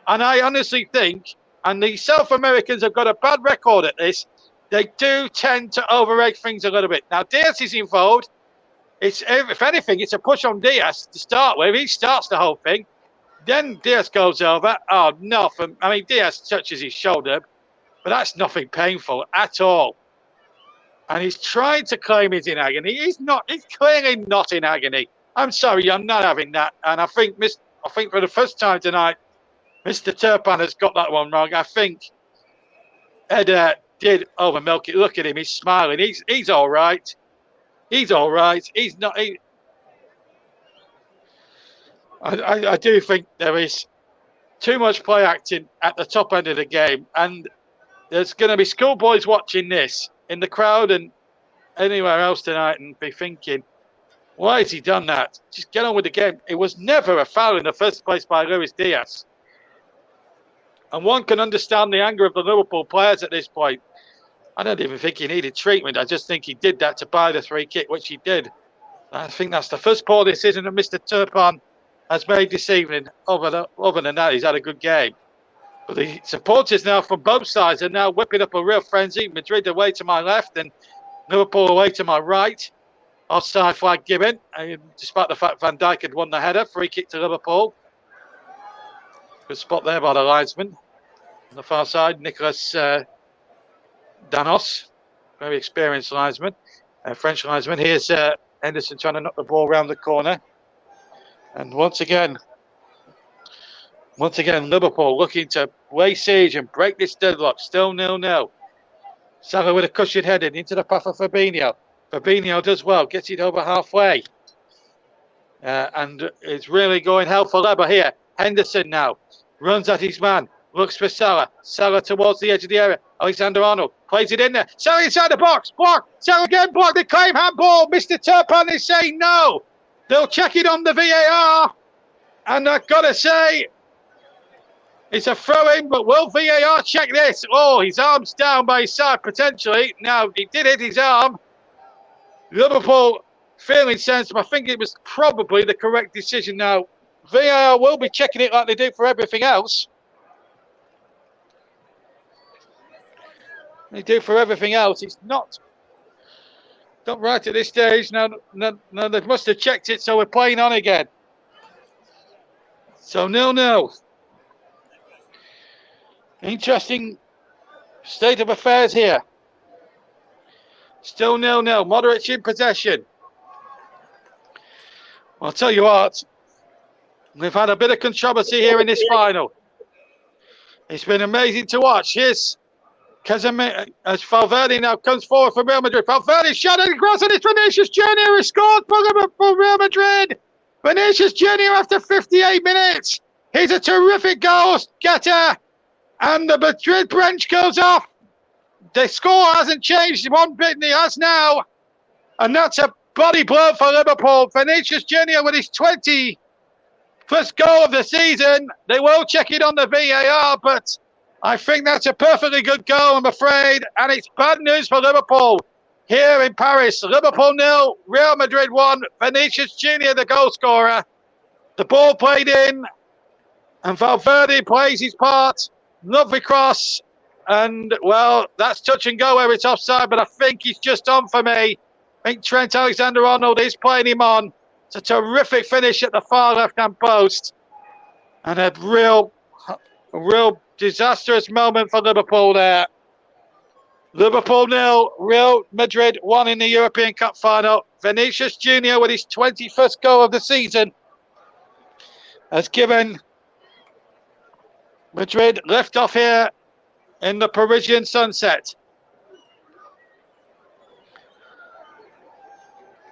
And I honestly think, and the South Americans have got a bad record at this, they do tend to overrate things a little bit. Now, Diaz is involved. If anything, it's a push on Diaz to start with. He starts the whole thing. Then Diaz goes over. Oh, nothing. I mean, Diaz touches his shoulder, but that's nothing painful at all. and he's trying to claim he's in agony. He's not. He's clearly not in agony. I'm sorry, I'm not having that. And I think for the first time tonight, Mr. Turpin has got that one wrong. I think Ed did over milk it. Look at him. He's smiling. He's all right. He's all right. He's not. I do think there is too much play acting at the top end of the game, and there's going to be schoolboys watching this in the crowd and anywhere else tonight and be thinking, why has he done that? Just get on with the game. It was never a foul in the first place by Luis Diaz. And one can understand the anger of the Liverpool players at this point. I don't even think he needed treatment. I just think he did that to buy the free kick, which he did. I think that's the first poor decision that Mr. Turpin has made this evening. Other than that, he's had a good game. But the supporters now from both sides are now whipping up a real frenzy. Madrid away to my left and Liverpool away to my right. Offside flag given, despite the fact Van Dijk had won the header. Free kick to Liverpool. Good spot there by the linesman. On the far side, Nicolas Danos, very experienced linesman, French linesman. Here's Henderson trying to knock the ball around the corner. And once again, Liverpool looking to lay siege and break this deadlock. Still 0-0. Salah with a cushioned headed into the path of Fabinho. Fabinho does well, gets it over halfway. And it's really going hell for leather here. Henderson now runs at his man, looks for Salah. Salah towards the edge of the area. Alexander-Arnold plays it in there. Salah inside the box. Block. Salah again blocked. They claim handball. Mr. Turpin is saying no. They'll check it on the VAR. And I've got to say, it's a throw-in, but will VAR check this? Oh, his arm's down by his side, potentially. Now, he did hit his arm. Liverpool feeling sensible. I think it was probably the correct decision now. VAR will be checking it like they do for everything else. They do for everything else. It's not right at this stage. No, they must have checked it, so we're playing on again. So 0-0. Interesting state of affairs here. Still 0-0. Modric in possession. Well, I'll tell you what. We've had a bit of controversy here in this final. It's been amazing to watch. Here's Casemiro as Valverde now comes forward from Real Madrid. Valverde shot it across, and it's Vinicius Junior who scored for Real Madrid. Vinicius Junior after 58 minutes. He's a terrific goal getter. And the Madrid bench goes off. The score hasn't changed one bit, and it has now. And that's a body blow for Liverpool. Vinicius Junior with his 21st goal of the season. They will check it on the VAR, but I think that's a perfectly good goal, I'm afraid. And it's bad news for Liverpool here in Paris. Liverpool 0, Real Madrid 1. Vinicius Junior, the goal scorer. The ball played in, and Valverde plays his part. Lovely cross, and well, that's touch and go where it's offside, but I think he's just on for me. I think Trent Alexander-Arnold is playing him on. It's a terrific finish at the far left-hand post, and a real disastrous moment for Liverpool there. Liverpool 0, Real Madrid 1 in the European Cup final. Vinicius Junior with his 21st goal of the season has given Madrid lift off here in the Parisian sunset.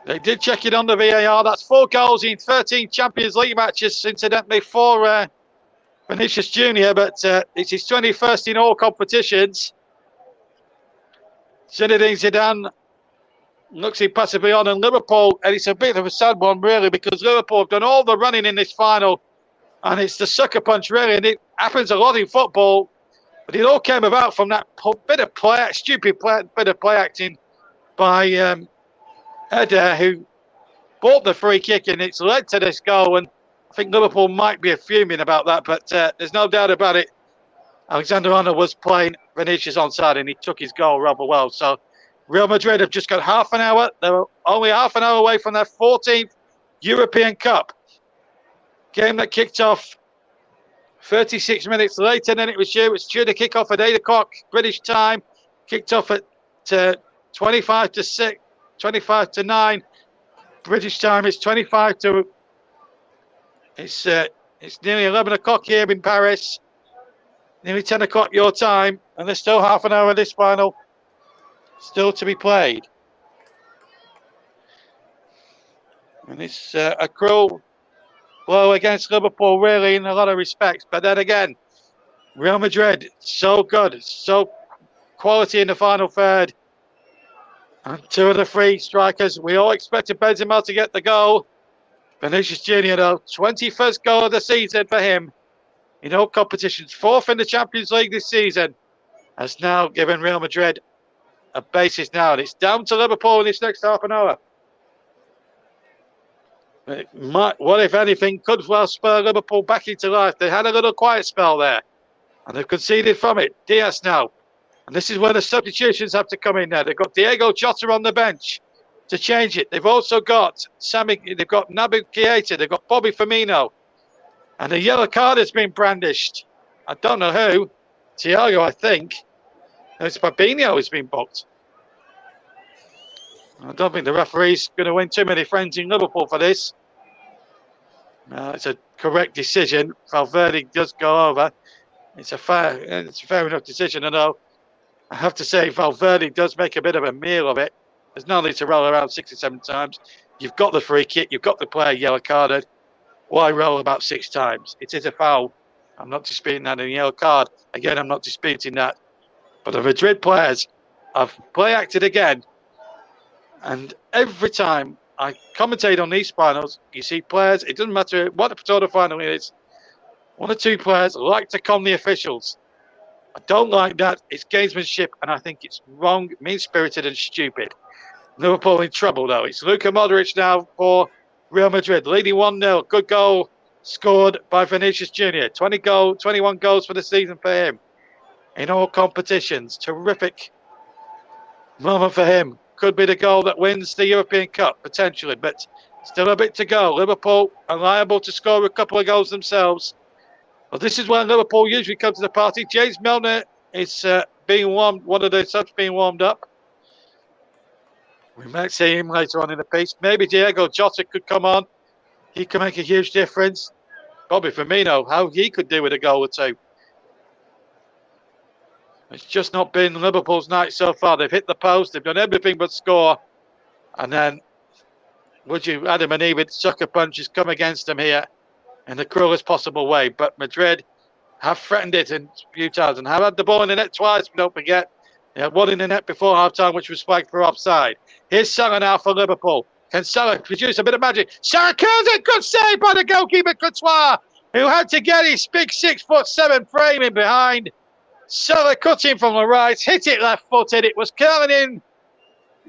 They did check it on the VAR. That's 4 goals in 13 Champions League matches, incidentally, for Vinicius Junior, but it's his 21st in all competitions. Zinedine Zidane looks impossibly on, and Liverpool, and it's a bit of a sad one, really, because Liverpool have done all the running in this final. And it's the sucker punch, really, and it happens a lot in football. But it all came about from that bit of bit of play acting by Eder, who bought the free kick, and it's led to this goal. And I think Liverpool might be fuming about that, but there's no doubt about it. Alexander-Arnold was playing Vinicius onside, and he took his goal rather well. So Real Madrid have just got half an hour. They're only half an hour away from their 14th European Cup. Game that kicked off 36 minutes later than it was due. It was due to kick off at 8 o'clock British time. Kicked off at 25 to 6, 25 to 9. British time, it's 25 to... It's nearly 11 o'clock here in Paris. Nearly 10 o'clock your time. And there's still half an hour of this final still to be played. And it's a cruel blow against Liverpool, really, in a lot of respects. But then again, Real Madrid, so good, so quality in the final third. And two of the three strikers, we all expected Benzema to get the goal. Vinicius Junior, though, 21st goal of the season for him in all competitions. 4th in the Champions League this season, has now given Real Madrid a basis now. And it's down to Liverpool in this next half an hour. What, if anything, could well spur Liverpool back into life. They had a little quiet spell there, and they've conceded from it. Diaz now. And this is where the substitutions have to come in now. They've got Diego Jota on the bench to change it. They've also got they've got Naby Keita, they've got Bobby Firmino. And a yellow card has been brandished. I don't know who. Thiago, I think. No, it's Fabinho who's been booked. I don't think the referee's going to win too many friends in Liverpool for this. It's a correct decision. Valverde does go over. It's a fair enough decision, I know. I have to say, Valverde does make a bit of a meal of it. There's no need to roll around 6 or 7 times. You've got the free kick. You've got the player yellow carded. Why roll about 6 times? It is a foul. I'm not disputing that in a yellow card. Again, I'm not disputing that. But the Madrid players have play acted again. And every time I commentate on these finals, you see players, it doesn't matter what the sort of final it is, 1 or 2 players like to con the officials. I don't like that. It's gamesmanship, and I think it's wrong, mean-spirited and stupid. Liverpool in trouble, though. It's Luka Modric now for Real Madrid, leading 1-0. Good goal scored by Vinicius Junior. 21 goals for the season for him in all competitions. Terrific moment for him. Could be the goal that wins the European Cup, potentially, but still a bit to go. Liverpool are liable to score a couple of goals themselves. Well, this is where Liverpool usually come to the party. James Milner is being warmed, one of the subs being warmed up. We might see him later on in the piece. Maybe Diego Jota could come on. He can make a huge difference. Bobby Firmino, how he could do with a goal or 2. It's just not been Liverpool's night so far. They've hit the post. They've done everything but score. And then, Adam and Eve, sucker punches come against them here in the cruelest possible way. But Madrid have threatened it a few times and have had the ball in the net twice, don't forget. They had one in the net before half-time, which was flagged for offside. Here's Salah now for Liverpool. Can Salah produce a bit of magic? Salah kills it! Good save by the goalkeeper, Courtois, who had to get his big 6'7" frame in behind. Salah cut in from the right, hit it left-footed. It was curling in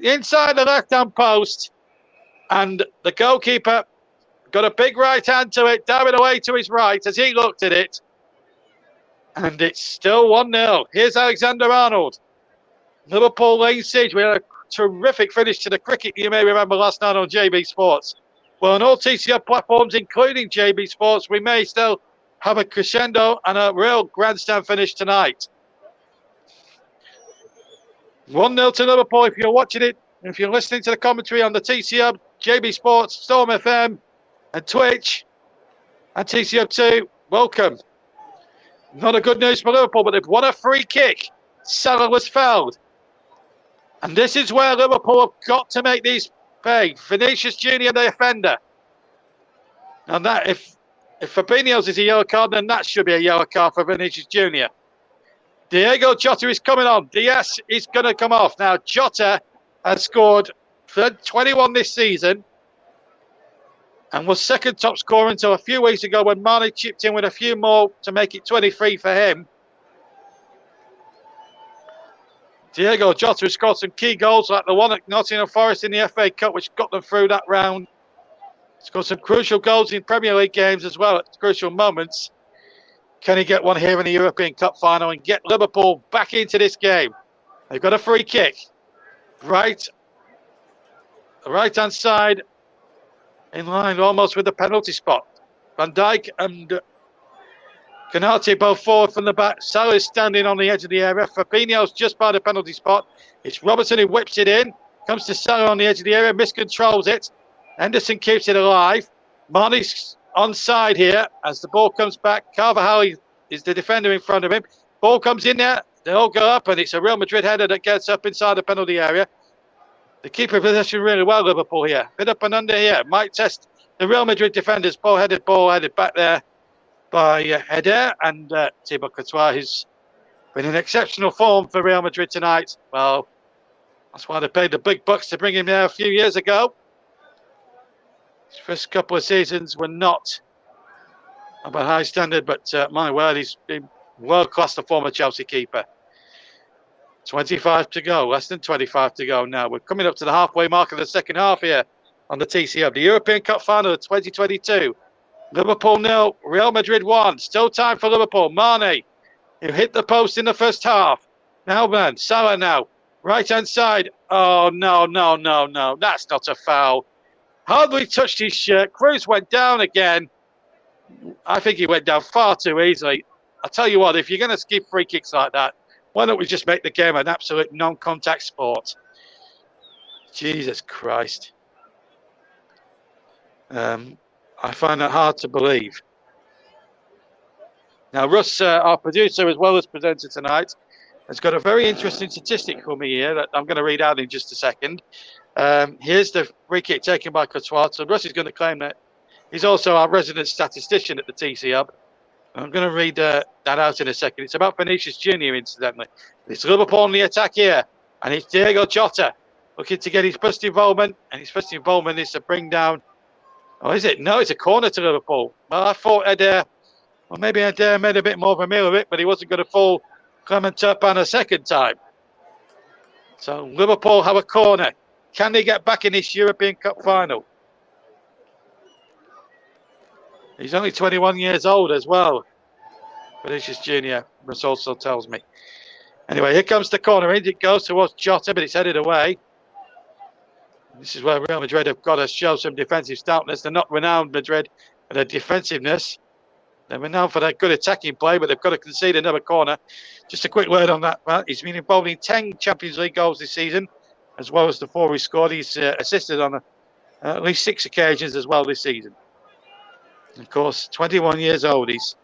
inside the left-hand post. And the goalkeeper got a big right hand to it, diving away to his right as he looked at it. And it's still 1-0. Here's Alexander-Arnold. Liverpool laying siege. We had a terrific finish to the cricket, you may remember, last night on JB Sports. Well, on all TCR platforms, including JB Sports, we may still have a crescendo and a real grandstand finish tonight. 1-0 to Liverpool. If you're watching it, if you're listening to the commentary on the TCR, JB Sports, Storm FM, and Twitch, and TCR2, welcome. Not a good news for Liverpool, but they've won a free kick. Salah was fouled. And this is where Liverpool have got to make these pay. Vinicius Junior, the offender. And that, if Fabinho's is a yellow card, then that should be a yellow card for Vinicius Junior. Diego Jota is coming on. Diaz is going to come off. Now, Jota has scored 21 this season and was second top scorer until a few weeks ago when Mane chipped in with a few more to make it 23 for him. Diego Jota has scored some key goals like the one at Nottingham Forest in the FA Cup, which got them through that round. Scored some crucial goals in Premier League games as well at crucial moments. Can he get one here in the European Cup final and get Liverpool back into this game? They've got a free kick. The right-hand side, in line almost with the penalty spot. Van Dijk and Canati both forward from the back. Salah is standing on the edge of the area. Fabinho's just by the penalty spot. It's Robertson who whips it in. Comes to Salah on the edge of the area. Miscontrols it. Henderson keeps it alive. Marnie's onside here as the ball comes back. Carvajal is the defender in front of him. Ball comes in there. They all go up, and it's a Real Madrid header that gets up inside the penalty area. The keeper possession really well, Liverpool here. Bit up and under here. Might test the Real Madrid defenders. Ball headed back there by Eder, and Thibaut Courtois, who's been in exceptional form for Real Madrid tonight. Well, that's why they paid the big bucks to bring him there a few years ago. His first couple of seasons were not of a high standard, but my word, he's been world-class, the former Chelsea keeper. 25 to go, less than 25 to go now. We're coming up to the halfway mark of the second half here on the TCO, the European Cup final of 2022. Liverpool 0, Real Madrid 1. Still time for Liverpool. Mane, who hit the post in the first half. Now, man, Salah now. Right-hand side. Oh, no. That's not a foul. Hardly touched his shirt. Cruz went down again. I think he went down far too easily. I'll tell you what, if you're going to give free kicks like that, why don't we just make the game an absolute non-contact sport? Jesus Christ. I find that hard to believe. Now, Russ, our producer as well as presenter tonight, has got a very interesting statistic for me here that I'm going to read out in just a second. Here's the free kick taken by Courtois. So Russ is going to claim that he's also our resident statistician at the TC Hub. I'm going to read that out in a second. It's about Vinicius Junior, incidentally. It's Liverpool on the attack here, and it's Diego Jota looking to get his first involvement, and his first involvement is to bring down. Oh, is it? No, it's a corner to Liverpool. Well, I thought Eder, well, maybe Eder made a bit more of a meal of it, but he wasn't going to fool Clement Turpin a second time. So Liverpool have a corner. Can they get back in this European Cup final? He's only 21 years old as well. Vinicius Junior, Russ also tells me. Anyway, here comes the corner. In it goes towards Jota, but it's headed away. This is where Real Madrid have got to show some defensive stoutness. They're not renowned, Madrid, for their defensiveness. They're renowned for their good attacking play, but they've got to concede another corner. Just a quick word on that, Matt. He's been involved in 10 Champions League goals this season, as well as the 4 he scored. He's assisted on at least 6 occasions as well this season. Of course, 21 years old. He's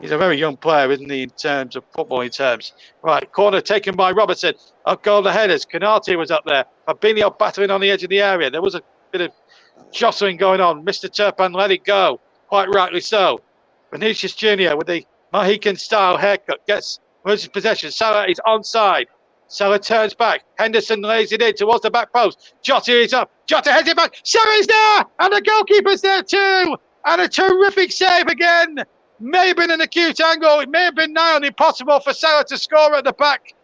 a very young player, isn't he, in terms of footballing terms. Right, corner taken by Robertson. Up goal the headers. Canati was up there. Fabinho battling on the edge of the area. There was a bit of jostling going on. Mr. Turpin let it go. Quite rightly so. Vinicius Junior with the Mohican-style haircut loses possession. Salah is onside. Salah turns back. Henderson lays it in towards the back post. Jota is up. Jota heads it back. Salah is there! And the goalkeeper's there too! And a terrific save again. May have been an acute angle. It may have been nigh on impossible for Salah to score at the back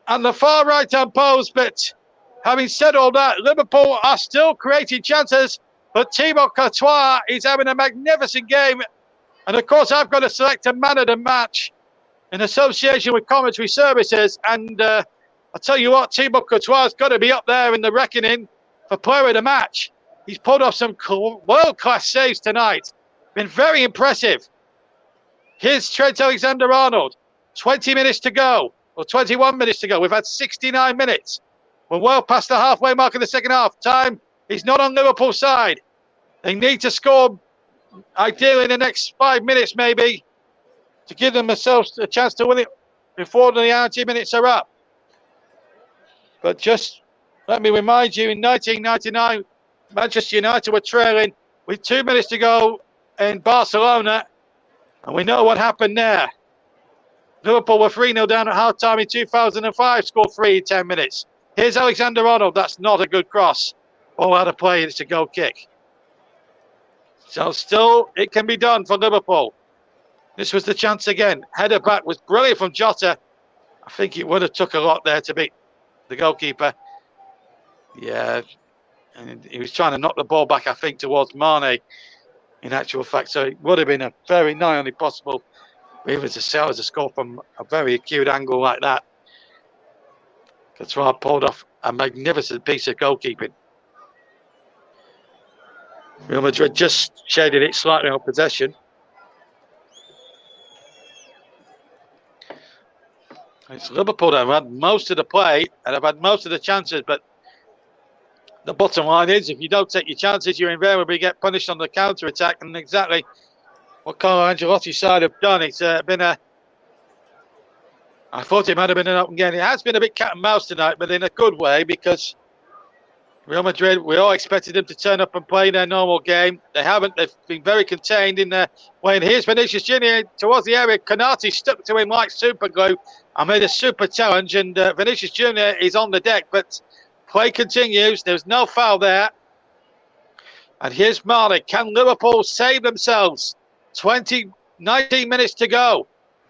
and the far right-hand post. But having said all that, Liverpool are still creating chances. But Thibaut Courtois is having a magnificent game. And of course, I've got to select a man of the match in association with commentary services. And I'll tell you what, Thibaut Courtois has got to be up there in the reckoning for player of the match. He's pulled off some world-class saves tonight. Been very impressive. Here's Trent Alexander-Arnold. 20 minutes to go, or 21 minutes to go. We've had 69 minutes. We're well past the halfway mark of the second half. Time is not on Liverpool's side. They need to score, ideally in the next 5 minutes maybe, to give themselves a chance to win it before the 90 minutes are up. But just let me remind you, in 1999, Manchester United were trailing with 2 minutes to go in Barcelona, and we know what happened there. Liverpool were 3-0 down at half-time in 2005, scored 3 in 10 minutes. Here's Alexander-Arnold. That's not a good cross. All out of play, it's a goal kick. So still, it can be done for Liverpool. This was the chance again. Header back was brilliant from Jota. I think it would have took a lot there to beat the goalkeeper. Yeah, and he was trying to knock the ball back, I think, towards Mane, in actual fact. So it would have been a very nigh on impossible even to sell as a score from a very acute angle like that. Courtois pulled off a magnificent piece of goalkeeping. Real Madrid just shaded it slightly on possession. It's Liverpool that have had most of the play and have had most of the chances, but the bottom line is, if you don't take your chances, you invariably get punished on the counter-attack, and exactly what Carlo Ancelotti's side have done. It's been a... I thought it might have been an open game. It has been a bit cat and mouse tonight, but in a good way, because Real Madrid, we all expected them to turn up and play their normal game. They haven't. They've been very contained in their play. And here's Vinicius Junior towards the area. Konate stuck to him like super glue. I made a super challenge, and Vinicius Junior is on the deck, but play continues. There's no foul there. And here's Mane. Can Liverpool save themselves? 19 minutes to go.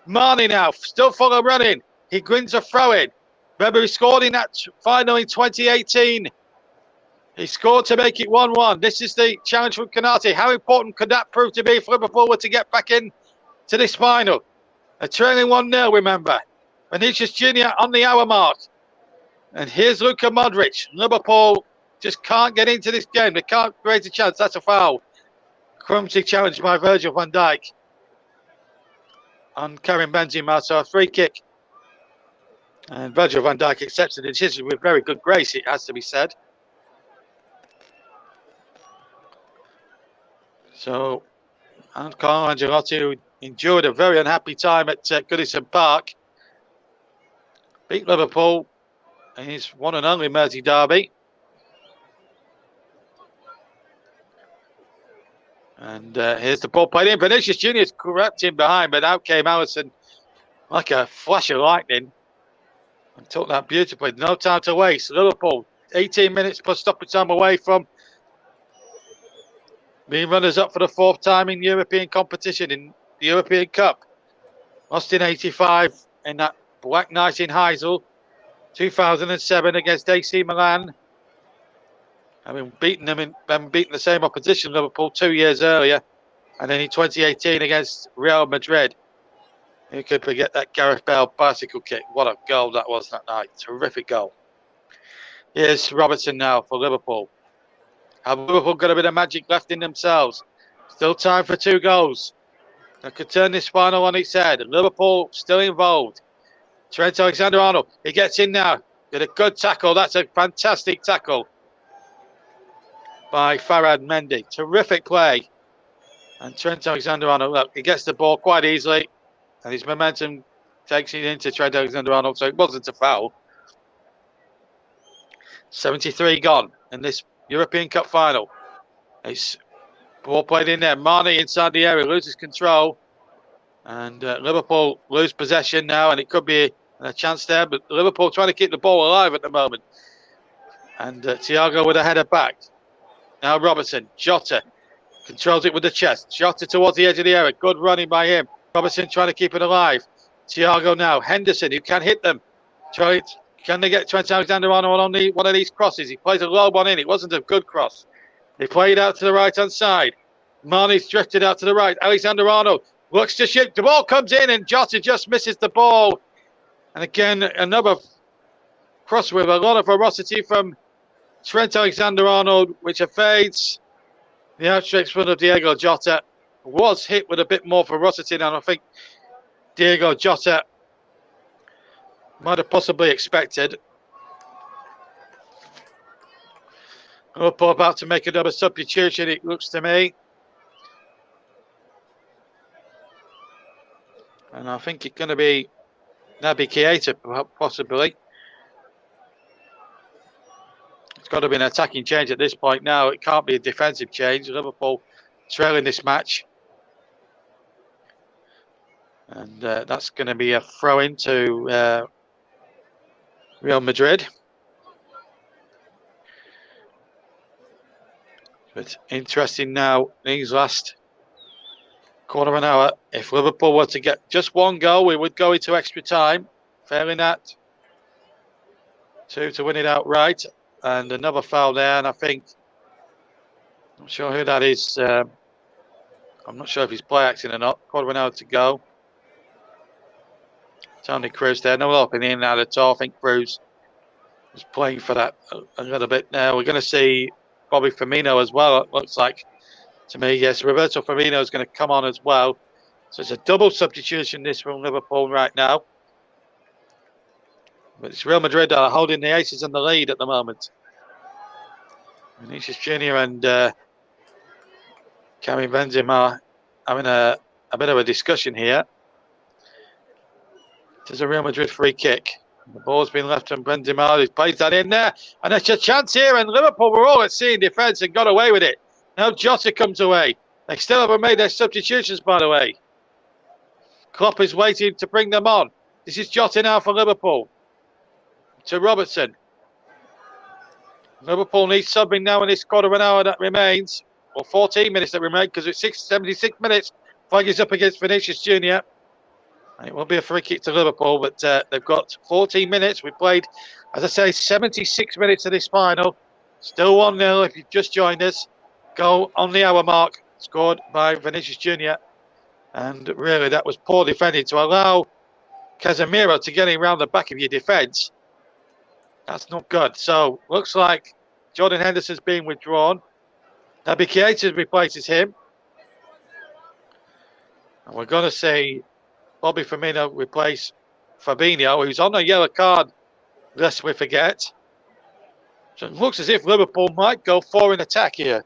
Mane now, still full of running. He grins a throw-in. Remember, he scored in that final in 2018. He scored to make it 1-1. This is the challenge from Konate. How important could that prove to be if Liverpool were to get back in to this final? A trailing 1-0, remember. Vinicius Junior on the hour mark. And here's Luka Modric. Liverpool just can't get into this game. They can't create a chance. That's a foul. Clumsy challenge by Virgil van Dijk on Karim Benzema. So a free kick. And Virgil van Dijk accepts the decision with very good grace, it has to be said. So, and Carlo Ancelotti, who endured a very unhappy time at Goodison Park, beat Liverpool in his one and only Mersey derby. And here's the ball played in. Vinicius Junior's crept in behind, but out came Alisson like a flash of lightning and took that beautifully. No time to waste. Liverpool, 18 minutes plus stoppage time away from being runners-up for the fourth time in European competition, in the European Cup. Lost in 85 in that black night in Heysel. 2007 against AC Milan. Having beaten them beaten the same opposition, Liverpool, 2 years earlier. And then in 2018 against Real Madrid. Who could forget that Gareth Bale bicycle kick? What a goal that was that night. Terrific goal. Here's Robertson now for Liverpool. Have Liverpool got a bit of magic left in themselves? Still time for 2 goals. That could turn this final on its head. Liverpool still involved. Trent Alexander-Arnold, he gets in now. Did a good tackle. That's a fantastic tackle by Farhad Mendy. Terrific play. And Trent Alexander-Arnold, look, he gets the ball quite easily. And his momentum takes it into Trent Alexander-Arnold. So it wasn't a foul. 73 gone in this European Cup final. It's ball played in there. Mane inside the area, loses control. And Liverpool lose possession now, and it could be a chance there. But Liverpool trying to keep the ball alive at the moment. And Thiago with a header back. Now Robertson, Jota controls it with the chest. Jota towards the edge of the area. Good running by him. Robertson trying to keep it alive. Thiago now. Henderson, who can hit them. Can they get Trent Alexander-Arnold on one of these crosses? He plays a low one in. It wasn't a good cross. They played out to the right-hand side. Mane's drifted out to the right. Alexander-Arnold looks to shoot. The ball comes in and Jota just misses the ball. And again, another cross with a lot of ferocity from Trent Alexander-Arnold, which evades the outstretched foot of Diego Jota. Was hit with a bit more ferocity than I think Diego Jota might have possibly expected. Liverpool about to make another substitution, it looks to me. And I think it's going to be Naby Keita, possibly. It's got to be an attacking change at this point now. It can't be a defensive change. Liverpool trailing this match. And that's going to be a throw into Real Madrid. But interesting now, these last quarter of an hour. If Liverpool were to get just 1 goal, we would go into extra time. Failing that, 2 to win it outright. And another foul there, and I think, I'm not sure who that is. I'm not sure if he's play acting or not. Quarter of an hour to go. Tony Cruz there, no help in and out at all. I think Cruz is playing for that a little bit now. We're going to see Bobby Firmino as well, it looks like to me. Yes, Roberto Firmino is going to come on as well. So it's a double substitution, this from Liverpool right now. But it's Real Madrid that are holding the aces in the lead at the moment. Vinicius Junior and Karim Benzema having a bit of a discussion here. There's a Real Madrid free kick. The ball's been left on Benzema, who plays that in there. And it's a chance here, and Liverpool were all at sea in defence and got away with it. Now Jota comes away. They still haven't made their substitutions, by the way. Klopp is waiting to bring them on. This is Jota now for Liverpool. To Robertson. Liverpool needs subbing now in this quarter of an hour that remains. Or 14 minutes that remain, because it's 76 minutes. Flag is up against Vinicius Junior. It will be a free kick to Liverpool, but they've got 14 minutes. We played, as I say, 76 minutes of this final. Still 1-0 if you've just joined us. Goal on the hour mark, scored by Vinicius Junior. And really, that was poor defending to allow Casemiro to get in around the back of your defence. That's not good. So, looks like Jordan Henderson's being withdrawn. Naby Keita replaces him. And we're going to see Bobby Firmino replace Fabinho, who's on a yellow card, lest we forget. So it looks as if Liverpool might go 4 in attack here.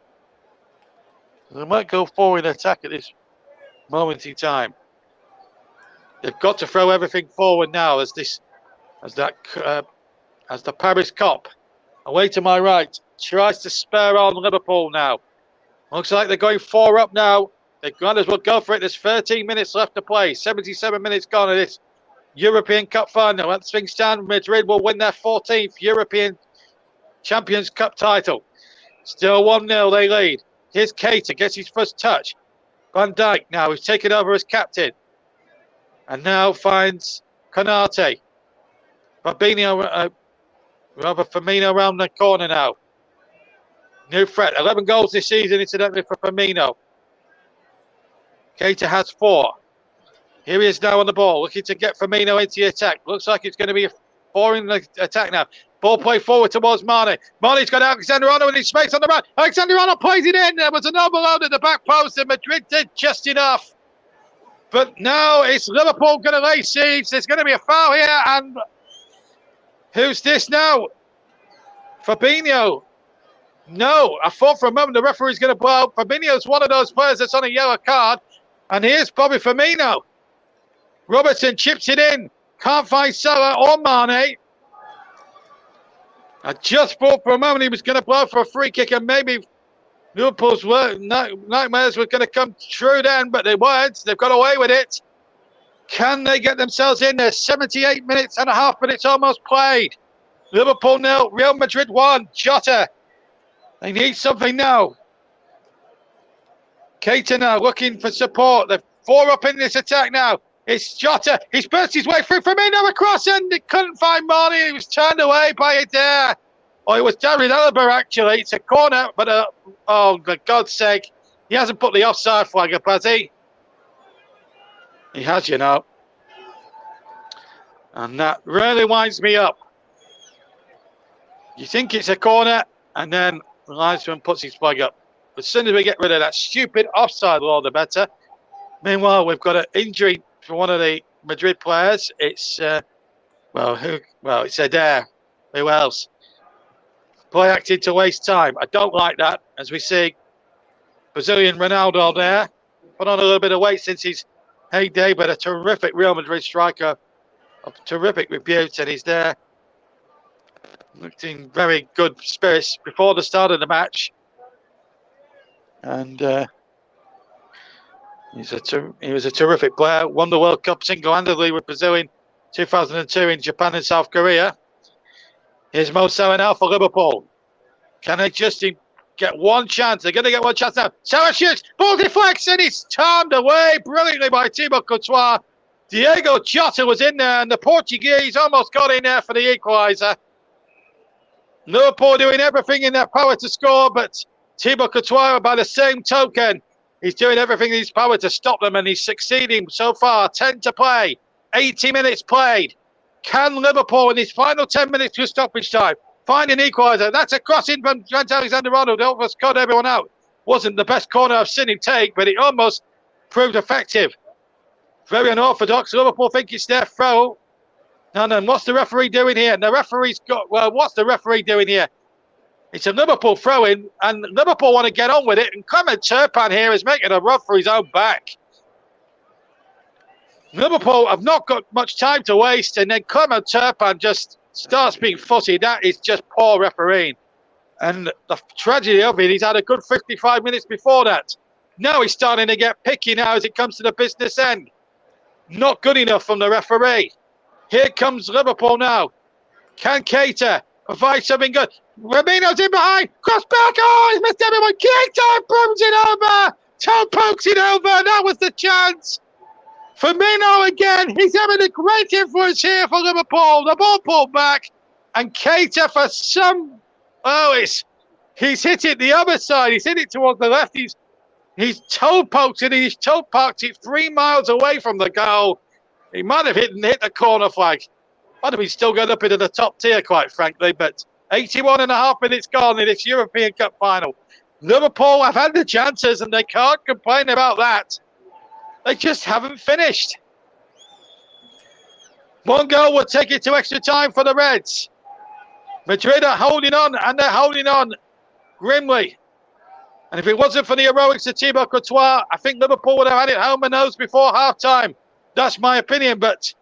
They might go 4 in attack at this moment in time. They've got to throw everything forward now as the Paris Cop, away to my right, tries to spare on Liverpool now. Looks like they're going 4 up now. They might as well go for it. There's 13 minutes left to play. 77 minutes gone in this European Cup final. As things stand, Madrid will win their 14th European Champions Cup title. Still 1-0, they lead. Here's Keita, gets his first touch. Van Dijk now, who's taken over as captain. And now finds Konate. Fabinho, Firmino around the corner now. New threat, 11 goals this season, incidentally, for Firmino. Keita has 4. Here he is now on the ball, looking to get Firmino into the attack. Looks like it's going to be a 4 in the attack now. Ball play forward towards Mane. Mane's got Alexander Arnold in his space on the right. Alexander Arnold plays it in. There was an overload at the back post, and Madrid did just enough. But now it's Liverpool going to lay siege. There's going to be a foul here, and who's this now? Fabinho. No, I thought for a moment the referee's going to blow. Fabinho's one of those players that's on a yellow card. And here's Bobby Firmino. Robertson chips it in. Can't find Salah or Mane. I just thought for a moment he was going to blow for a free kick, and maybe Liverpool's nightmares were going to come true then, but they weren't. They've got away with it. Can they get themselves in there? 78 minutes and a half minutes almost played. Liverpool 0, Real Madrid 1. Jota. They need something now. Keita now looking for support. They're 4 up in this attack now. It's Jota. He's burst his way through. Firmino across, and he couldn't find Mane. He was turned away by Adair. Oh, it was David Alaba, actually. It's a corner, but oh, for God's sake. He hasn't put the offside flag up, has he? He has, you know. And that really winds me up. You think it's a corner, and then the linesman puts his flag up. As soon as we get rid of that stupid offside law, the better. Meanwhile, we've got an injury for one of the Madrid players. It's it's Adair. Who else? Play acting to waste time. I don't like that. As we see, Brazilian Ronaldo there put on a little bit of weight since his heyday, but a terrific Real Madrid striker of terrific repute, and he's there. Looked in very good spirits before the start of the match. And he was a terrific player. Won the World Cup single-handedly with Brazil in 2002 in Japan and South Korea. Here's Mo Salah now for Liverpool. Can they just get one chance? They're going to get one chance now. Salah shoots. Ball deflects, and it's turned away brilliantly by Thibaut Courtois. Diego Jota was in there, and the Portuguese almost got in there for the equaliser. Liverpool doing everything in their power to score, but Thibaut Courtois, by the same token, he's doing everything in his power to stop them, and he's succeeding so far. 10 to play, 80 minutes played. Can Liverpool, in his final 10 minutes to stoppage time, find an equaliser? That's a crossing from Trent Alexander-Arnold. Almost cut everyone out. Wasn't the best corner I've seen him take, but it almost proved effective. Very unorthodox. Liverpool think it's their throw. And what's the referee doing here? And the referee's what's the referee doing here? It's a Liverpool throw-in, and Liverpool want to get on with it. And Clement Turpin here is making a run for his own back. Liverpool have not got much time to waste, and then Clement Turpin just starts being fussy. That is just poor refereeing. And the tragedy of it, he's had a good 55 minutes before that. Now he's starting to get picky now as it comes to the business end. Not good enough from the referee. Here comes Liverpool now. Can Keita provide something good? Firmino's in behind. Cross back. Oh, he's missed everyone. Keita brings it over. Toe pokes it over. That was the chance. Firmino again. He's having a great influence here for Liverpool. The ball pulled back. And Keita for some... he's hit it the other side. He's hit it towards the left. He's toe poked it. He's toe poked it 3 miles away from the goal. He might have hit the corner flag. Might have been still going up into the top tier, quite frankly. But 81.5 minutes gone in this European Cup final. Liverpool have had the chances and they can't complain about that. They just haven't finished. One goal will take it to extra time for the Reds. Madrid are holding on, and they're holding on grimly. And if it wasn't for the heroics of Thibaut Courtois, I think Liverpool would have had it home and nose before half-time. That's my opinion, but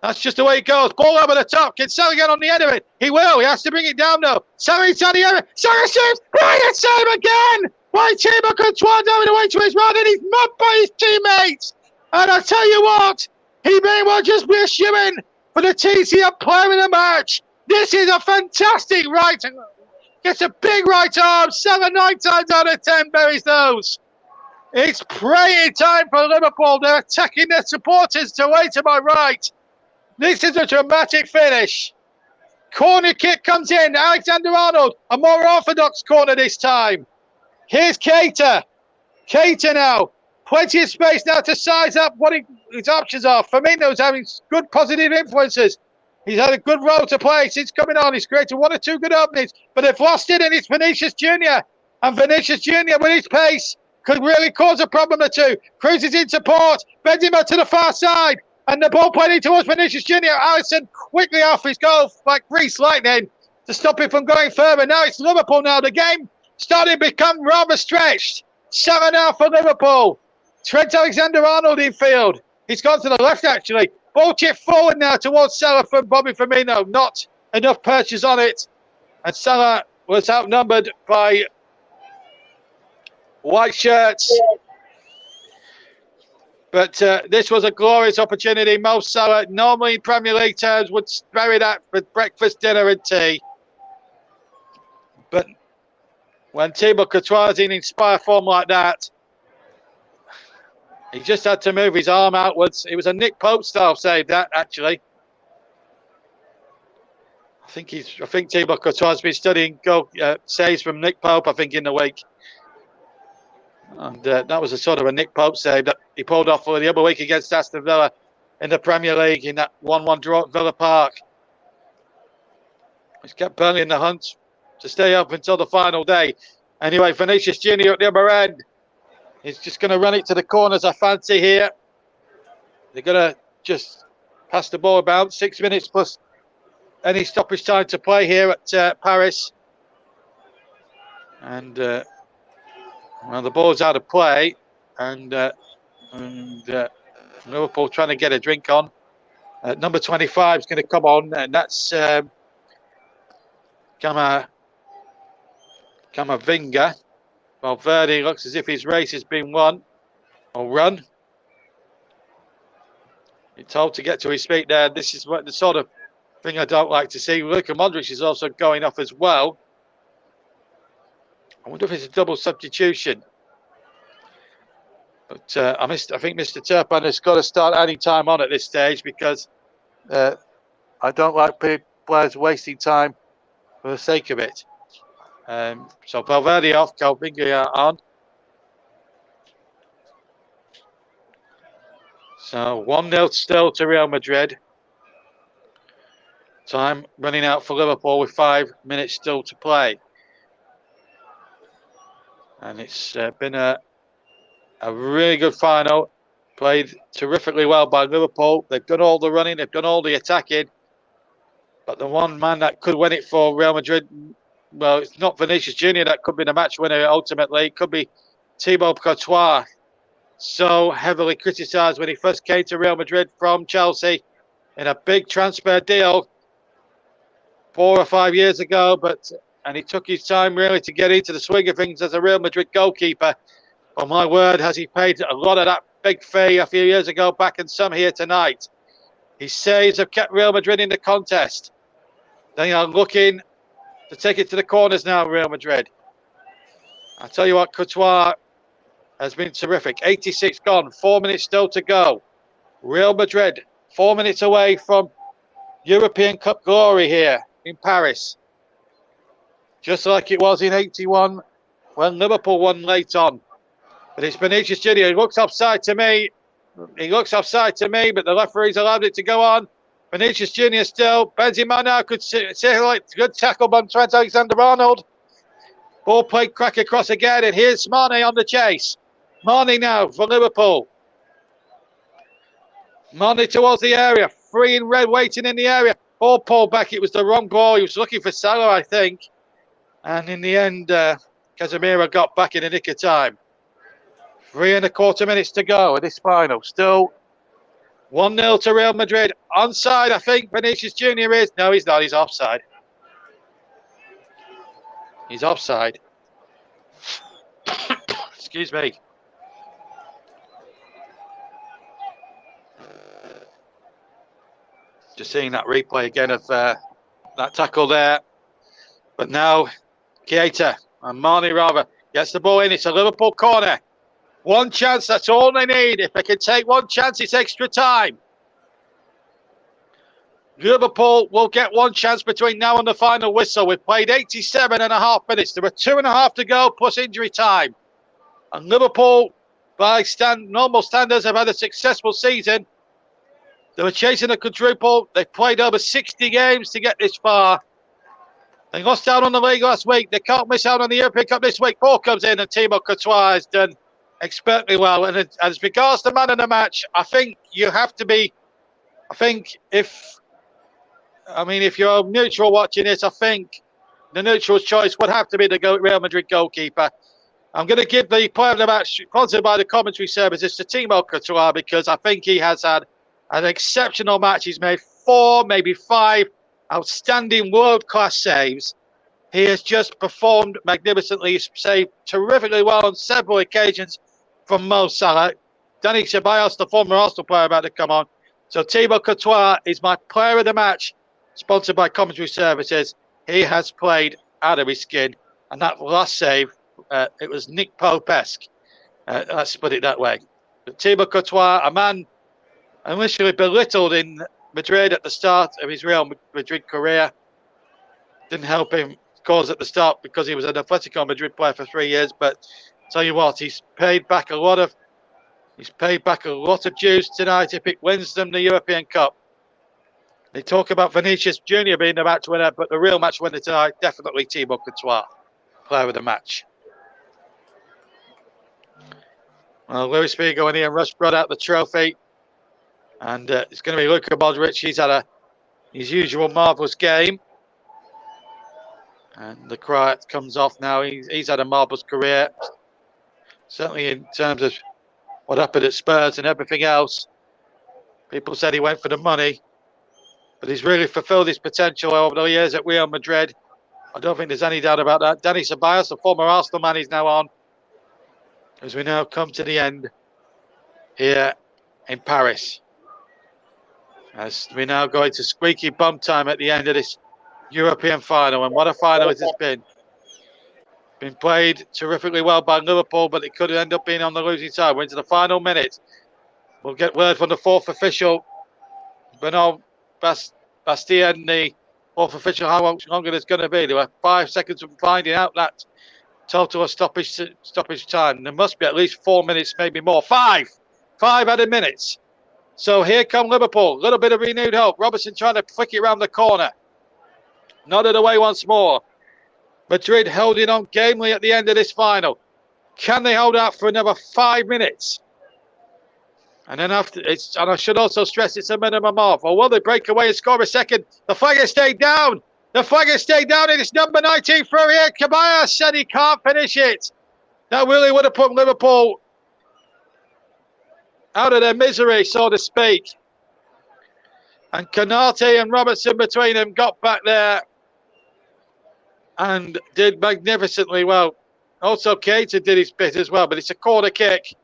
that's just the way it goes. Ball over the top. Can Salah get on the end of it? He will. He has to bring it down, though. Salah's on the end. Salah saves. Brilliant save again. Why Thibaut Courtois going away to his right, and he's mobbed by his teammates. And I tell you what, he may well just be a shoo-in for the TCM player of the match. This is a fantastic right. Gets a big right arm. 7, 9 times out of 10 buries those. It's praying time for Liverpool. They're attacking their supporters away to my right. This is a dramatic finish. Corner kick comes in. Alexander-Arnold, a more orthodox corner this time. Here's Keita. Keita now. Plenty of space now to size up what his options are. Firmino's having good positive influences. He's had a good role to play since coming on. He's created 1 or 2 good openings, but they've lost it, and it's Vinicius Jr. And Vinicius Jr. with his pace could really cause a problem or two. Cruises in support. Benzema to the far side. And the ball played towards Vinicius Jr. Alisson quickly off his goal like grease lightning to stop him from going further. Now it's Liverpool now. The game starting to become rather stretched. 7 now for Liverpool. Trent Alexander-Arnold in field. He's gone to the left, actually. Ball chip forward now towards Salah from Bobby Firmino. Not enough purchase on it. And Salah was outnumbered by white shirts. But this was a glorious opportunity. Mo Salah, normally in Premier League terms, would bury that for breakfast, dinner and tea. But when Thibaut Courtois is in inspire form like that, he just had to move his arm outwards. It was a Nick Pope style save, that actually. I think Thibaut Courtois has been studying goal saves from Nick Pope, I think, in the week. And that was a sort of a Nick Pope save that he pulled off for the other week against Aston Villa in the Premier League in that 1-1 draw at Villa Park. He's kept Burnley in the hunt to stay up until the final day. Anyway, Vinicius Jr. at the other end. He's just going to run it to the corners, I fancy, here. They're going to just pass the ball about. 6 minutes plus any stoppage time to play here at Paris. And, well, the ball's out of play. And Liverpool trying to get a drink on. Number 25 is going to come on, and that's Camavinga. Valverde looks as if his race has been won or run. He's told to get to his feet there. This is what the sort of thing I don't like to see. Luka Modric is also going off as well. I wonder if it's a double substitution. But I think Mr. Turpin has got to start adding time on at this stage, because I don't like players wasting time for the sake of it. So Valverde off, Camavinga on. So 1-0 still to Real Madrid. Time running out for Liverpool with 5 minutes still to play. And it's been a really good final. Played terrifically well by Liverpool. They've done all the running, they've done all the attacking. But the one man that could win it for Real Madrid, well, it's not Vinicius Junior that could be the match winner ultimately. It could be Thibaut Courtois, so heavily criticised when he first came to Real Madrid from Chelsea in a big transfer deal 4 or 5 years ago, and he took his time really to get into the swing of things as a Real Madrid goalkeeper. But my word, has he paid a lot of that big fee a few years ago back and some here tonight. His saves have kept Real Madrid in the contest. They are looking to take it to the corners now, Real Madrid. I tell you what, Courtois has been terrific. 86 gone, 4 minutes still to go. Real Madrid, 4 minutes away from European Cup glory here in Paris. Just like it was in 81 when Liverpool won late on. But it's Vinicius Junior. He looks offside to me. But the referee's allowed it to go on. Vinicius Junior still. Benzema now could say like good tackle by Trent Alexander-Arnold. Ball played crack across again, and here's Mane on the chase. Mane now for Liverpool. Mane towards the area. Free in red, waiting in the area. Ball pulled back. It was the wrong ball. He was looking for Salah, I think. And in the end, Casemiro got back in the nick of time. 3.25 minutes to go in this final. Still 1-0 to Real Madrid. Onside, I think Vinicius Junior is. No, he's not. He's offside. He's offside. Excuse me. Just seeing that replay again of that tackle there. But now Keita and Mane rather gets the ball in. It's a Liverpool corner. One chance, that's all they need. If they can take one chance, it's extra time. Liverpool will get one chance between now and the final whistle. We've played 87.5 minutes. There are 2.5 to go plus injury time. And Liverpool, by normal standards, have had a successful season. They were chasing a quadruple. They played over 60 games to get this far. They lost out on the league last week. They can't miss out on the European Cup this week. Ball comes in and Thibaut Courtois has done expertly well. And as regards the man of the match, I think you have to be. I think if you're neutral watching it, I think the neutral choice would have to be the Real Madrid goalkeeper. I'm going to give the player of the match, sponsored by the commentary services, to Thibaut Courtois because I think he has had an exceptional match. He's made 4, maybe 5 outstanding world-class saves. He has just performed magnificently. He's saved terrifically well on several occasions from Mo Salah. Dani Ceballos, the former Arsenal player, about to come on. So Thibaut Courtois is my player of the match, sponsored by commentary services. He has played out of his skin. And that last save, it was Nick Pope-esque. Let's put it that way. But Thibaut Courtois, a man initially belittled in Madrid at the start of his Real Madrid career. Didn't help him, of course, at the start because he was an Atletico Madrid player for 3 years. But tell you what, he's paid back a lot of dues tonight if it wins them the European Cup. They talk about Vinicius Junior being the match winner, but the real match winner tonight, definitely Thibaut Courtois, player of the match. Well, Luis Figo and Ian Rush brought out the trophy. And it's going to be Luka Modric. He's had his usual marvellous game. And the Croat comes off now. He's had a marvellous career. Certainly in terms of what happened at Spurs and everything else. People said he went for the money. But he's really fulfilled his potential over the years at Real Madrid. I don't think there's any doubt about that. Dani Ceballos, the former Arsenal man, is now on. As we now come to the end here in Paris. As we now go into squeaky bum time at the end of this European final. And what a final it has been. Been played terrifically well by Liverpool, but it could end up being on the losing side. We're into the final minute. We'll get word from the fourth official, Bernard Bastien, the fourth official, how much longer it's going to be. There were 5 seconds from finding out that total of stoppage time. There must be at least 4 minutes, maybe more. 5 added minutes. So here come Liverpool. A little bit of renewed hope. Robertson trying to flick it around the corner. Nodded away once more. Madrid holding on gamely at the end of this final. Can they hold out for another 5 minutes? And then after it's, and I should also stress it's a minimum of. Or will they break away and score a second? The flag has stayed down. The flag has stayed down. And it's number 19 for here. Kabaya said he can't finish it. That really would have put Liverpool out of their misery, so to speak. And Canate and Robertson between them got back there and did magnificently well. Also, Keita did his bit as well, but it's a corner kick.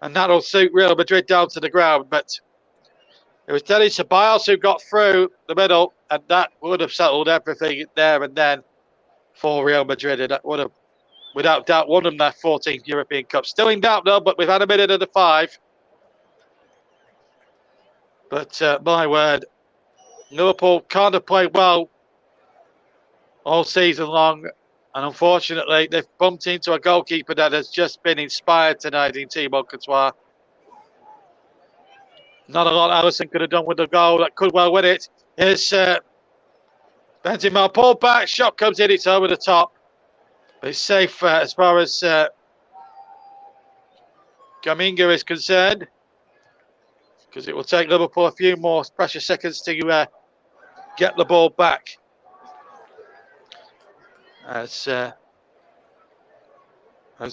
And that'll suit Real Madrid down to the ground. But it was Denis Ceballos who got through the middle, and that would have settled everything there and then for Real Madrid. And that would have, without doubt, won them their 14th European Cup. Still in doubt, though, but we've had a minute of the 5. But my word, Liverpool can't have played well all season long. And unfortunately, they've bumped into a goalkeeper that has just been inspired tonight in Thibaut Courtois. Not a lot Alisson could have done with the goal. That could well win it. Here's Benzema pulled back. Shot comes in. It's over the top. But it's safe as far as Gaminga is concerned. Because it will take Liverpool a few more precious seconds to get the ball back. As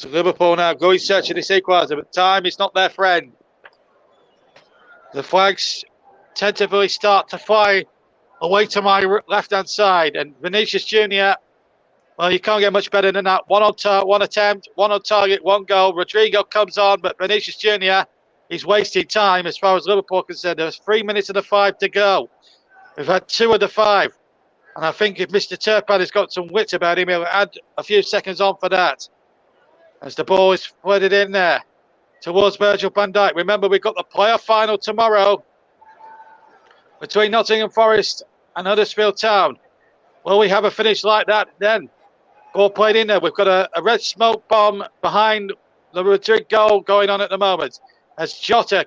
Liverpool now going searching this equaliser, but time is not their friend. The flags tentatively start to fly away to my left-hand side, and Vinicius Junior. Well, you can't get much better than that. One attempt, one on target, one goal. Rodrigo comes on, but Vinicius Junior. He's wasting time as far as Liverpool are concerned. There's 3 minutes of the 5 to go. We've had 2 of the 5. And I think if Mr. Turpin has got some wit about him, he'll add a few seconds on for that. As the ball is flooded in there towards Virgil van Dijk. Remember, we've got the playoff final tomorrow between Nottingham Forest and Huddersfield Town. Will we have a finish like that then? Ball played in there. We've got a red smoke bomb behind the Madrid goal going on at the moment. As Jota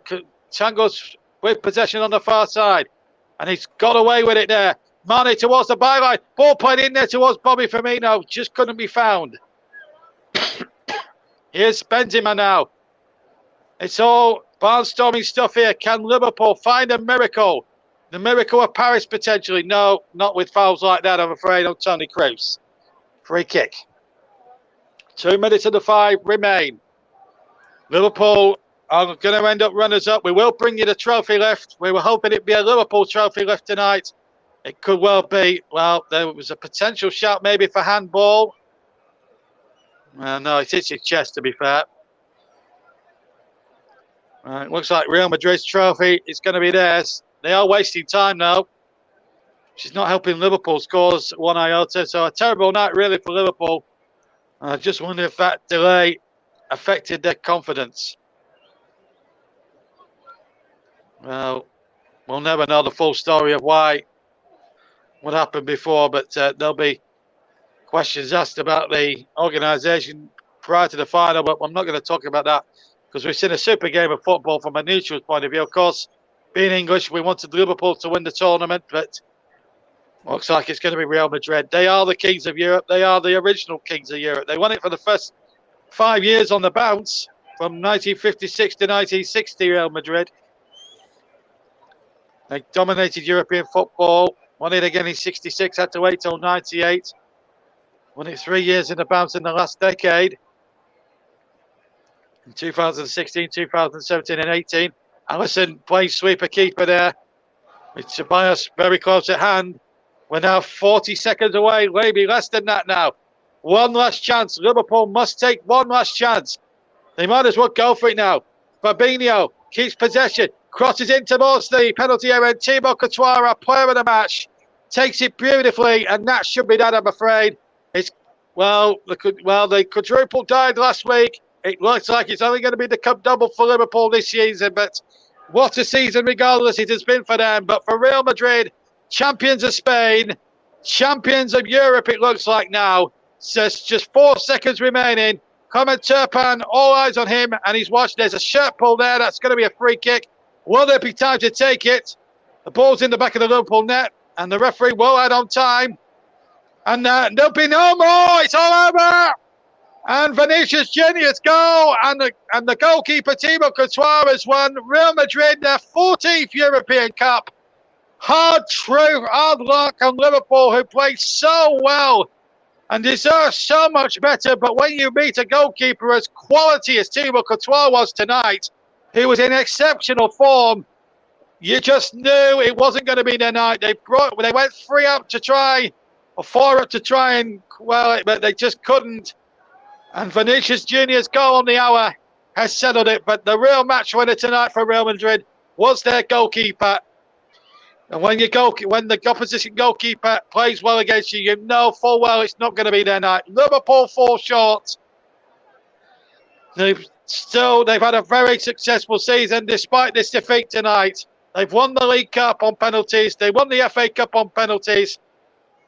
tangles with possession on the far side. And he's got away with it there. Mane towards the byline. Ball played in there towards Bobby Firmino. Just couldn't be found. Here's Benzema now. It's all barnstorming stuff here. Can Liverpool find a miracle? The miracle of Paris potentially? No, not with fouls like that, I'm afraid, on Toni Kroos. Free kick. 2 minutes of the 5 remain. Liverpool are going to end up runners-up. We will bring you the trophy lift. We were hoping it'd be a Liverpool trophy lift tonight. It could well be. Well, there was a potential shout maybe for handball. No, it hits his chest, to be fair. Looks like Real Madrid's trophy is going to be theirs. They are wasting time now. She's not helping Liverpool scores 1 iota. So a terrible night, really, for Liverpool. I just wonder if that delay affected their confidence. Well, we'll never know the full story of what happened before, but there'll be questions asked about the organisation prior to the final, but I'm not going to talk about that because we've seen a super game of football from a neutral point of view. Of course, being English, we wanted Liverpool to win the tournament, but looks like it's going to be Real Madrid. They are the kings of Europe. They are the original kings of Europe. They won it for the first 5 years on the bounce from 1956 to 1960, Real Madrid. They dominated European football. Won it again in 66, had to wait till 98. Won it 3 years in the bounce in the last decade. In 2016, 2017 and 18. Alisson playing sweeper keeper there. With Ceballos very close at hand. We're now 40 seconds away, maybe less than that now. One last chance. Liverpool must take one last chance. They might as well go for it now. Fabinho keeps possession. Crosses in towards the penalty area. Thibaut Courtois, our player of the match, takes it beautifully, and that should be that, I'm afraid. It's they quadruple died last week. It looks like it's only going to be the cup double for Liverpool this season, but what a season regardless it has been for them. But for Real Madrid, champions of Spain, champions of Europe, it looks like now. So it's just 4 seconds remaining. Clement Turpin, all eyes on him, and he's watched. There's a shirt pull there. That's going to be a free kick. Will there be time to take it? The ball's in the back of the Liverpool net, and the referee will add on time. And there'll be no more. It's all over. And Vinicius Junior's goal, and the goalkeeper Thibaut Courtois has won Real Madrid their 14th European Cup. Hard luck on Liverpool, who played so well and deserves so much better. But when you meet a goalkeeper as quality as Thibaut Courtois was tonight, who was in exceptional form, you just knew it wasn't going to be their night. They went 3 up to try, or 4 up to try and but they just couldn't. And Vinicius Junior's goal on the hour has settled it. But the real match winner tonight for Real Madrid was their goalkeeper. And when the opposition goalkeeper plays well against you, you know full well it's not going to be their night. Liverpool fall short. They've had a very successful season despite this defeat tonight. They've won the League Cup on penalties. They won the FA Cup on penalties.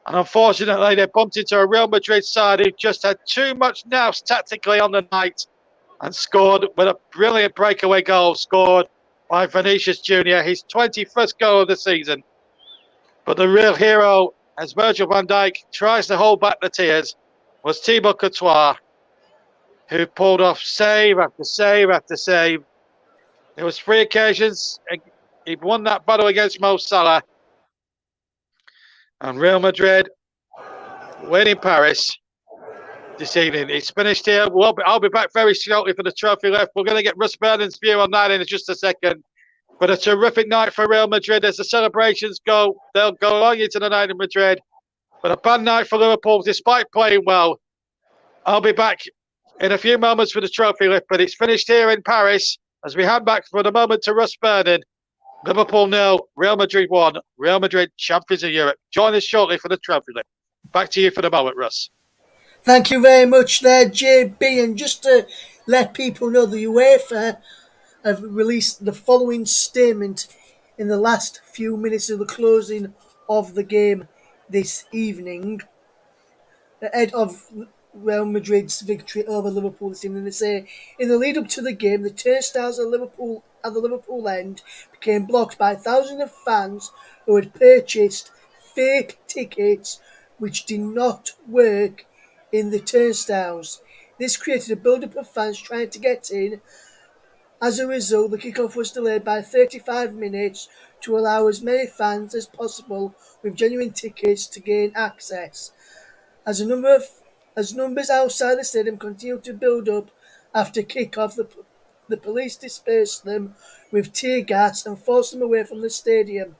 And unfortunately, they bumped into a Real Madrid side who just had too much nous tactically on the night and scored with a brilliant breakaway goal scored by Vinicius Junior, his 21st goal of the season. But the real hero, as Virgil van Dijk tries to hold back the tears, was Thibaut Courtois, who pulled off save after save after save. There was 3 occasions he won that battle against Mo Salah. And Real Madrid win in Paris this evening. It's finished here. I'll be back very shortly for the trophy left. We're going to get Russ Burnham's view on that in just a second. But a terrific night for Real Madrid as the celebrations go. They'll go long into the night in Madrid. But a bad night for Liverpool despite playing well. I'll be back in a few moments for the trophy lift. But it's finished here in Paris as we hand back for the moment to Russ Burnham. Liverpool 0, Real Madrid 1. Real Madrid champions of Europe. Join us shortly for the trophy lift. Back to you for the moment, Russ. Thank you very much there, JB. And just to let people know, the UEFA have released the following statement in the last few minutes of the closing of the game this evening. Ahead of Real Madrid's victory over Liverpool this evening, they say, in the lead up to the game, the turnstiles at the Liverpool end became blocked by thousands of fans who had purchased fake tickets which did not work in the turnstiles. This created a build-up of fans trying to get in. As a result, the kickoff was delayed by 35 minutes to allow as many fans as possible with genuine tickets to gain access. As numbers outside the stadium continued to build up after kick-off, the police dispersed them with tear gas and forced them away from the stadium.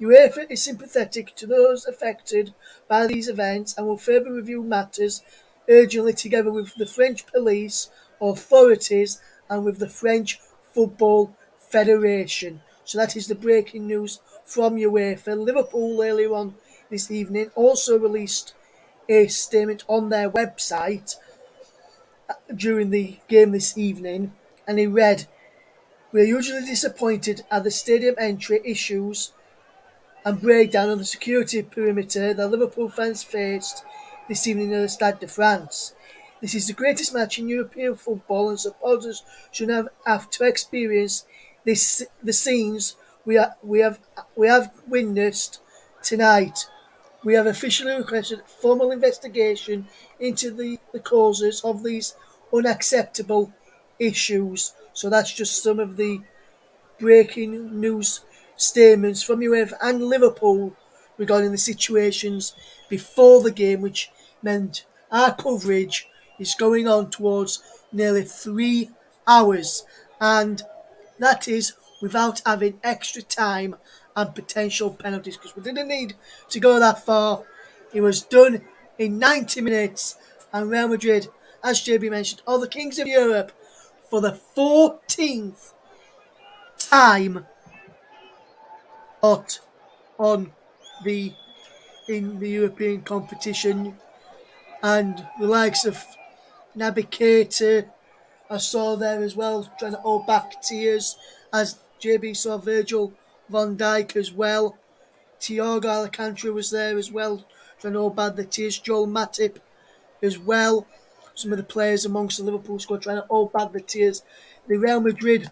UEFA is sympathetic to those affected by these events and will further review matters urgently together with the French police authorities and with the French Football Federation. So that is the breaking news from UEFA. Liverpool earlier on this evening also released a statement on their website during the game this evening, and it read, "We are usually disappointed at the stadium entry issues and breakdown of the security perimeter that Liverpool fans faced this evening at the Stade de France. This is the greatest match in European football, and supporters should have to experience the scenes we have witnessed tonight. We have officially requested a formal investigation into the causes of these unacceptable issues." So that's just some of the breaking news statements from UEFA and Liverpool regarding the situations before the game, which meant our coverage is going on towards nearly 3 hours, and that is without having extra time and potential penalties, because we didn't need to go that far. It was done in 90 minutes, and Real Madrid, as JB mentioned, are the kings of Europe for the 14th time out on in the European competition, and the likes of Naby Keita I saw there as well, trying to hold back tears, as JB saw Virgil van Dijk as well. Thiago Alcantara was there as well, trying to hold back the tears. Joel Matip as well. Some of the players amongst the Liverpool squad trying to hold back the tears. The Real Madrid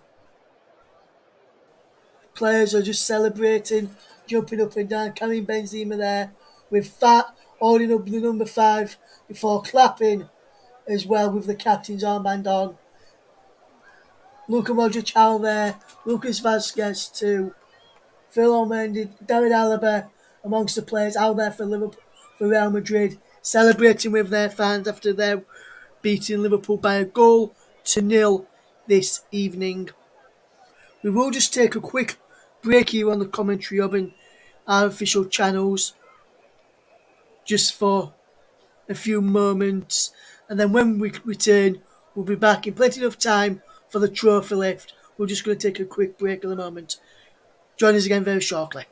players are just celebrating, jumping up and down. Karim Benzema there with Fat holding up the number 5 before clapping as well with the captain's armband on. Luka Modric out there, Lucas Vazquez too, Phil Mendy, David Alaba amongst the players out there for Liverpool, for Real Madrid, celebrating with their fans after their beating Liverpool by a goal to nil this evening. We will just take a quick break here on the commentary hub and our official channels just for a few moments, and then when we return, we'll be back in plenty of time for the trophy lift. We're just going to take a quick break at the moment. Join us again very shortly.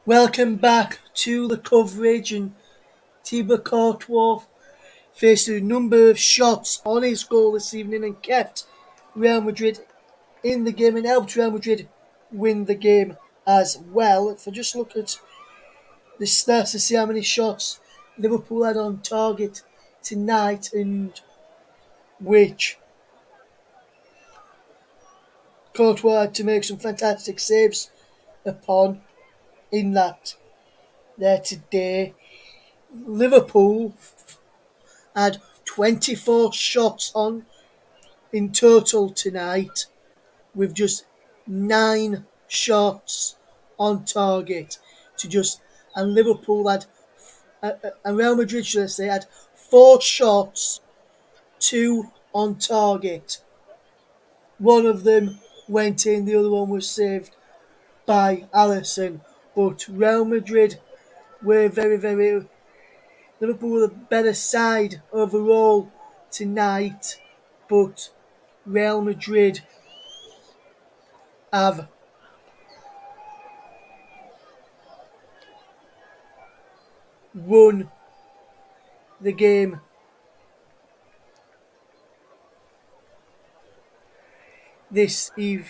Welcome back to the coverage, and Thibaut Courtois faced a number of shots on his goal this evening and kept Real Madrid in the game and helped Real Madrid win the game as well. If I just look at the stats to see how many shots Liverpool had on target tonight, and which Courtois had to make some fantastic saves upon in that there today. Liverpool had 24 shots on in total tonight, with just 9 shots on target to just, and Liverpool had, and Real Madrid, should I say, had 4 shots, 2 on target. One of them went in, the other one was saved by Alisson. But Real Madrid were very, Liverpool were the better side overall tonight, but Real Madrid have won the game this evening,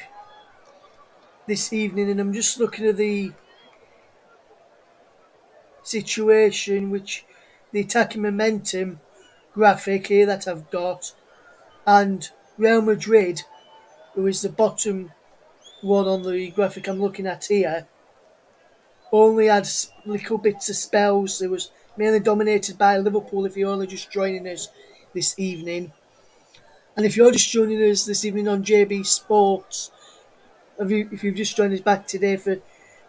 and I'm just looking at the situation, which the attacking momentum graphic here that I've got, and Real Madrid, who is the bottom one on the graphic I'm looking at here, only had little bits of spells. It was mainly dominated by Liverpool if you're only just joining us this evening. And if you're just joining us this evening on JB Sports, if you've just joined us back today for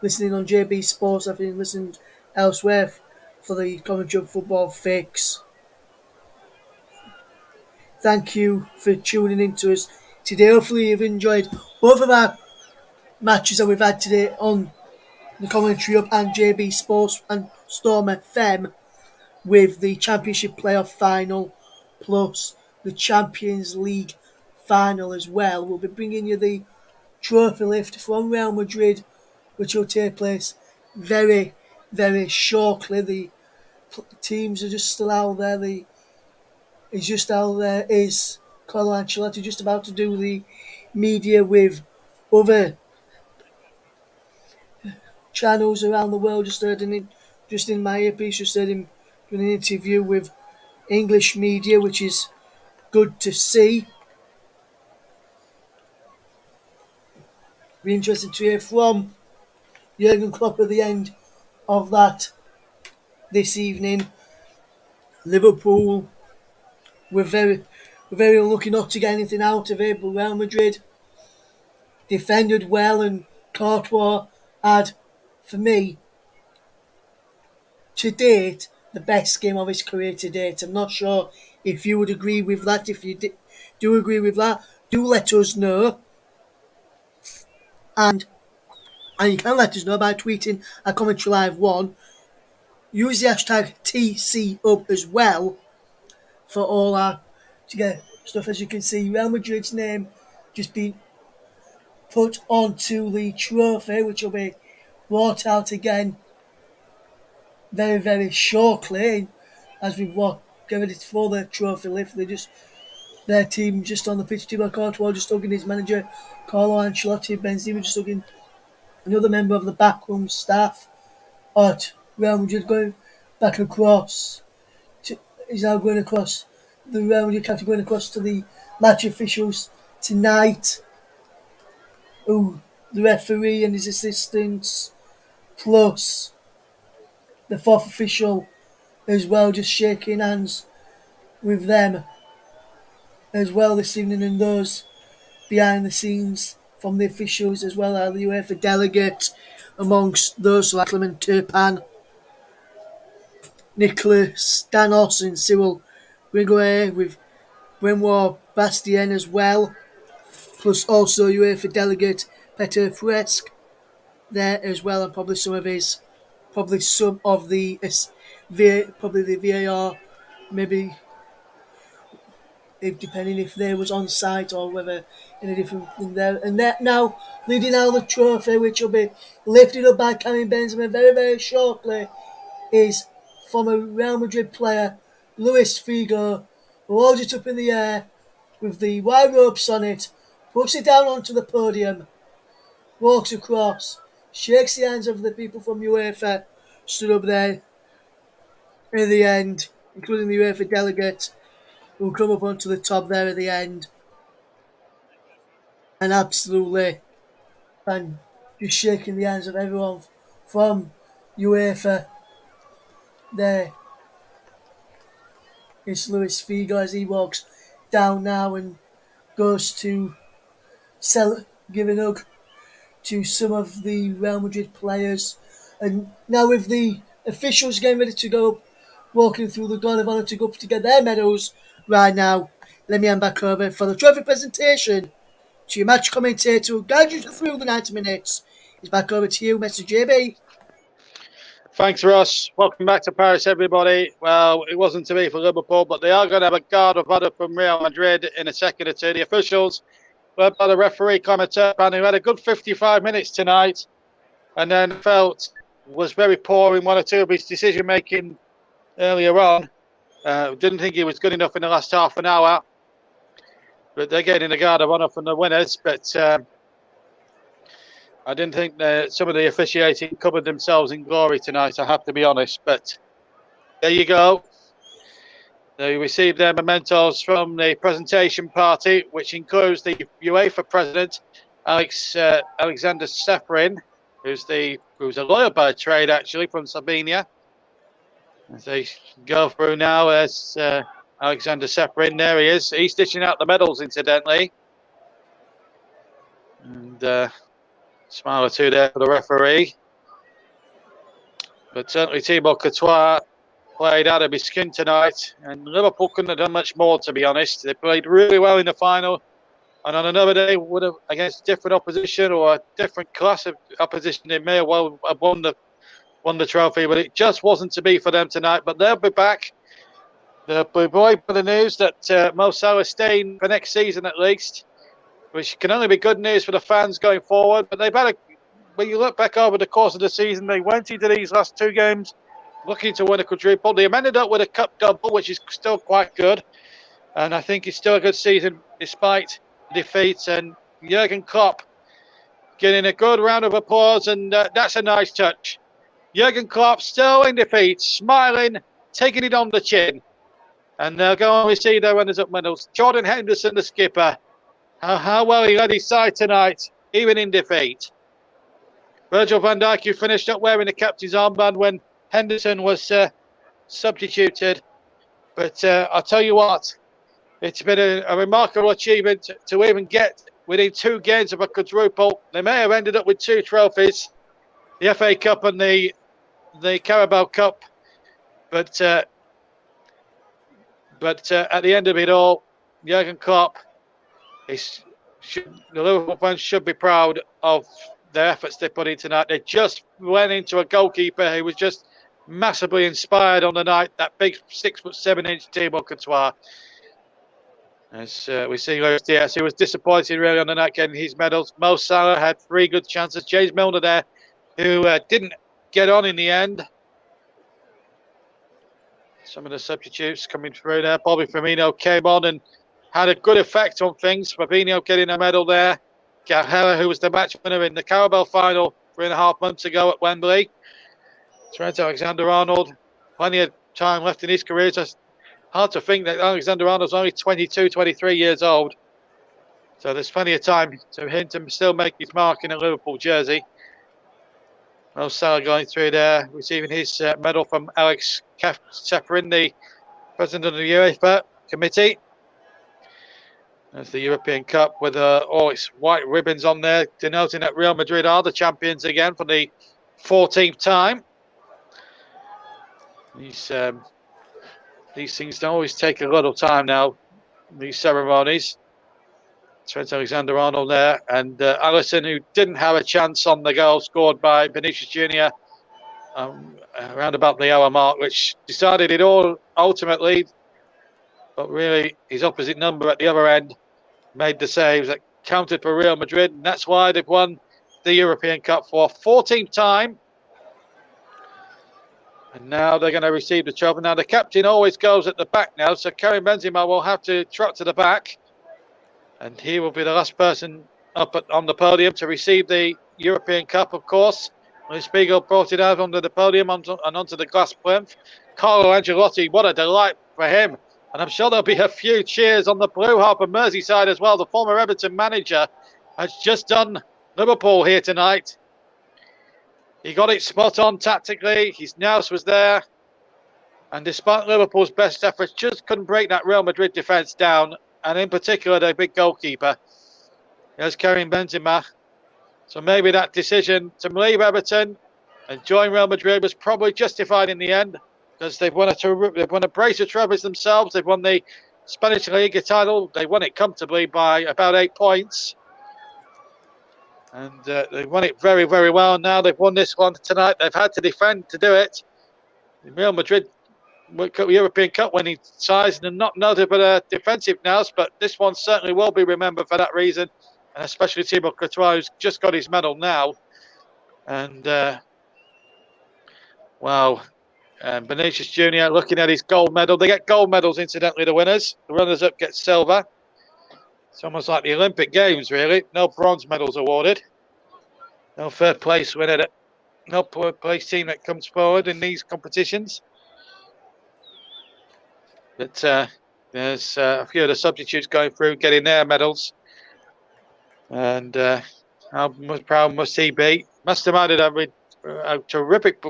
listening on JB Sports, I've been listened elsewhere for the commentary of football fix. Thank you for tuning in to us today. Hopefully you've enjoyed both of our matches that we've had today on the commentary up and JB Sports and Storm FM, with the Championship playoff final plus the Champions League final as well. We'll be bringing you the trophy lift from Real Madrid, which will take place very, very shortly. The teams are just still out there. Is just out there is Carlo Ancelotti just about to do the media with other channels around the world. Just in my earpiece, just heard him doing an interview with English media, which is good to see. Be interested to hear from Jurgen Klopp at the end of that this evening. Liverpool were very unlucky not to get anything out of it, but Real Madrid defended well, and Courtois had, for me, to date, the best game of his career to date. I'm not sure if you would agree with that. If you do agree with that, do let us know. And you can let us know by tweeting at Commentary Live 1. Use the hashtag TCUp as well for all our to get stuff. As you can see, Real Madrid's name just been put onto the trophy, which will be brought out again very, very shortly. As we get ready for the trophy lift, their team just on the pitch. Thibaut Courtois just hugging his manager, Carlo Ancelotti, Benzema just hugging another member of the backroom staff. At Real Madrid going back across. He's now going across the Real Madrid captain, going across to the match officials tonight. The referee and his assistants, plus the fourth official as well, just shaking hands with them as well this evening, and those behind the scenes from the officials as well as the UEFA delegate, amongst those like Clement Turpin, Nicolas Danos and Cyril Griguet, with Benoit Bastien as well, plus also UEFA delegate Peter Fresque there as well, and probably some of the VAR, maybe if depending if they was on site or whether in a different thing there. And that now leading out the trophy, which will be lifted up by Karim Benzema very, very shortly, is former Real Madrid player Luis Figo, who holds it up in the air with the white ropes on it, puts it down onto the podium, walks across, shakes the hands of the people from UEFA stood up there at the end, including the UEFA delegate, who come up onto the top there at the end, and absolutely, and just shaking the hands of everyone from UEFA there. It's Luis Figo as he walks down now and goes to give a hug to some of the Real Madrid players. And now with the officials getting ready to go, walking through the Guard of Honour to go up to get their medals right now, let me hand back over for the trophy presentation to your match commentator who guide you through the 90 minutes. It's back over to you, Mr. JB. Thanks, Ross. Welcome back to Paris, everybody. Well, it wasn't to be for Liverpool, but they are going to have a guard of honour from Real Madrid in a second or two. The officials, led by the referee, Clement Turpin, who had a good 55 minutes tonight, and then was very poor in one or two of his decision-making earlier on. Didn't think he was good enough in the last half an hour. But they're getting a guard of honour from the winners. But I didn't think some of the officiating covered themselves in glory tonight, I have to be honest. But there you go. They received their mementos from the presentation party, which includes the UEFA president, Alexander Seferin, who's a lawyer by trade, actually, from Sardinia. As they go through now, as Alexander Seferin, there he is. He's dishing out the medals, incidentally. And smile or two there for the referee. But certainly Thibaut Courtois played out of his skin tonight, and Liverpool couldn't have done much more, to be honest. They played really well in the final, and on another day, would have against different opposition or a different class of opposition, they may have well have won the trophy, but it just wasn't to be for them tonight. But they'll be back The boy by the news that Mo Salah is staying for next season at least, which can only be good news for the fans going forward. But they've had when you look back over the course of the season, they went into these last two games looking to win a quadruple. They ended up with a cup double, which is still quite good. And I think it's still a good season despite defeats. And Jurgen Klopp getting a good round of applause, and that's a nice touch. Jurgen Klopp still in defeat, smiling, taking it on the chin. And they'll go on receive their runners-up medals. Jordan Henderson, the skipper, how well he led his side tonight, even in defeat. Virgil van Dijk, who finished up wearing the captain's armband when Henderson was substituted. But I'll tell you what, it's been a remarkable achievement to even get within 2 games of a quadruple. They may have ended up with 2 trophies, the FA Cup and the Carabao Cup. But at the end of it all, Jurgen Klopp, the Liverpool fans should be proud of their efforts they put in tonight. They just went into a goalkeeper who was just massively inspired on the night, that big 6'7" Thibaut Courtois. As we see Luis Diaz, who was disappointed really on the night getting his medals. Mo Salah had 3 good chances. James Milner there, who didn't get on in the end. Some of the substitutes coming through there. Bobby Firmino came on and had a good effect on things. Fabinho getting a medal there. Gallagher, who was the match winner in the Carabao final 3.5 months ago at Wembley. Trent Alexander-Arnold, plenty of time left in his career. It's hard to think that Alexander-Arnold's only 22, 23 years old. So there's plenty of time for him to still make his mark in a Liverpool jersey. Mo Salah going through there, receiving his medal from Alex Ceferin, the president of the UEFA committee. There's the European Cup with all its white ribbons on there, denoting that Real Madrid are the champions again for the 14th time. These things don't always take a little time now, these ceremonies. Trent Alexander-Arnold there, and Alisson, who didn't have a chance on the goal scored by Vinicius Junior around about the hour mark, which decided it all ultimately. But really, his opposite number at the other end made the saves that counted for Real Madrid, and that's why they've won the European Cup for a 14th time. And now they're going to receive the trophy. Now the captain always goes at the back now, so Karim Benzema will have to trot to the back. And he will be the last person up on the podium to receive the European Cup, of course. When Spiegel brought it out onto the podium and onto the glass plinth. Carlo Ancelotti, what a delight for him. And I'm sure there'll be a few cheers on the Blue Harbour Merseyside as well. The former Everton manager has just done Liverpool here tonight. He got it spot on tactically. His nous was there. And despite Liverpool's best efforts, just couldn't break that Real Madrid defence down. And in particular, their big goalkeeper. There's Karim Benzema. So maybe that decision to leave Everton and join Real Madrid was probably justified in the end, because they've won a brace of trophies themselves. They've won the Spanish Liga title. They won it comfortably by about 8 points. And they've won it very, very well. Now they've won this one tonight. They've had to defend to do it. Real Madrid European Cup winning sides and not noted for their defensive nous, but this one certainly will be remembered for that reason, and especially Thibaut Courtois, who's just got his medal now. And wow, Vinicius Junior looking at his gold medal. They get gold medals, incidentally, the winners. The runners-up get silver. It's almost like the Olympic Games, really. No bronze medals awarded. No third place winner. No third place team that comes forward in these competitions. But there's a few of the substitutes going through, getting their medals. And how proud must he be? Must have added a terrific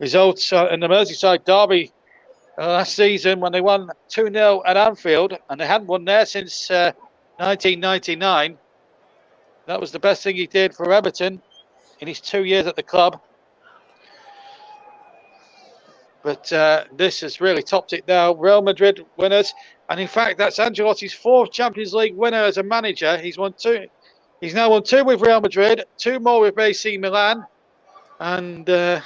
result in the Merseyside derby last season when they won 2-0 at Anfield. And they hadn't won there since 1999. That was the best thing he did for Everton in his 2 years at the club. But this has really topped it now. Real Madrid winners. And in fact, that's Ancelotti's 4th Champions League winner as a manager. He's won 2. He's now won 2 with Real Madrid, 2 more with AC Milan. And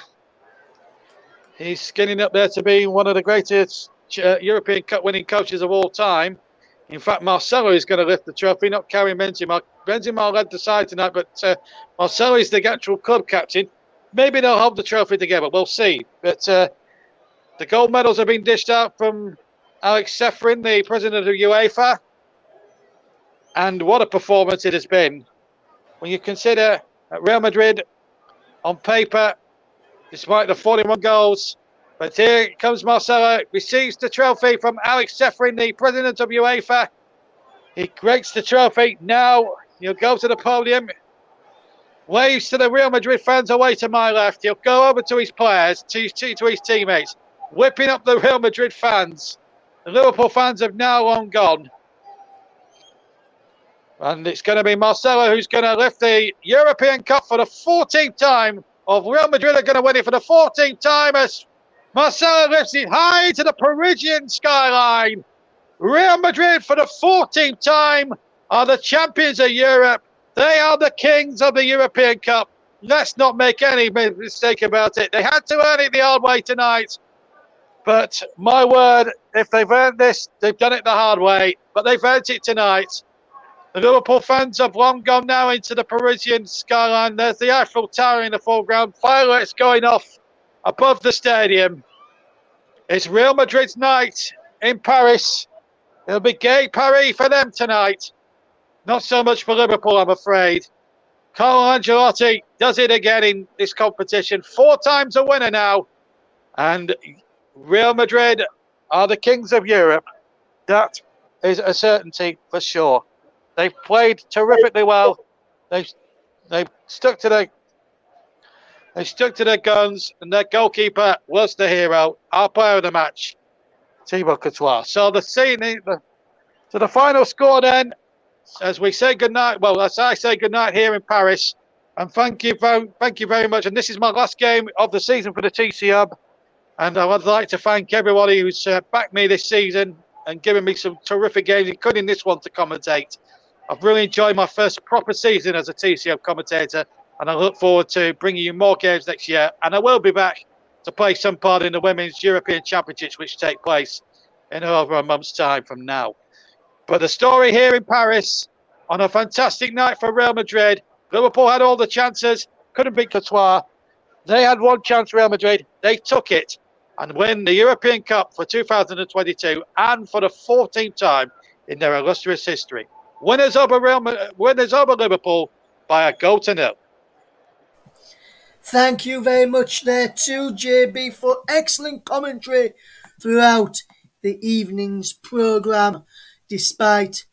he's getting up there to be one of the greatest European Cup winning coaches of all time. In fact, Marcelo is going to lift the trophy, not Karim Benzema. Benzema led the side tonight, but Marcelo is the actual club captain. Maybe they'll hold the trophy together. We'll see. But the gold medals have been dished out from Alex Seferin, the president of UEFA. And what a performance it has been. When you consider Real Madrid, on paper, despite the 41 goals, but here comes Marcelo, receives the trophy from Alex Seferin, the president of UEFA. He breaks the trophy. Now he'll go to the podium, waves to the Real Madrid fans away to my left. He'll go over to his players, to his teammates, whipping up the Real Madrid fans. The Liverpool fans have now long gone. And it's going to be Marcelo who's going to lift the European Cup for the 14th time. Of Real Madrid are going to win it for the 14th time as Marcelo lifts it high to the Parisian skyline. Real Madrid, for the 14th time, are the champions of Europe. They are the kings of the European Cup. Let's not make any mistake about it. They had to earn it the hard way tonight. But my word, if they've earned this, they've done it the hard way. But they've earned it tonight. The Liverpool fans have long gone now into the Parisian skyline. There's the Eiffel Tower in the foreground. Fireworks going off above the stadium. It's Real Madrid's night in Paris. It'll be gay Paris for them tonight. Not so much for Liverpool, I'm afraid. Carlo Ancelotti does it again in this competition. 4 times a winner now. And Real Madrid are the kings of Europe. That is a certainty for sure. They've played terrifically well. They've stuck to their guns, and their goalkeeper was the hero, our player of the match, Thibaut Courtois. So the final score then, as we say goodnight. Well, as I say goodnight here in Paris, and thank you very much. And this is my last game of the season for the TC Hub, and I would like to thank everybody who's backed me this season and given me some terrific games, including this one to commentate. I've really enjoyed my first proper season as a TCO commentator, and I look forward to bringing you more games next year. And I will be back to play some part in the Women's European Championships, which take place in over a month's time from now. But the story here in Paris, on a fantastic night for Real Madrid, Liverpool had all the chances, couldn't beat Courtois. They had one chance, Real Madrid, they took it and win the European Cup for 2022 and for the 14th time in their illustrious history. Winners over Liverpool by a goal to nil. Thank you very much there to JB for excellent commentary throughout the evening's programme, despite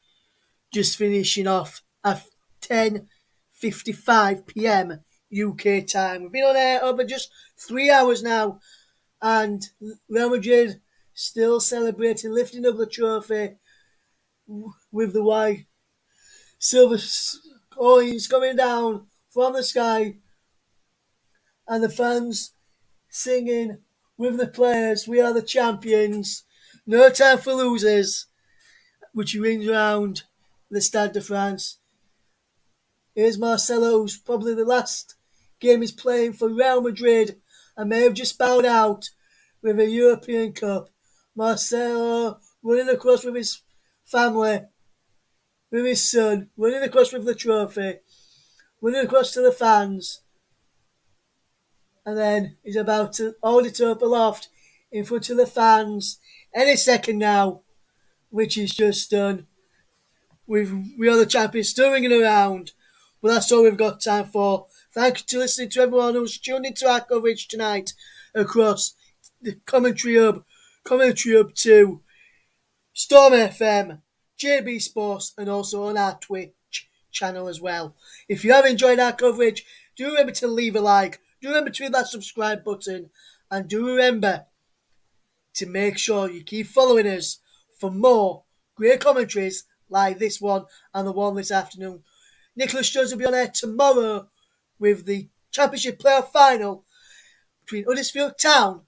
just finishing off at 10:55 p.m. UK time. We've been on air over just 3 hours now, and Real Madrid still celebrating, lifting up the trophy with the white silver coins coming down from the sky, and the fans singing with the players, "We are the champions, no time for losers," which rings around the Stade de France. Here's Marcelo, who's probably the last game he's playing for Real Madrid and may have just bowed out with a European Cup. Marcelo running across with his family, with his son, running across with the trophy, running across to the fans. And then he's about to hold it up aloft in front of the fans any second now, which is just done. We are the champions still ringing around, but that's all we've got time for. Thank you to listening to everyone who's tuned into our coverage tonight across the Commentary Hub 2, Storm FM, JB Sports, and also on our Twitch channel as well. If you have enjoyed our coverage, do remember to leave a like, do remember to hit that subscribe button, and do remember to make sure you keep following us for more great commentaries like this one and the one this afternoon. Nicholas Jones will be on air tomorrow with the Championship Playoff Final between Huddersfield Town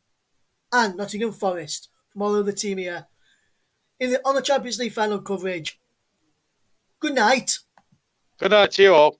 and Nottingham Forest from all over the team here on the Champions League final coverage. Good night. Good night to you all.